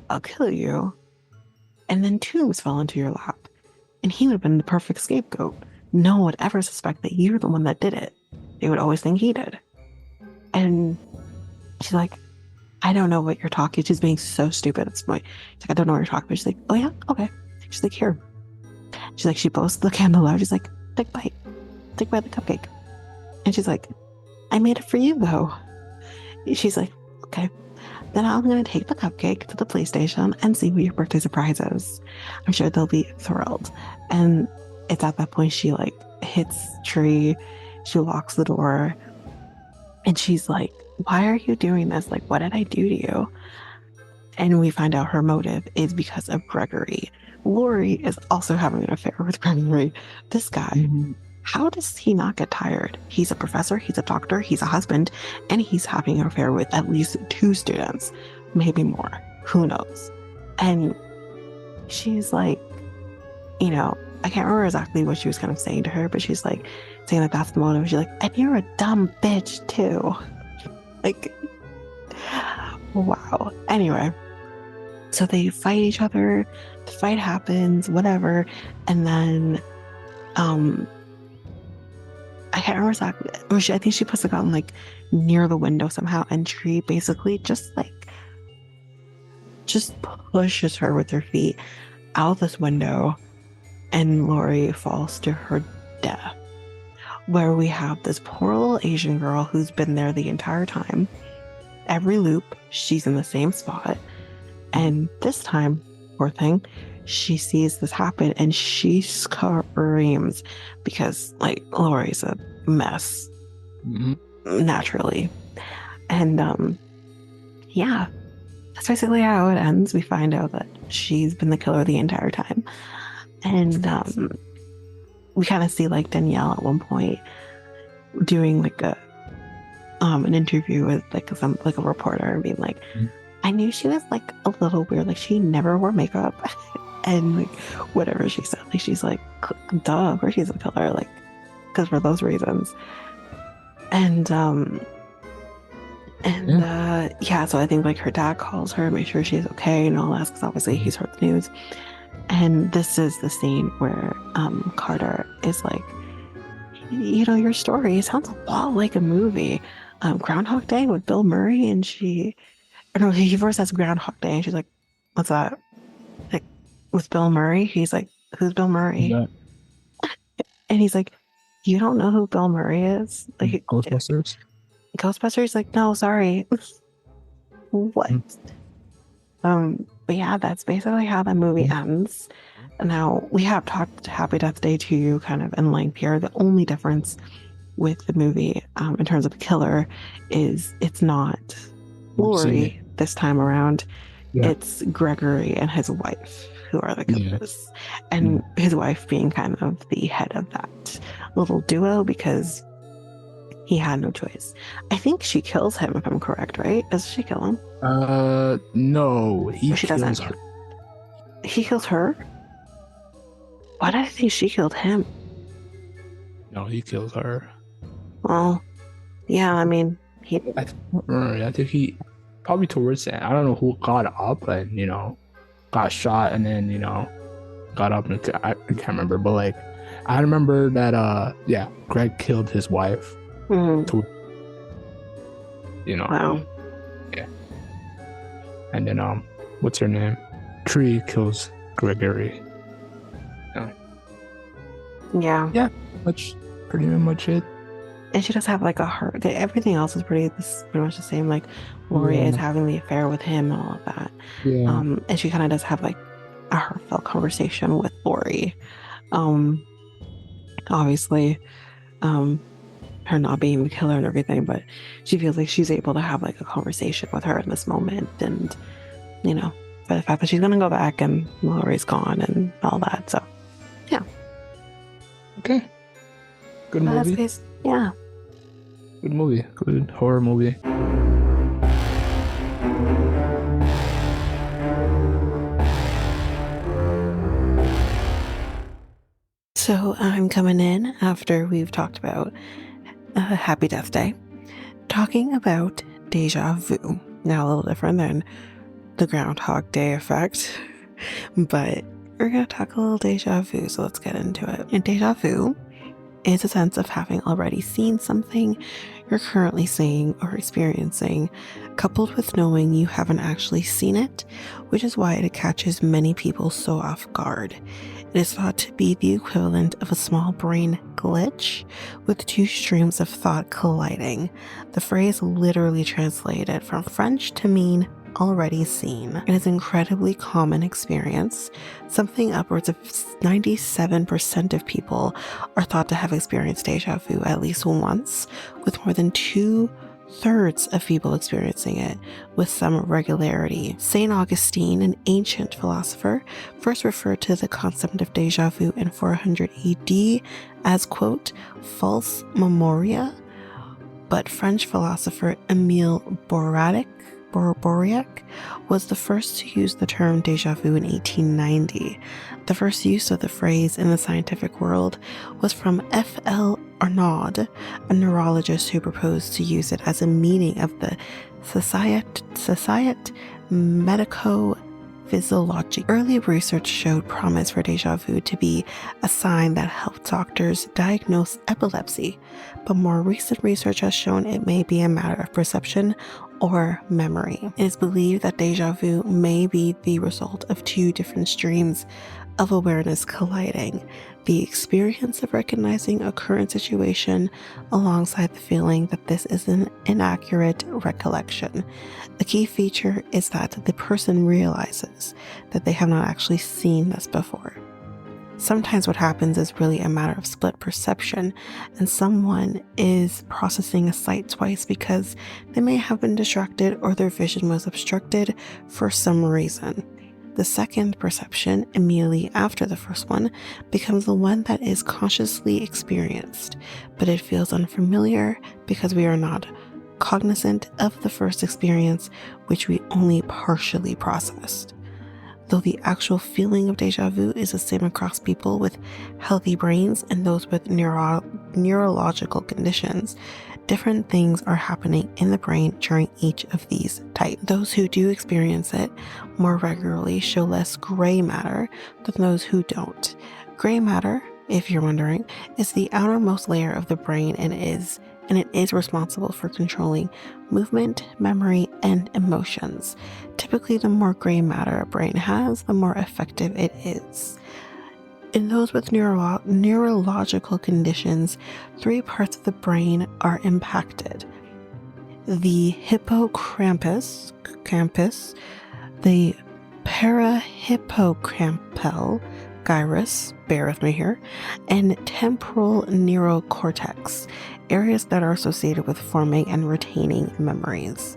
I'll kill you. And then Toombs fell into your lap. And he would have been the perfect scapegoat. No one would ever suspect that you're the one that did it. They would always think he did. And she's like, I don't know what you're talking. She's being so stupid at this point. She's like, I don't know what you're talking about. She's like, oh yeah, okay. She's like, here. She's like, she blows the candle out. She's like, take a bite. Take a bite of the cupcake. And she's like, I made it for you though. She's like, okay. Then I'm going to take the cupcake to the PlayStation and see what your birthday surprise is. I'm sure they'll be thrilled. And it's at that point she like hits Tree. She locks the door. And she's like, why are you doing this? Like, what did I do to you? And we find out her motive is because of Gregory. Lori is also having an affair with Gregory. This guy, how does he not get tired? He's a professor, he's a doctor, he's a husband, and he's having an affair with at least 2 students, maybe more. Who knows? And she's like, you know, I can't remember exactly what she was kind of saying to her, but she's like saying that that's the motive. She's like, and you're a dumb bitch too. Like, wow. Anyway, so they fight each other. The fight happens, whatever, and then I can't remember exactly. I think she puts the gun like near the window somehow, and she basically just pushes her with her feet out this window, and Lori falls to her death. Where we have this poor little Asian girl who's been there the entire time. Every loop, she's in the same spot. And this time, poor thing, she sees this happen and she screams because, like, Lori's a mess, naturally. And, yeah, that's basically how it ends. We find out that she's been the killer the entire time. And, we kind of see like Danielle at one point doing like an interview with like a reporter and being like, I knew she was like a little weird, like she never wore makeup, and like whatever she said, like she's like, duh, of course she's a killer, like because for those reasons. And yeah, so I think like her dad calls her, make sure she's okay and all that, because obviously he's heard the news. And this is the scene where Carter is like, you know, your story sounds a lot like a movie. Groundhog Day with Bill Murray, and he first says Groundhog Day, and she's like, what's that? Like, with Bill Murray? He's like, who's Bill Murray? Yeah. And he's like, you don't know who Bill Murray is? Like, Ghostbusters? Ghostbusters? Like, no, sorry. What? But yeah, that's basically how the movie ends. Now, we have talked Happy Death Day to you kind of in length here. The only difference with the movie, in terms of the killer, is it's not Lori this time around. Yeah. It's Gregory and his wife who are the killers. Yeah. And his wife being kind of the head of that little duo because he had no choice. I think she kills him, if I'm correct, right? Does she kill him? No. He kills her. He kills her? Why did I think she killed him? No, he kills her. Well, yeah, I mean, I think he probably towards the end. I don't know who got up and, you know, got shot and then, you know, got up and I can't remember, but like, I remember that, yeah, Greg killed his wife. To, you know. Wow. Yeah. And then, what's her name? Tree kills Gregory. Yeah. Yeah, pretty much it. And she does have like a heart. Everything else is pretty much the same. Like Lori is having the affair with him and all of that. Yeah. And she kind of does have like a heartfelt conversation with Lori. Obviously, her not being the killer and everything, but she feels like she's able to have like a conversation with her in this moment, and you know, for the fact that she's gonna go back and Lori's gone and all that. So, yeah. Okay. Good movie. Yeah. Good movie. Good horror movie. So I'm coming in after we've talked about Happy Death Day, talking about deja vu. Now a little different than the Groundhog Day effect, but we're going to talk a little deja vu, so let's get into it. And deja vu is a sense of having already seen something you're currently seeing or experiencing, coupled with knowing you haven't actually seen it, which is why it catches many people so off guard. It is thought to be the equivalent of a small brain glitch with 2 streams of thought colliding. The phrase literally translated from French to mean already seen. It is an incredibly common experience. Something upwards of 97% of people are thought to have experienced deja vu at least once, with more than 2 2/3 of people experiencing it with some regularity. St. Augustine, an ancient philosopher, first referred to the concept of déjà vu in 400 AD as, quote, false memoria, but French philosopher Émile Bourriac was the first to use the term déjà vu in 1890. The first use of the phrase in the scientific world was from F.L. Arnaud, a neurologist who proposed to use it as a meaning of the Société Médico-Physiologique. Early research showed promise for déjà vu to be a sign that helped doctors diagnose epilepsy, but more recent research has shown it may be a matter of perception or memory. It is believed that déjà vu may be the result of two different streams of awareness colliding: the experience of recognizing a current situation alongside the feeling that this is an inaccurate recollection. The key feature is that the person realizes that they have not actually seen this before. Sometimes what happens is really a matter of split perception, and someone is processing a sight twice because they may have been distracted or their vision was obstructed for some reason. The second perception, immediately after the first one, becomes the one that is consciously experienced, but it feels unfamiliar because we are not cognizant of the first experience, which we only partially processed. Though the actual feeling of déjà vu is the same across people with healthy brains and those with neurological conditions, different things are happening in the brain during each of these types. Those who do experience it more regularly show less gray matter than those who don't. Gray matter, if you're wondering, is the outermost layer of the brain and it is responsible for controlling movement, memory, and emotions. Typically, the more gray matter a brain has, the more effective it is. In those with neurological conditions, 3 parts of the brain are impacted: the hippocampus, the parahippocampal gyrus, bear with me here, and temporal neurocortex, areas that are associated with forming and retaining memories.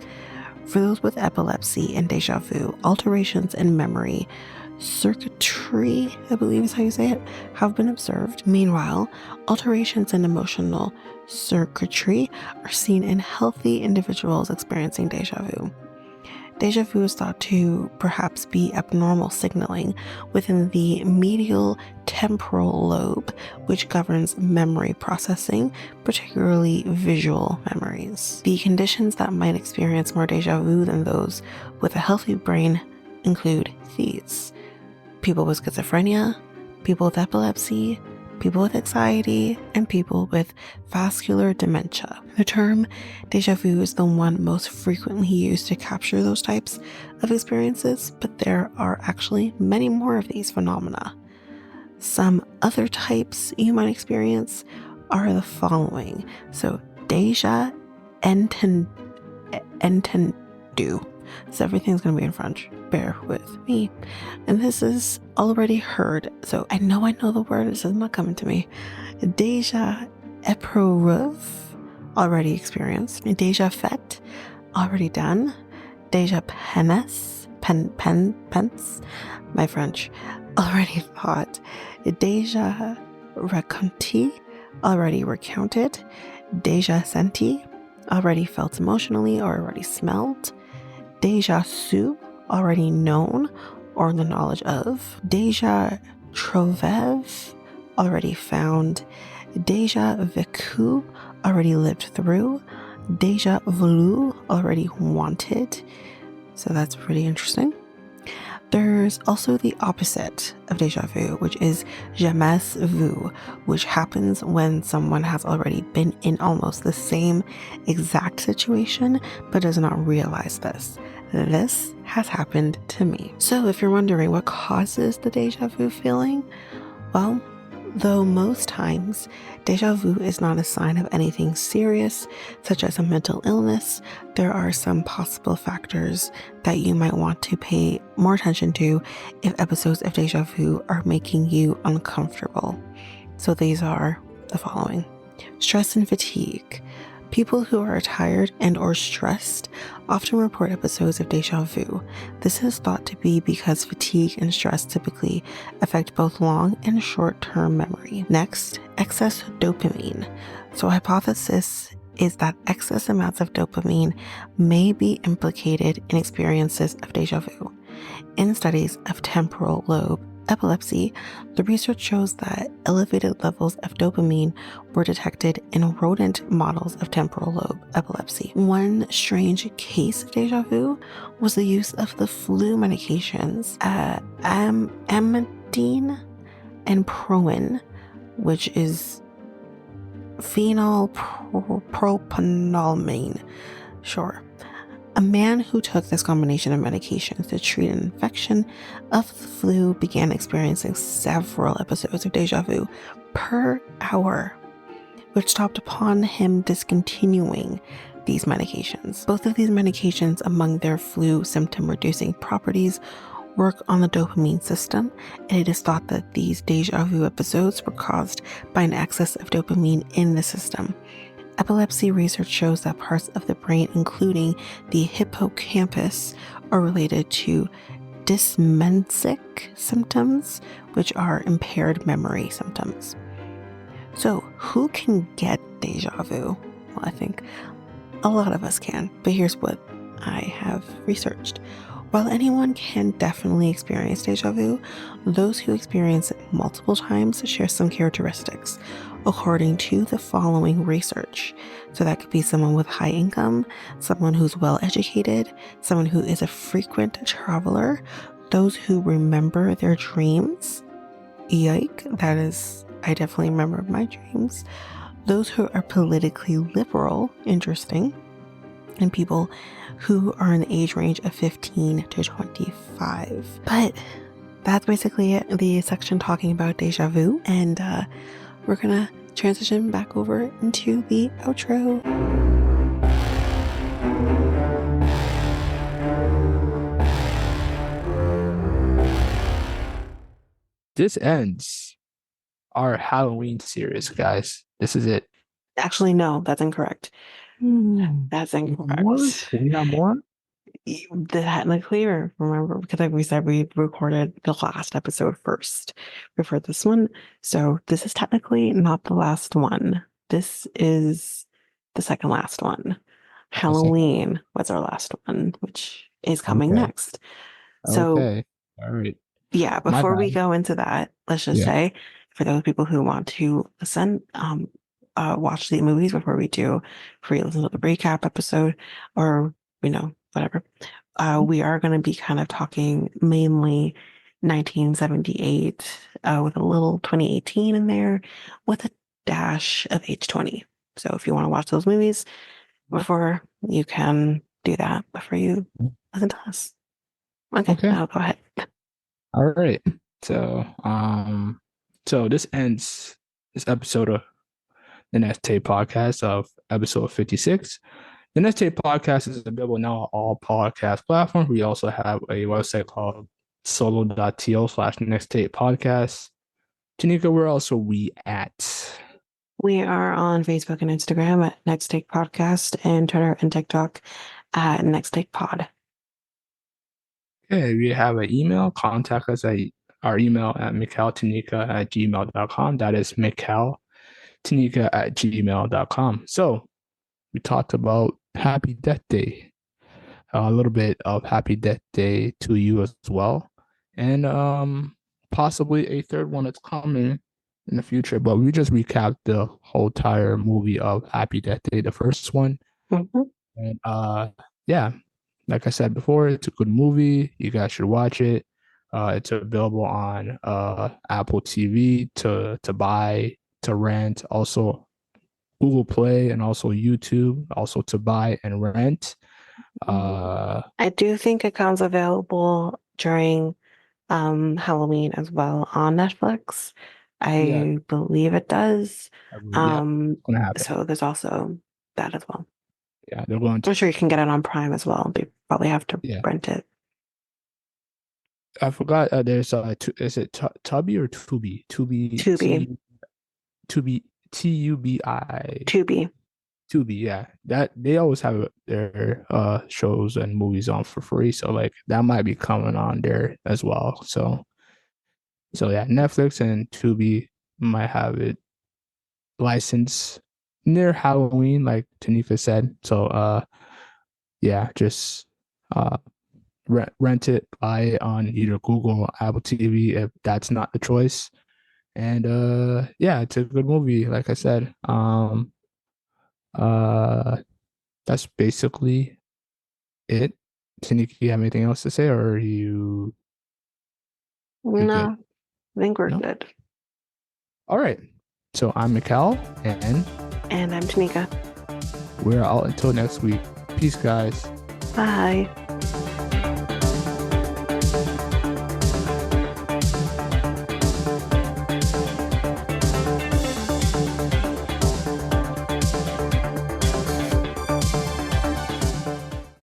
For those with epilepsy and déjà vu, alterations in memory circuitry, I believe is how you say it, have been observed. Meanwhile, alterations in emotional circuitry are seen in healthy individuals experiencing déjà vu. Déjà vu is thought to perhaps be abnormal signaling within the medial temporal lobe, which governs memory processing, particularly visual memories. The conditions that might experience more déjà vu than those with a healthy brain include these: people with schizophrenia, people with epilepsy, people with anxiety, and people with vascular dementia. The term déjà vu is the one most frequently used to capture those types of experiences, but there are actually many more of these phenomena. Some other types you might experience are the following. So déjà entendu. So everything's going to be in French. Bear with me. And this is already heard. So I know the word. This is not coming to me. Déjà éprouvé, already experienced. Déjà fait, already done. Déjà pense, my French, already thought. Déjà raconté, already recounted. Déjà senti, already felt emotionally or already smelled. Déjà su, already known or the knowledge of. Déjà trouvé, already found. Déjà vécu, already lived through. Déjà voulu, already wanted. So that's pretty interesting. There's also the opposite of déjà vu, which is jamais vu, which happens when someone has already been in almost the same exact situation, but does not realize this. This has happened to me. So if you're wondering what causes the déjà vu feeling, well, though most times déjà vu is not a sign of anything serious, such as a mental illness, there are some possible factors that you might want to pay more attention to if episodes of déjà vu are making you uncomfortable. So these are the following: stress and fatigue, People who are tired and or stressed often report episodes of déjà vu. This is thought to be because fatigue and stress typically affect both long and short-term memory. Next, excess dopamine. So a hypothesis is that excess amounts of dopamine may be implicated in experiences of déjà vu. In studies of temporal lobe epilepsy, the research shows that elevated levels of dopamine were detected in rodent models of temporal lobe epilepsy. One strange case of déjà vu was the use of the flu medications amantine and Pryme, which is phenylpropanolamine. Sure. A man who took this combination of medications to treat an infection of the flu began experiencing several episodes of déjà vu per hour, which stopped upon him discontinuing these medications. Both of these medications, among their flu symptom-reducing properties, work on the dopamine system, and it is thought that these déjà vu episodes were caused by an excess of dopamine in the system. Epilepsy research shows that parts of the brain, including the hippocampus, are related to dysmensic symptoms, which are impaired memory symptoms. So, who can get déjà vu? Well, I think a lot of us can, but here's what I have researched. While anyone can definitely experience déjà vu, those who experience it multiple times share some characteristics, according to the following research. So that could be someone with high income, someone who's well educated, someone who is a frequent traveler, those who remember their dreams. Yike, that is, I definitely remember my dreams. Those who are politically liberal, interesting, and people who are in the age range of 15 to 25. But that's basically it, the section talking about déjà vu, and we're gonna transition back over into the outro. This ends our Halloween series, guys. This is it. Actually, no, that's incorrect. That's incorrect. What? We have more? Technically, remember, because like we said, we recorded the last episode first before this one. So this is technically not the last one. This is the second last one. Halloween was our last one, which is coming next. So, okay. All right. Yeah, before we go into that, let's just say, for those people who want to listen, watch the movies before we do, before you listen to the recap episode, or, whatever. We are going to be kind of talking mainly 1978 with a little 2018 in there with a dash of H20. So if you want to watch those movies before, you can do that before you listen to us. Okay. I'll go ahead. All right. So this ends this episode of the Next Tape Podcast of episode 56. The Next Tape Podcast is available now on all podcast platforms. We also have a website called solo.to/Next Tape Podcast. Tanyka, where else are we at? We are on Facebook and Instagram at Next Take Podcast, and Twitter and TikTok at Next Take Pod. Okay, we have an email. Contact us at our email at mikeltanyka@gmail.com. That is mikeltanyka@gmail.com. So we talked about Happy Death Day, a little bit of Happy Death Day to you as well, and possibly a third one that's coming in the future. But we just recapped the whole entire movie of Happy Death Day, the first one, and yeah. Like I said before, it's a good movie. You guys should watch it. It's available on Apple TV to buy, to rent, also Google Play, and also YouTube, also to buy and rent. I do think it comes available during Halloween as well on Netflix. I believe it does. Gonna happen. So there's also that as well. Yeah, they're going to. I'm sure you can get it on Pryme as well. They probably have to rent it. I forgot. There's is it Tubi or Tubi? Tubi. Tubi. Tubi. Tubi. Tubi, yeah, that they always have their shows and movies on for free, so like that might be coming on there as well. So yeah, Netflix and Tubi might have it licensed near Halloween, like Tanyka said. So yeah, just uh rent it, buy it on either Google or Apple TV if that's not the choice. And yeah, it's a good movie, like I said. Uh that's basically it. Tanika, you have anything else to say, or are you good? No, I think we're No? good. All right. So I'm Mikel, and I'm Tanyka. we're out until next week. Peace, guys. Bye.